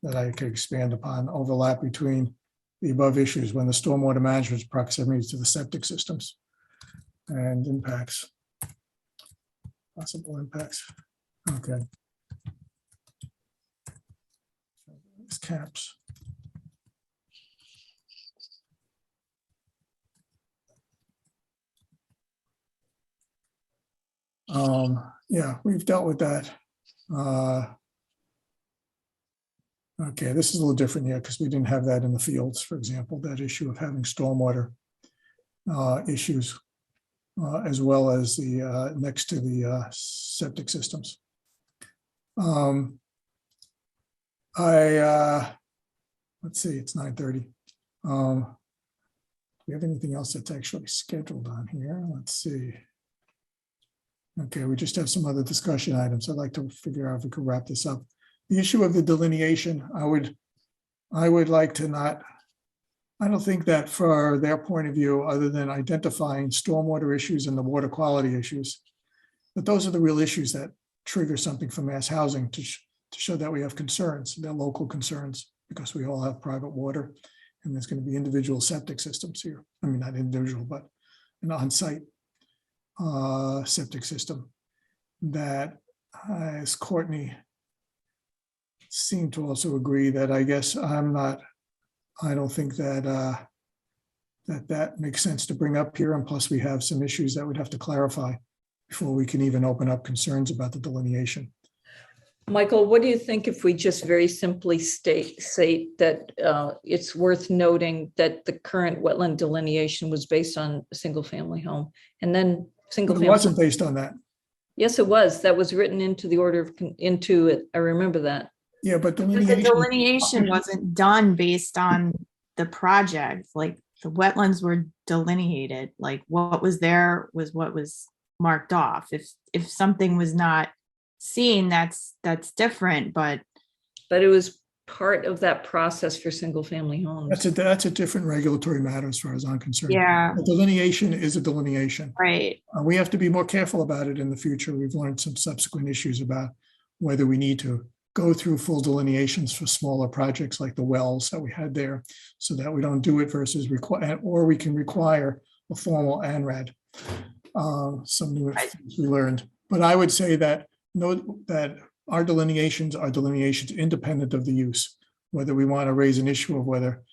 that I could expand upon, overlap between the above issues when the stormwater management's proximity to the septic systems and impacts, possible impacts. Okay. It's caps. Yeah, we've dealt with that. Okay, this is a little different here because we didn't have that in the fields, for example, that issue of having stormwater issues as well as the next to the septic systems. Let's see, it's 9:30. Do we have anything else that's actually scheduled on here? Let's see. Okay, we just have some other discussion items. I'd like to figure out if we could wrap this up. The issue of the delineation, I would like to not, I don't think that for their point of view, other than identifying stormwater issues and the water quality issues, that those are the real issues that trigger something for mass housing to show that we have concerns, they're local concerns, because we all have private water and there's going to be individual septic systems here. I mean, not individual, but an on-site septic system that, as Courtney seemed to also agree that I guess I don't think that that makes sense to bring up here. And plus we have some issues that we'd have to clarify before we can even open up concerns about the delineation. Michael, what do you think if we just very simply say that it's worth noting that the current wetland delineation was based on a single family home, and then single But it family wasn't based on that. Yes, it was. That was written into the order of into it. I remember that. Yeah, but But the delineation. delineation wasn't done based on the project. Like the wetlands were delineated. Like what was there was what was marked off. If something was not seen, that's different. But it was part of that process for single family homes. That's a different regulatory matter as far as I'm concerned. yeah, A delineation is a delineation. right. We have to be more careful about it in the future. We've learned some subsequent issues about whether we need to go through full delineations for smaller projects like the wells that we had there, so that we don't do it versus require, or we can require a formal ANRAD. Some new things we learned. But I would say that note that our delineations are delineations independent of the use, whether we want to raise an issue of whether,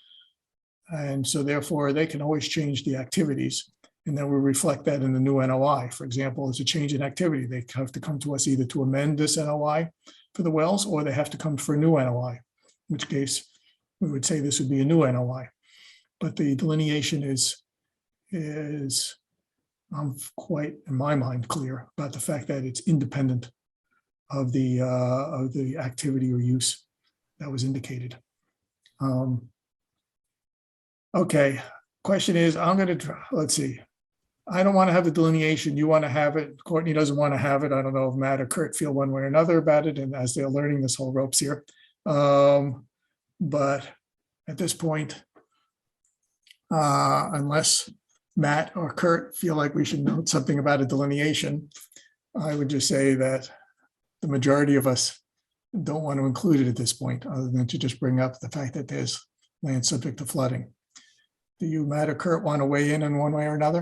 and so therefore they can always change the activities. And then we reflect that in the new NOI. For example, as a change in activity, they have to come to us either to amend this NOI for the wells, or they have to come for a new NOI, in which case we would say this would be a new NOI. But the delineation is I'm quite, in my mind, clear about the fact that it's independent of the activity or use that was indicated. Okay, question is, I'm going to, let's see. I don't want to have the delineation. You want to have it. Courtney doesn't want to have it. I don't know if Matt or Kurt feel one way or another about it, and as they're learning this whole ropes here. But at this point, unless Matt or Kurt feel like we should note something about a delineation, I would just say that the majority of us don't want to include it at this point, other than to just bring up the fact that there's land subject to flooding. Do you, Matt or Kurt, want to weigh in one way or another?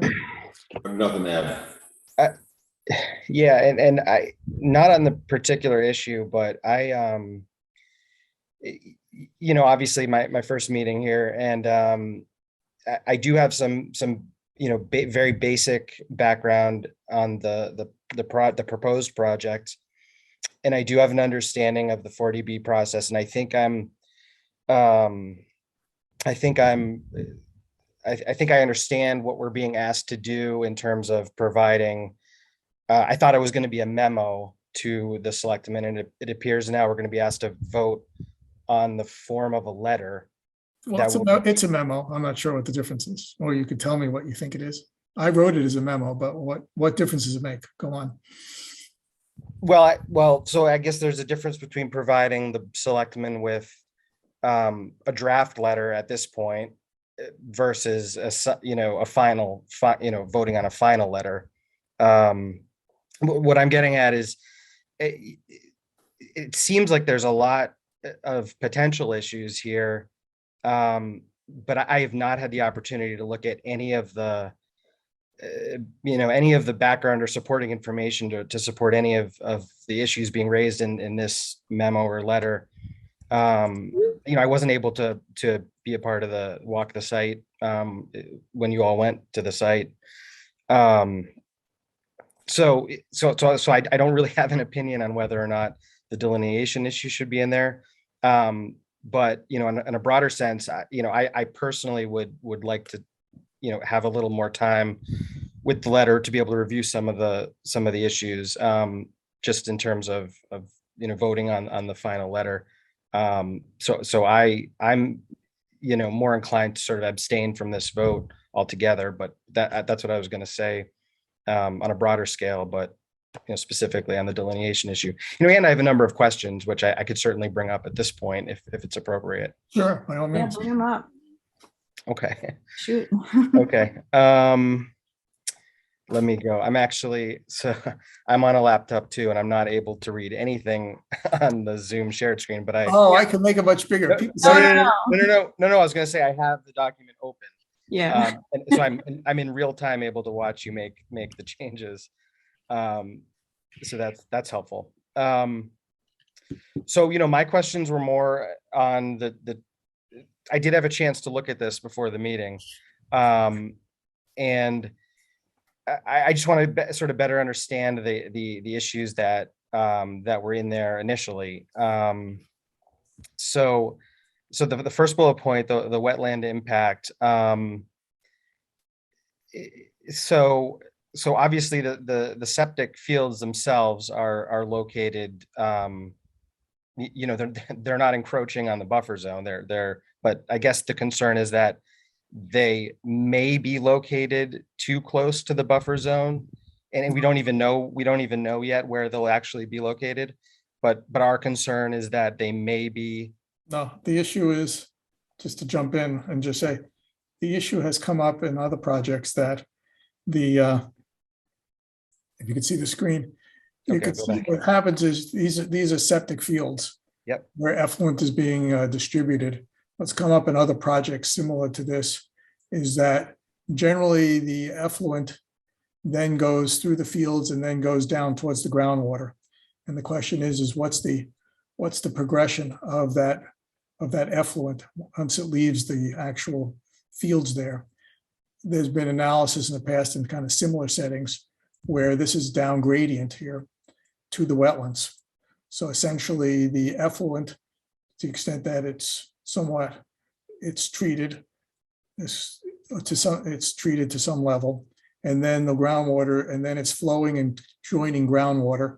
Nothing to add. Yeah, and I, not on the particular issue, but I, you know, obviously my first meeting here, and I do have some you know, very basic background on the proposed project, and I do have an understanding of the 40B process, and I think I understand what we're being asked to do in terms of providing. I thought it was going to be a memo to the selectmen, and it appears now we're going to be asked to vote on the form of a letter. Well, it's a memo. I'm not sure what the difference is, or you could tell me what you think it is. I wrote it as a memo, but what difference does it make? Go on. Well, so I guess there's a difference between providing the selectmen with a draft letter at this point, versus a final, voting on a final letter. What I'm getting at is it seems like there's a lot of potential issues here. But I have not had the opportunity to look at any of the any of the background or supporting information to support any of the issues being raised in this memo or letter. I wasn't able to be a part of the walk the site when you all went to the site. So I don't really have an opinion on whether or not the delineation issue should be in there. But in a broader sense, I personally would like to have a little more time with the letter to be able to review some of the issues, just in terms of voting on the final letter. So I'm more inclined to sort of abstain from this vote altogether, but that's what I was going to say on a broader scale, but specifically on the delineation issue. And I have a number of questions which I could certainly bring up at this point if it's appropriate. Sure, by all Yeah, means. bring them up. Okay. Shoot. Okay. Let me go. I'm on a laptop too, and I'm not able to read anything on the Zoom shared screen, but I can make it much bigger. No, People no, say- no. I was going to say I have the document open. Yeah. And so I'm in real time able to watch you make the changes. So that's helpful. So my questions were more on the I did have a chance to look at this before the meeting, and I just want to sort of better understand the issues that were in there initially. So the first bullet point, the wetland impact. So obviously the septic fields themselves are located, they're not encroaching on the buffer zone. But I guess the concern is that they may be located too close to the buffer zone, and we don't even know yet where they'll actually be located. But our concern is that they may be. No, the issue is, just to jump in and just say, the issue has come up in other projects that if you can see the screen, you Okay, can go see back. what happens is these are septic fields. Yep. Where effluent is being distributed. What's come up in other projects similar to this is that generally the effluent then goes through the fields and then goes down towards the groundwater. And the question is what's the progression of that effluent once it leaves the actual fields there? There's been analysis in the past in kind of similar settings where this is down gradient here to the wetlands. So essentially the effluent, to the extent that it's treated to some level, and then the groundwater, and then it's flowing and joining groundwater,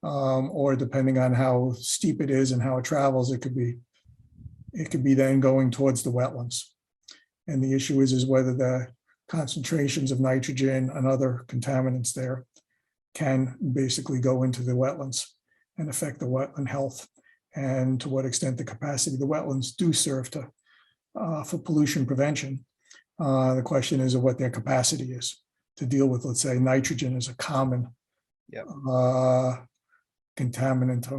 or depending on how steep it is and how it travels, it could be then going towards the wetlands. And the issue is whether the concentrations of nitrogen and other contaminants there can basically go into the wetlands and affect the wetland health, and to what extent the capacity of the wetlands do serve for pollution prevention. The question is what their capacity is to deal with, let's say, nitrogen is a common contaminant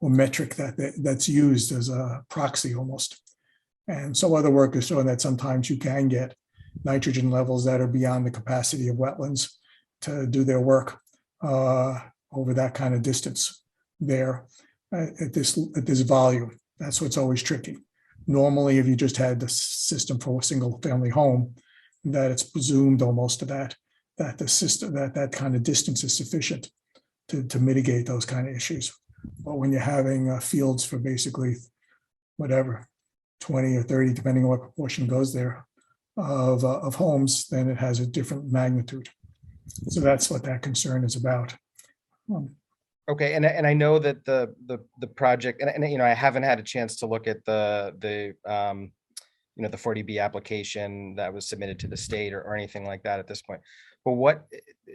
or metric that's used as a proxy almost. And so other work is showing that sometimes you can get nitrogen levels that are beyond the capacity of wetlands to do their work over that kind of distance there at this volume. That's what's always tricky. Normally, if you just had the system for a single family home, that it's presumed almost that the system, that kind of distance is sufficient to mitigate those kind of issues. But when you're having fields for basically whatever, 20 or 30, depending on what proportion goes there of homes, then it has a different magnitude. So that's what that concern is about. Okay, and I know that the project, and I haven't had a chance to look at the 40B application that was submitted to the state or anything like that at this point. But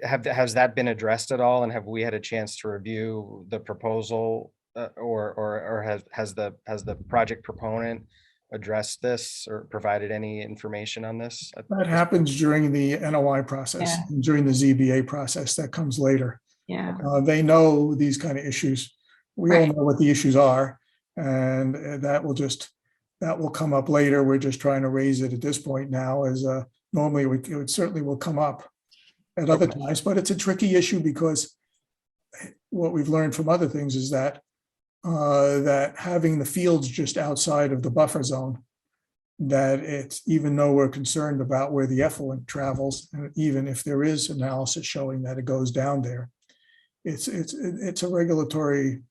has that been addressed at all, and have we had a chance to review the proposal, or has the project proponent addressed this or provided any information on this? That happens during the NOI process, Yeah. and during the ZBA process that comes later. Yeah. They know these kind of issues. We all Right. know what the issues are, and that will come up later. We're just trying to raise it at this point now, as normally it certainly will come up at other times, but it's a tricky issue because what we've learned from other things is that that having the fields just outside of the buffer zone, that it's, even though we're concerned about where the effluent travels, and even if there is analysis showing that it goes down there, it's a regulatory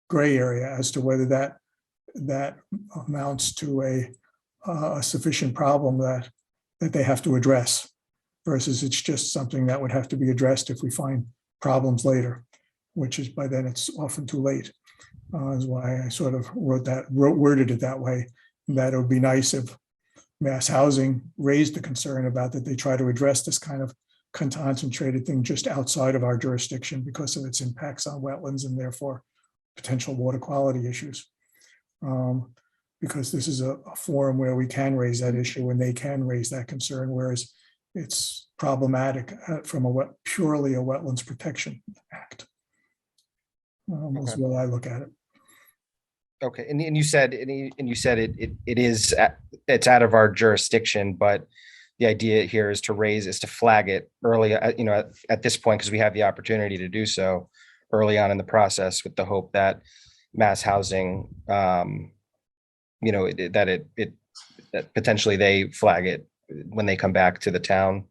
gray area as to whether that amounts to a sufficient problem that they have to address, versus it's just something that would have to be addressed if we find problems later, which is by then it's often too late. Is why I sort of worded it that way, that it would be nice if Mass Housing raised the concern about that they try to address this kind of concentrated thing just outside of our jurisdiction because of its impacts on wetlands and therefore potential water quality issues. Because this is a forum where we can raise that issue and they can raise that concern, whereas it's problematic from purely a Wetlands Protection Act. Is the way I look at it. Okay, and you said it's out of our jurisdiction, but the idea here is to flag it early, at this point, because we have the opportunity to do so early on in the process, with the hope that Mass Housing, that potentially they flag it when they come back to the town.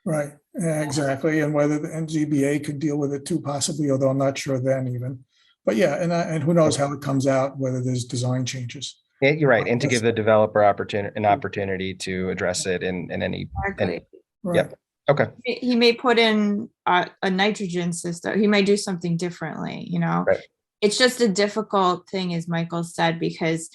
Right, exactly, and whether the NZBA could deal with it too, possibly, although I'm not sure then even. But yeah, and who knows how it comes out, whether there's design changes. Yeah, you're right, and to give the developer an opportunity to address it in any. Exactly. Right. Yeah. Okay. He may put in a nitrogen system. He may do something differently, Right. It's just a difficult thing, as Michael said, because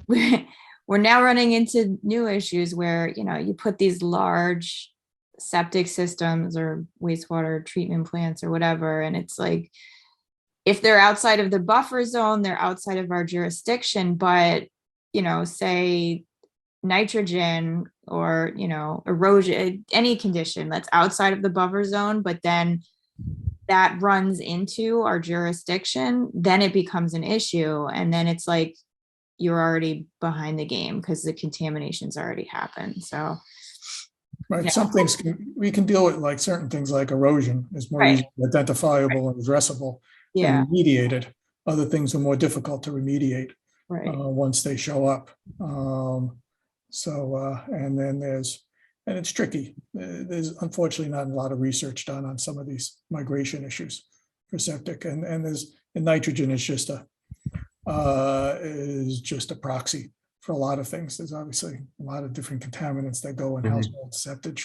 we're now running into new issues where, you put these large septic systems or wastewater treatment plants or whatever, and it's like, if they're outside of the buffer zone, they're outside of our jurisdiction, but, say nitrogen or, erosion, any condition that's outside of the buffer zone, but then that runs into our jurisdiction, then it becomes an issue. And then it's like, you're already behind the game because the contamination's already happened. So. Right, Yeah. some things we can deal with, like certain things like erosion is more Right. easily identifiable and addressable Yeah. and remediated. Other things are more difficult to remediate Right. once they show up. And then and it's tricky. There's unfortunately not a lot of research done on some of these migration issues for septic, and nitrogen is just a proxy for a lot of things. There's obviously a lot of different contaminants that go in household septic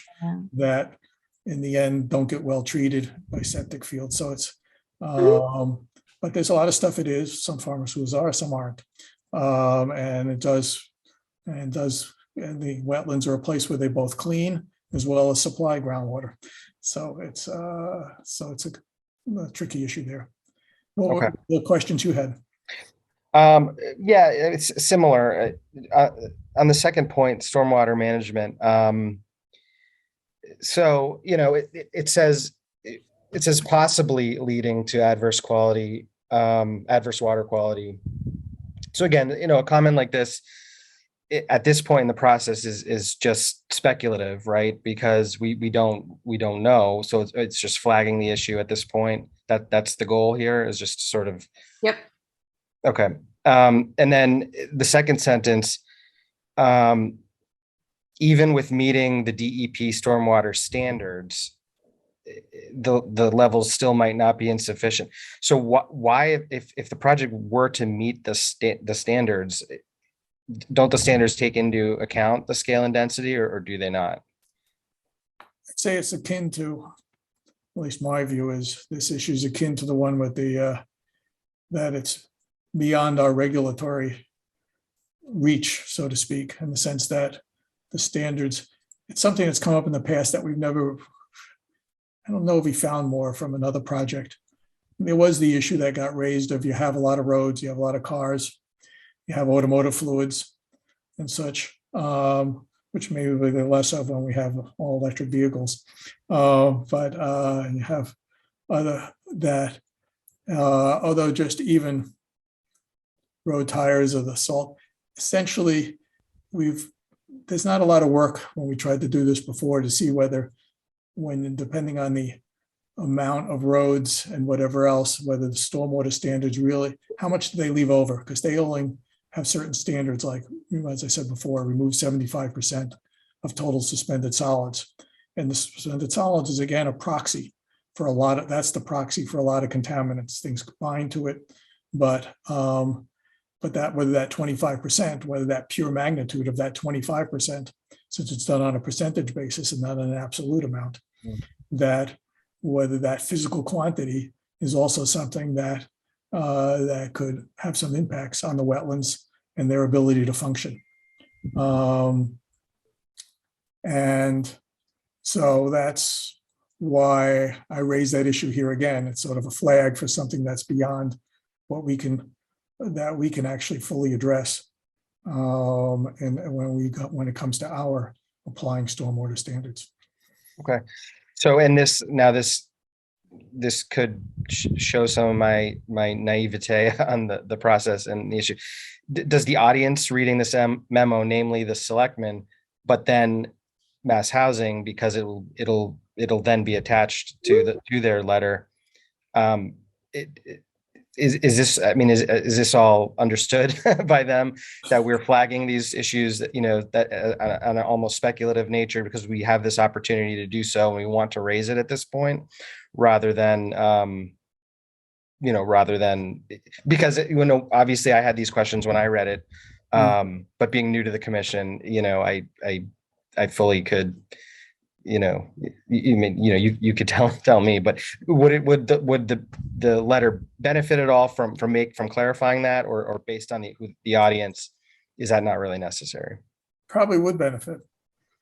that in the end don't get well treated by septic fields. So it's, but there's a lot of stuff it is. Some pharmaceuticals are, some aren't. And the wetlands are a place where they both clean as well as supply groundwater. So it's a tricky issue there. What were the questions you had? Yeah, it's similar. On the second point, stormwater management. So, it says possibly leading to adverse water quality. So again, a comment like this at this point in the process is just speculative, right? Because we don't know. So it's just flagging the issue at this point. That's the goal here, is just sort of. Yep. Okay. And then the second sentence, even with meeting the DEP stormwater standards, the levels still might not be insufficient. So why, if the project were to meet the standards, don't the standards take into account the scale and density, or do they not? I'd say it's akin to, at least my view is, this issue is akin to the one with that it's beyond our regulatory reach, so to speak, in the sense that the standards, it's something that's come up in the past that we've never, I don't know if we found more from another project. There was the issue that got raised of, you have a lot of roads, you have a lot of cars, you have automotive fluids, and such, which maybe will be less of when we have all electric vehicles. But you have other that, although just even road tires or the salt, essentially there's not a lot of work when we tried to do this before to see whether, depending on the amount of roads and whatever else, whether the stormwater standards really, how much do they leave over? Because they only have certain standards, like, as I said before, remove 75% of total suspended solids. And the suspended solids is again a proxy for that's the proxy for a lot of contaminants, things bind to it. But that, whether that 25%, whether that pure magnitude of that 25%, since it's done on a percentage basis and not an absolute amount, that whether that physical quantity is also something that that could have some impacts on the wetlands and their ability to function. And so that's why I raised that issue here again. It's sort of a flag for something that's beyond what we can actually fully address. And when it comes to our applying stormwater standards. Okay. So, and this could show some of my naivete on the process and the issue. Does the audience reading this memo, namely the selectmen, but then Mass Housing, because it'll then be attached to their letter, is this, I mean, is this all understood by them, that we're flagging these issues that, that on an almost speculative nature, because we have this opportunity to do so and we want to raise it at this point, rather than because obviously I had these questions when I read it, but being new to the commission, I fully could, you could tell me, but would the letter benefit at all from clarifying that, or based on the audience, is that not really necessary? Probably would benefit.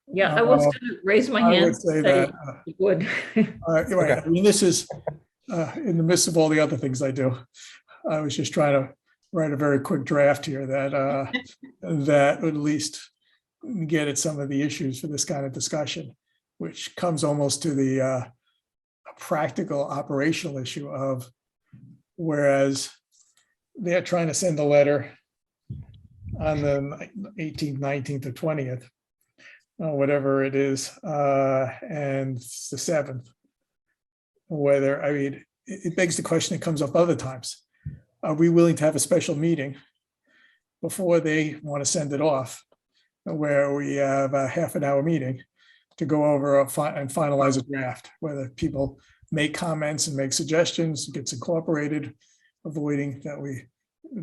Yeah, I was going to raise my hand. I would say that it would. Right. Okay. I mean, this is in the midst of all the other things I do. I was just trying to write a very quick draft here that that would at least get at some of the issues for this kind of discussion, which comes almost to the practical operational issue of, whereas they're trying to send a letter on the 18th, 19th, or 20th, whatever it is, and it's the 7th. Whether, I mean, it begs the question that comes up other times. Are we willing to have a special meeting before they want to send it off, where we have a half an hour meeting to go over and finalize a draft, whether people make comments and make suggestions, gets incorporated, avoiding that we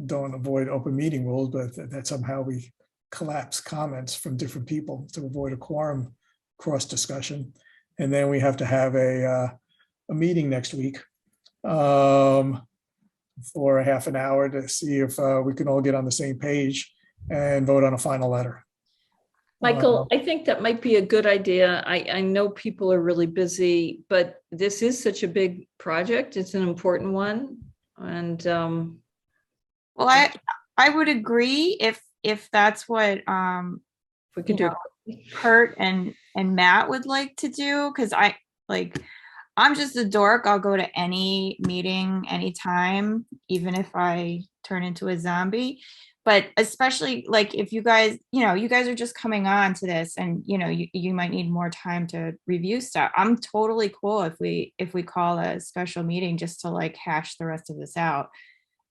don't avoid open meeting rules, but that somehow we collapse comments from different people to avoid a quorum cross discussion. And then we have to have a meeting next week for a half an hour to see if we can all get on the same page and vote on a final letter. Michael, I think that might be a good idea. I know people are really busy, but this is such a big project. It's an important one. And well, I would agree if that's what we can do. Kurt and Matt would like to do, because I'm just a dork. I'll go to any meeting anytime, even if I turn into a zombie. But especially if you guys, you guys are just coming on to this, and you might need more time to review stuff. I'm totally cool if we call a special meeting just to hash the rest of this out.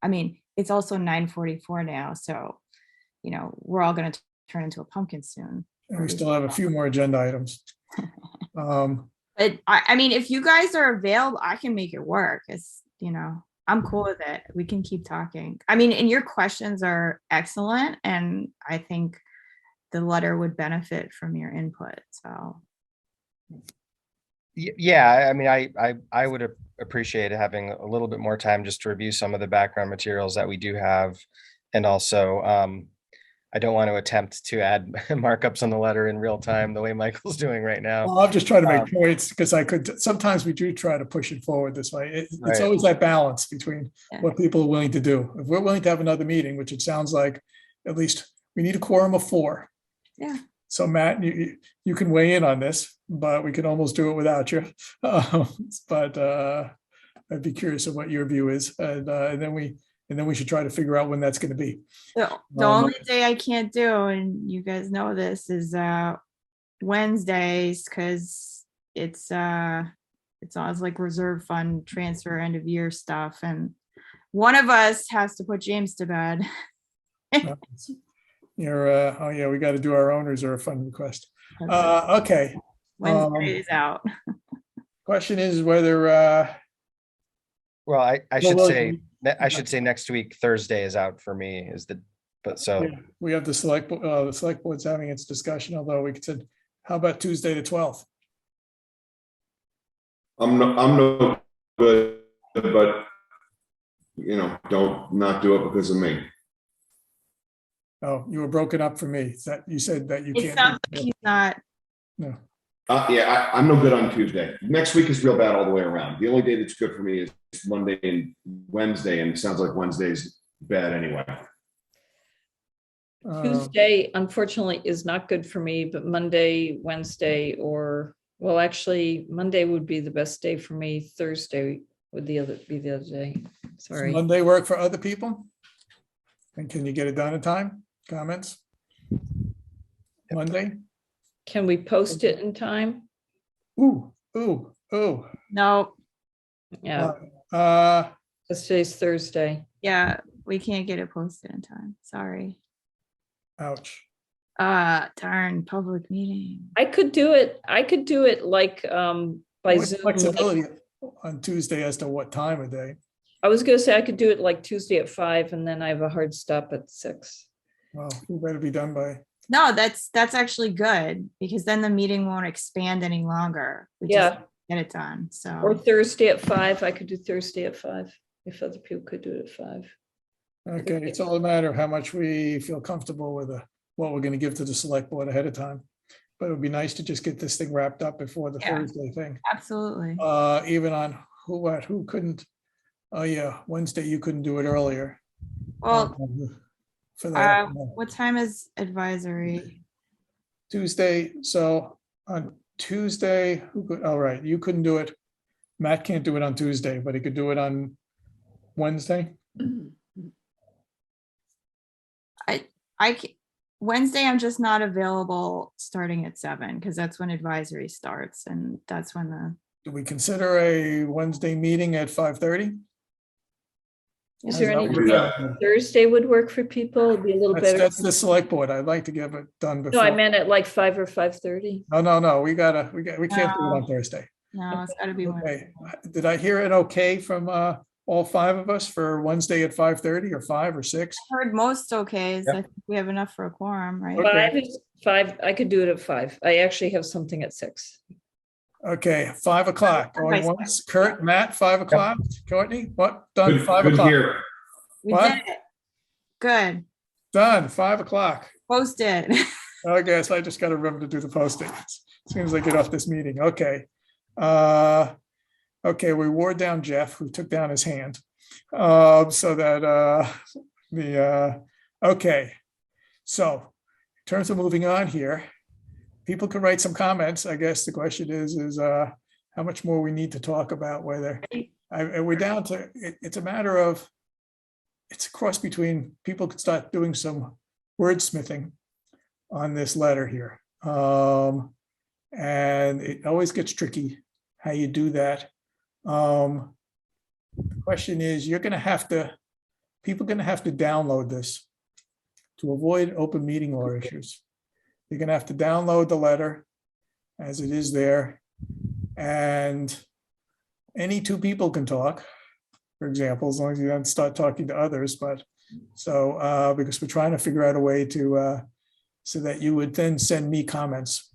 I mean, it's also 9:44 now, so we're all going to turn into a pumpkin soon. And we still have a few more agenda items. But I mean, if you guys are available, I can make it work. It's I'm cool with it. We can keep talking. I mean, and your questions are excellent, and I think the letter would benefit from your input. So, yeah, I mean, I would appreciate having a little bit more time just to review some of the background materials that we do have, and also I don't want to attempt to add markups on the letter in real time the way Michael's doing right now. Well, I'm just trying to make points, because sometimes we do try to push it forward this way. It's Right. always that balance between what people are willing to do. If we're willing to have another meeting, which it sounds like, at least we need a quorum of 4. Yeah. So Matt, you can weigh in on this, but we can almost do it without you. But I'd be curious of what your view is, and then we should try to figure out when that's going to be. The only day I can't do, and you guys know this, is Wednesdays, because it's always like reserve fund transfer end of year stuff, and one of us has to put James to bed. Oh yeah, we got to do our own reserve fund request. Okay. Wednesday is out. Question is whether Well, I should well, say, next week, Thursday is out for me so. yeah, we have the select board's having its discussion, although we said, how about Tuesday the 12th? I'm no good, but don't not do it because of me. Oh, you were broken up for me. You said that you It can't. sounds like he's not. No. Yeah, I'm no good on Tuesday. Next week is real bad all the way around. The only day that's good for me is Monday and Wednesday, and it sounds like Wednesday's bad anyway. Tuesday, unfortunately, is not good for me, but Monday, Wednesday, actually, Monday would be the best day for me. Thursday would be the other day. Sorry. Monday work for other people? And can you get it done in time? Comments? Monday? Can we post it in time? Ooh. No. Yeah. This today's Thursday. Yeah, we can't get it posted in time. Sorry. Ouch. Darn, public meeting. I could do it like by What's Zoom. flexibility on Tuesday as to what time of day? I was gonna say I could do it like Tuesday at 5, and then I have a hard stop at 6. Well, we better be done by. No, that's actually good, because then the meeting won't expand any longer. We Yeah. just get it done. So Or Thursday at 5. I could do Thursday at 5 if other people could do it at 5. Okay, it's all a matter of how much we feel comfortable with what we're going to give to the select board ahead of time. But it would be nice to just get this thing wrapped up before the Thursday thing. absolutely. Even on who couldn't. Oh yeah, Wednesday you couldn't do it earlier. Well, for that. what time is advisory? Tuesday. So on Tuesday, all right, you couldn't do it. Matt can't do it on Tuesday, but he could do it on Wednesday. Wednesday, I'm just not available starting at 7, because that's when advisory starts, and that's when Do we consider a Wednesday meeting at 5:30? Is there any How's that? Thursday would work for people? It'd be a little better. That's the select board. I'd like to get it done No, before. I meant at like 5 or 5:30. No, we can't do it on Thursday. No, it's gotta be Okay, did I hear it okay from all 5 of us for Wednesday at 5:30 or 5 or 6? heard most okays. Yep. I think we have enough for a quorum, right? Okay. 5. I could do it at 5. I actually have something at 6. Okay, 5 o'clock. Going once. Kurt, Matt, 5 o'clock. Courtney, what? Done, Good- 5 good o'clock. here. We What? did it. Good. Done, 5 o'clock. Post it. Okay, so I just got to remember to do the posting as soon as I get off this meeting. Okay. Okay, we wore down Jeff, who took down his hand. So that okay. So in terms of moving on here, people can write some comments. I guess the question is how much more we need to talk about whether we're down to, it's a matter of, it's a cross between, people could start doing some wordsmithing on this letter here. And it always gets tricky how you do that. The question is, people are going to have to download this to avoid open meeting law issues. You're going to have to download the letter as it is there. And any 2 people can talk, for example, as long as you don't start talking to others. But so because we're trying to figure out a way to so that you would then send me comments,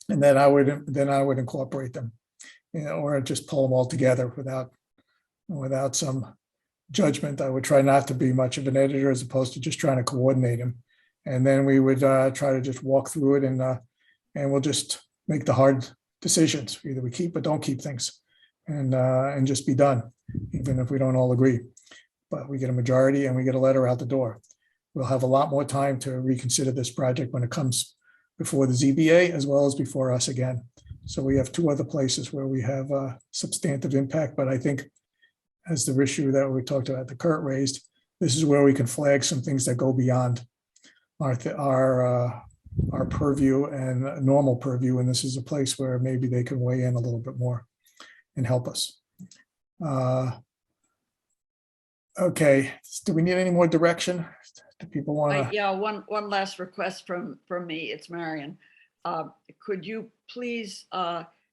and then I would incorporate them, or just pull them all together without some judgment. I would try not to be much of an editor as opposed to just trying to coordinate them. And then we would try to just walk through it, and we'll just make the hard decisions. Either we keep or don't keep things, and just be done, even if we don't all agree. But we get a majority and we get a letter out the door. we'll have a lot more time to reconsider this project when it comes before the ZBA as well as before us again. So we have two other places where we have a substantive impact, but I think as the issue that we talked about, that Kurt raised, this is where we can flag some things that go beyond our purview and normal purview, and this is a place where maybe they can weigh in a little bit more and help us. Okay, do we need any more direction? Do people want to? Yeah, one last request from me. It's Marion. Could you please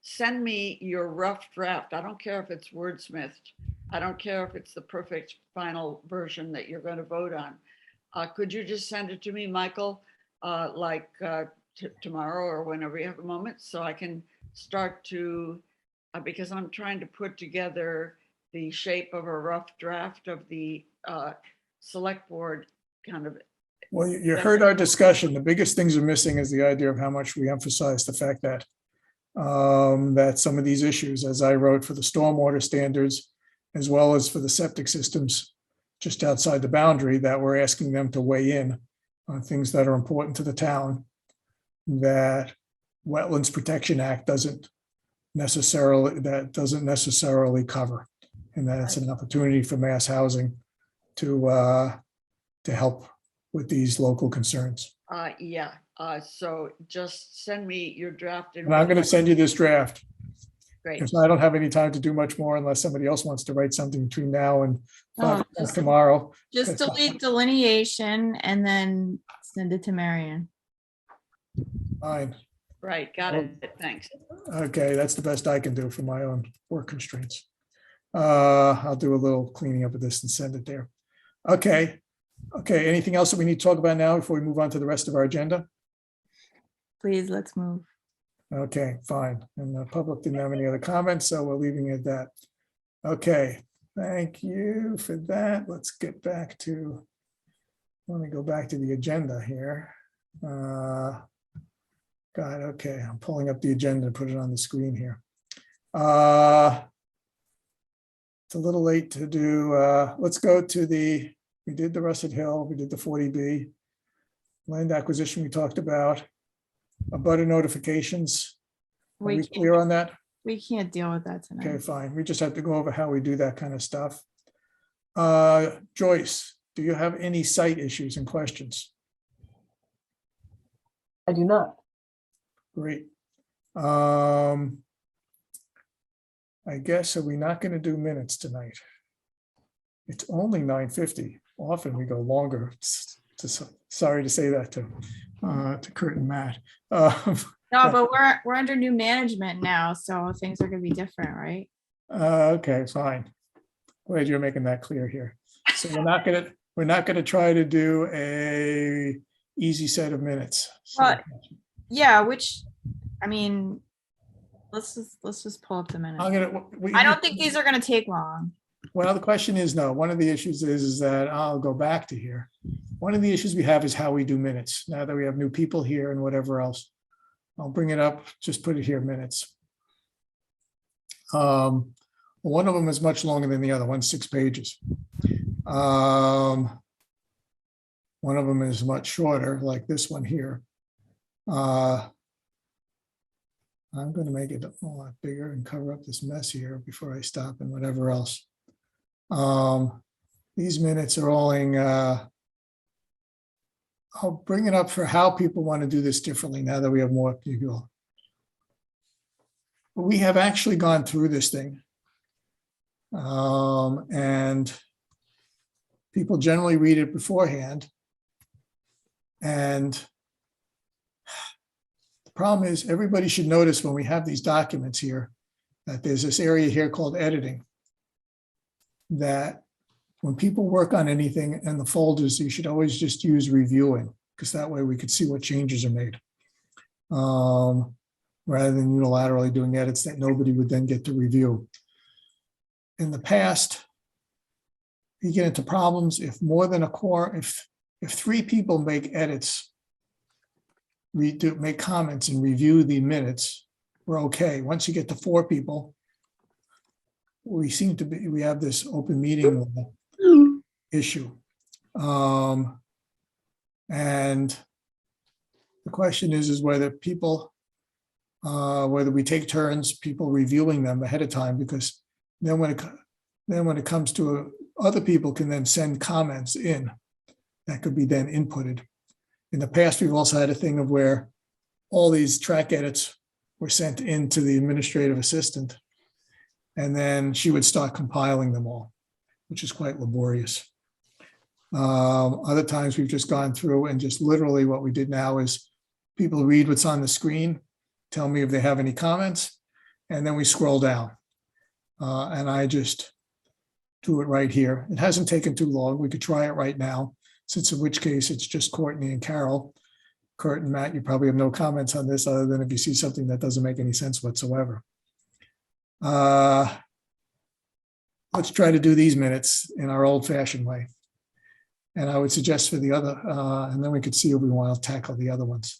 send me your rough draft? I don't care if it's wordsmithed. I don't care if it's the perfect final version that you're going to vote on. Could you just send it to me, Michael, tomorrow or whenever you have a moment, so I can start to, because I'm trying to put together the shape of a rough draft of the select board kind of. Well, you heard our discussion. The biggest things are missing is the idea of how much we emphasize the fact that that some of these issues, as I wrote for the stormwater standards, as well as for the septic systems just outside the boundary, that we're asking them to weigh in on things that are important to the town, that Wetlands Protection Act doesn't necessarily cover, and that it's an opportunity for mass housing to help with these local concerns. Yeah, so just send me your draft. And I'm going to send you this draft. Great. Because I don't have any time to do much more unless somebody else wants to write something between now and 5 o'clock tomorrow. Just delete delineation and then send it to Marion. Fine. Right, got it. Thanks. Okay, that's the best I can do for my own work constraints. I'll do a little cleaning up of this and send it there. Okay. Okay, anything else that we need to talk about now before we move on to the rest of our agenda? Please, let's move. Okay, fine. And the public didn't have any other comments, so we're leaving it at that. Okay, thank you for that. Let's get back to, let me go back to the agenda here. God, okay, I'm pulling up the agenda to put it on the screen here. It's a little late to do, let's go to we did the Russet Hill, we did the 40B. Land acquisition we talked about. Abutter notifications. Are we clear on that? We can't deal with that tonight. Okay, fine. We just have to go over how we do that kind of stuff. Joyce, do you have any site issues and questions? I do not. Great. I guess, are we not going to do minutes tonight? It's only 9:50. Often we go longer. Sorry to say that to Kurt and Matt. No, but we're under new management now, so things are going to be different, right? Okay, fine. Glad you're making that clear here. So we're not gonna try to do a easy set of minutes. So, Yeah, which, I mean, let's just pull up the minutes. I don't think these are going to take long. Well, the question is, no, one of the issues is that I'll go back to here. One of the issues we have is how we do minutes. Now that we have new people here and whatever else, I'll bring it up, just put it here, minutes. One of them is much longer than the other, one's 6 pages. One of them is much shorter, like this one here. I'm going to make it a lot bigger and cover up this mess here before I stop and whatever else. These minutes are all in, I'll bring it up for how people want to do this differently now that we have more people. We have actually gone through this thing. And people generally read it beforehand. And the problem is everybody should notice when we have these documents here that there's this area here called editing. That when people work on anything in the folders, you should always just use reviewing, because that way we could see what changes are made. Rather than unilaterally doing edits that nobody would then get to review. In the past, you get into problems if more than a core, if 3 people make edits, make comments and review the minutes, we're okay. Once you get to 4 people, we have this open meeting issue. And the question is whether people, whether we take turns, people reviewing them ahead of time, because then when it comes to other people can then send comments in that could be then inputted. In the past, we've also had a thing of where all these track edits were sent in to the administrative assistant, and then she would start compiling them all, which is quite laborious. Other times we've just gone through and just literally what we did now is people read what's on the screen, tell me if they have any comments, and then we scroll down. And I just do it right here. It hasn't taken too long. We could try it right now, since in which case it's just Courtney and Carol. Kurt and Matt, you probably have no comments on this other than if you see something that doesn't make any sense whatsoever. Let's try to do these minutes in our old-fashioned way. And I would suggest for the other, and then we could see if we want to tackle the other ones.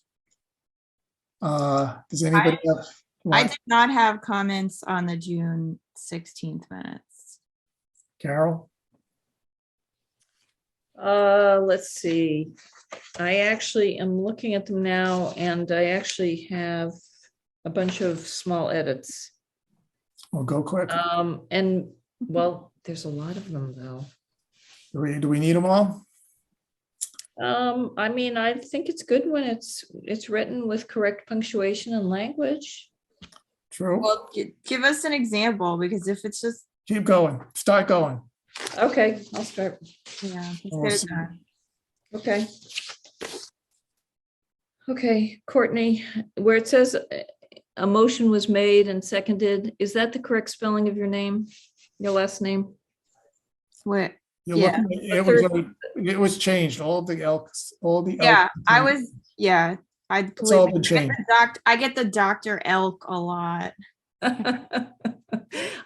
Does anybody else? I did not have comments on the June 16th minutes. Carol? Let's see. I actually am looking at them now, and I actually have a bunch of small edits. Well, go quick. And well, there's a lot of them though. Do we need them all? I mean, I think it's good when it's written with correct punctuation and language. True. Well, give us an example, because if it's just, Keep going. Start going. Okay, I'll start. yeah. We'll let's see. get it done. Okay. Okay, Courtney, where it says a motion was made and seconded, is that the correct spelling of your name, your last name? What? You're Yeah. looking- it was changed. All the elks, all the. Yeah, elk- I was, yeah. It's all been changed. I get the Dr. Elk a lot. I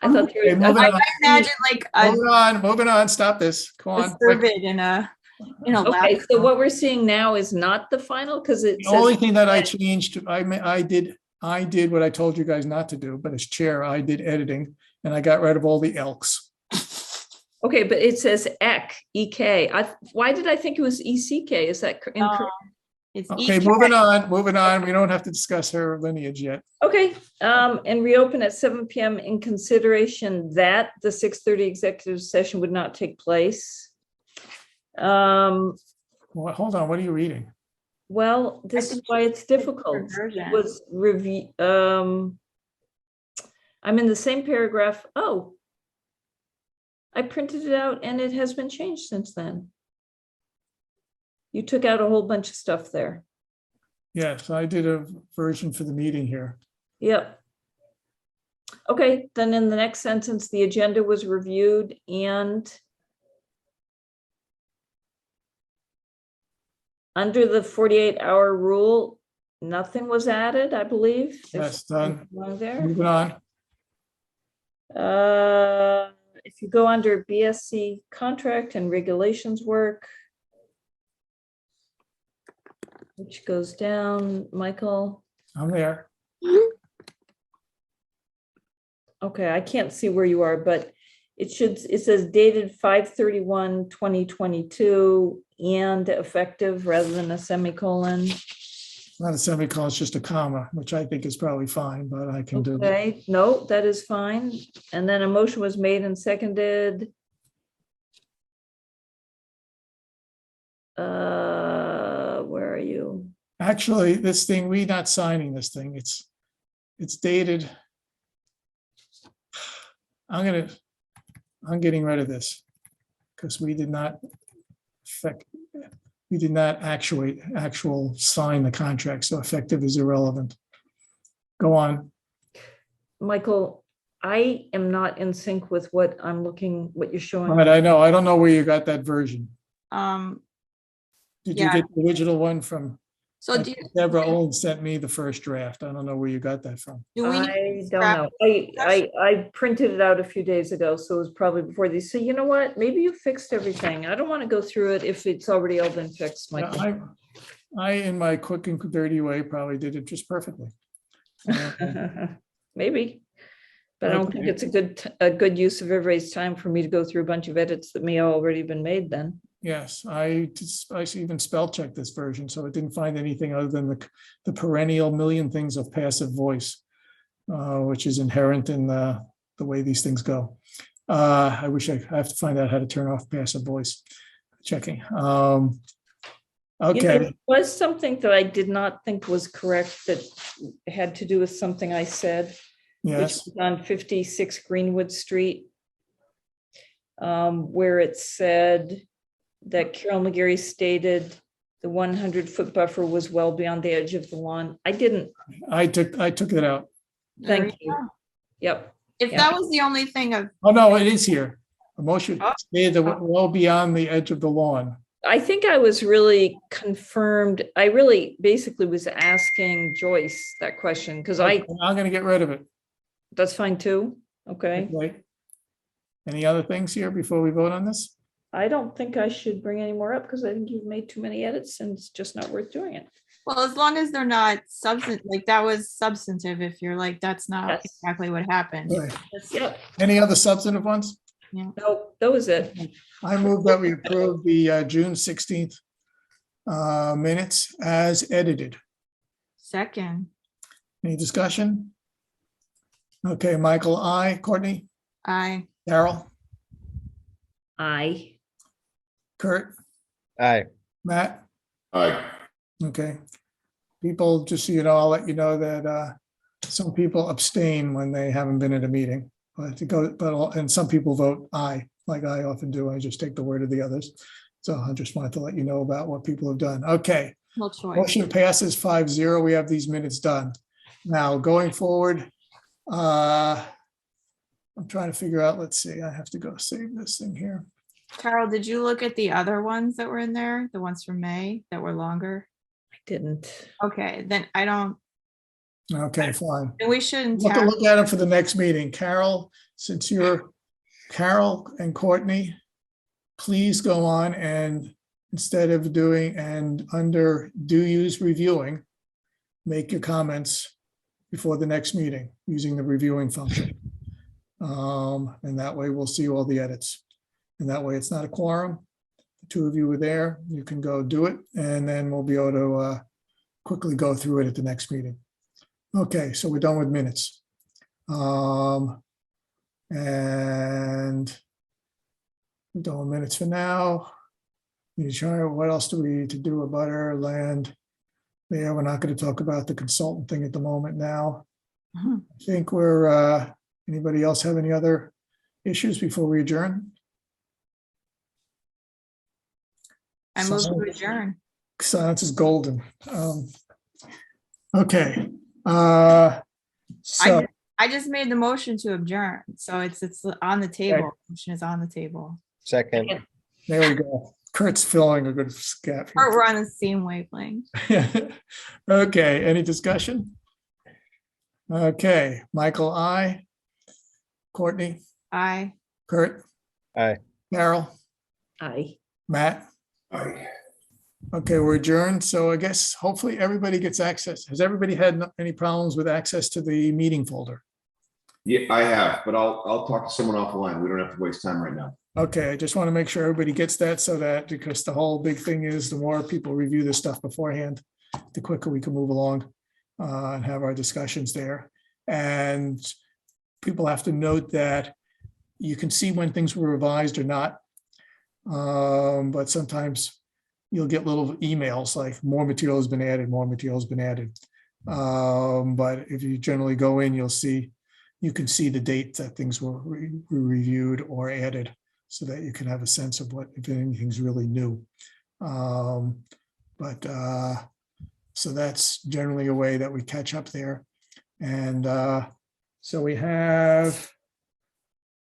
thought Okay, there moving was, on. Imagine like a Moving on. Stop this. Come on. cervid in a okay, lab. so what we're seeing now is not the final, because it The only says, thing that I changed, I did what I told you guys not to do, but as chair, I did editing and I got rid of all the elks. okay, but it says EK. Why did I think it was ECK? Is that incorrect? It's Okay, EK. moving on. We don't have to discuss her lineage yet. Okay, and reopen at 7 PM in consideration that the 6:30 executive session would not take place. Well, hold on, what are you reading? Well, this is think why it's difficult. version. It was review, I'm in the same paragraph. Oh, I printed it out and it has been changed since then. You took out a whole bunch of stuff there. Yes, I did a version for the meeting here. Yep. Okay, then in the next sentence, the agenda was reviewed and under the 48-hour rule, nothing was added, I believe. That's done. Wrong there. Moving on. If you go under BSC contract and regulations work, which goes down, Michael. I'm there. Okay, I can't see where you are, but it says dated 5/31/2022 and effective rather than a semicolon. Not a semicolon, it's just a comma, which I think is probably fine, but I can do. Okay, no, that is fine. And then a motion was made and seconded. Where are you? Actually, this thing, we not signing this thing. It's dated. I'm getting rid of this because we did not actual sign the contract. So effective is irrelevant. Go on. Michael, I am not in sync with what I'm looking, what you're showing. But I know, I don't know where you got that version. Did you Yeah. get the original one from? So do Deborah Owen sent me the first draft. I don't know where you got that from. do we I need don't scrap- know. I printed it out a few days ago, so it was probably before these. So you know what? Maybe you fixed everything. I don't want to go through it if it's already all been fixed, Michael. I, in my quick and dirty way, probably did it just perfectly. Maybe. But I don't think Okay. it's a good use of everybody's time for me to go through a bunch of edits that may have already been made then. Yes, I even spell checked this version, so it didn't find anything other than the perennial million things of passive voice, which is inherent in the way these things go. I wish I have to find out how to turn off passive voice checking. Okay. There was something that I did not think was correct that had to do with something I said, which Yes. was on 56 Greenwood Street, where it said that Carol McGarry stated the 100-foot buffer was well beyond the edge of the lawn. I didn't. I took it out. Thank you. Yep. If Yeah. that was the only thing of, Oh, no, it is here. A motion Oh. stated well beyond the edge of the lawn. I think I was really confirmed. I really basically was asking Joyce that question because I'm gonna get rid of it. that's fine too. Okay. Right. Any other things here before we vote on this? I don't think I should bring any more up because I think you've made too many edits and it's just not worth doing it. well, as long as they're not substantive, like that was substantive. If you're like, that's not Yes. exactly what happened. Right. Yep. Any other substantive ones? No, that was it. I move that we approve the June 16th minutes as edited. Second, Any discussion? Okay, Michael, I, Courtney, I, Carol, I. Kurt, Aye. Matt. Aye. Okay. People, just so you know, I'll let you know that some people abstain when they haven't been at a meeting. And some people vote aye, like I often do. I just take the word of the others. So I just wanted to let you know about what people have done. Okay. no choice. Motion passes 5-0. We have these minutes done. Now, going forward, I'm trying to figure out, let's see, I have to go save this thing here. Carol, did you look at the other ones that were in there? The ones from May that were longer? I didn't. Okay, then I don't, Okay, fine. then we shouldn't. Look tackle- at it for the next meeting. Carol, since you're Carol and Courtney, please go on and instead of doing and under do use reviewing, make your comments before the next meeting using the reviewing function. And that way we'll see all the edits. And that way it's not a quorum. The two of you were there, you can go do it, and then we'll be able to quickly go through it at the next meeting. Okay, so we're done with minutes. And we're done with minutes for now. You try, what else do we need to do about our land? Yeah, we're not going to talk about the consultant thing at the moment now. Mhm. I think we're, anybody else have any other issues before we adjourn? I moved to adjourn. Silence is golden. Okay. So, I just made the motion to adjourn, so it's on the table. Motion is on the table. Second. there we go. Kurt's filling a good gap Or here. we're on the same wavelength. Okay, any discussion? Okay, Michael, I. Courtney, I, Kurt. Aye. Carol, I. Matt. Aye. Okay, we're adjourned. So I guess hopefully everybody gets access. Has everybody had any problems with access to the meeting folder? Yeah, I have, but I'll talk to someone off the line. We don't have to waste time right now. Okay, I just want to make sure everybody gets that so that, because the whole big thing is the more people review this stuff beforehand, the quicker we can move along and have our discussions there. And people have to note that you can see when things were revised or not. But sometimes you'll get little emails like more material has been added, more material has been added. But if you generally go in, you can see the date that things were reviewed or added so that you can have a sense of what, if anything's really new. So that's generally a way that we catch up there. And so we have,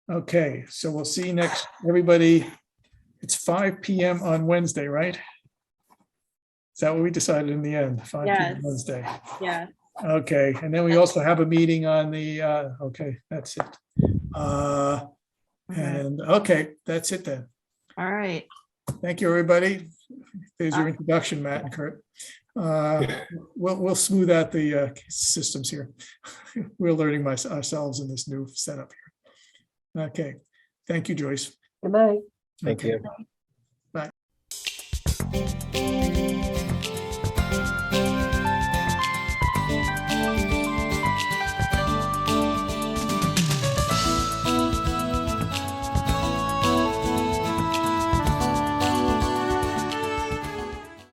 okay, so we'll see next, everybody. It's 5 p.m. on Wednesday, right? Is that what we decided in the end? 5 p.m. Yes. Wednesday. yeah. Okay, and then we also have a meeting on the, okay, that's it. And okay, that's it then. All right. Thank you, everybody. There's your introduction, Matt and Kurt. We'll smooth out the systems here. We're learning ourselves in this new setup here. Okay, thank you, Joyce. Good night. Thank Okay. you. Bye.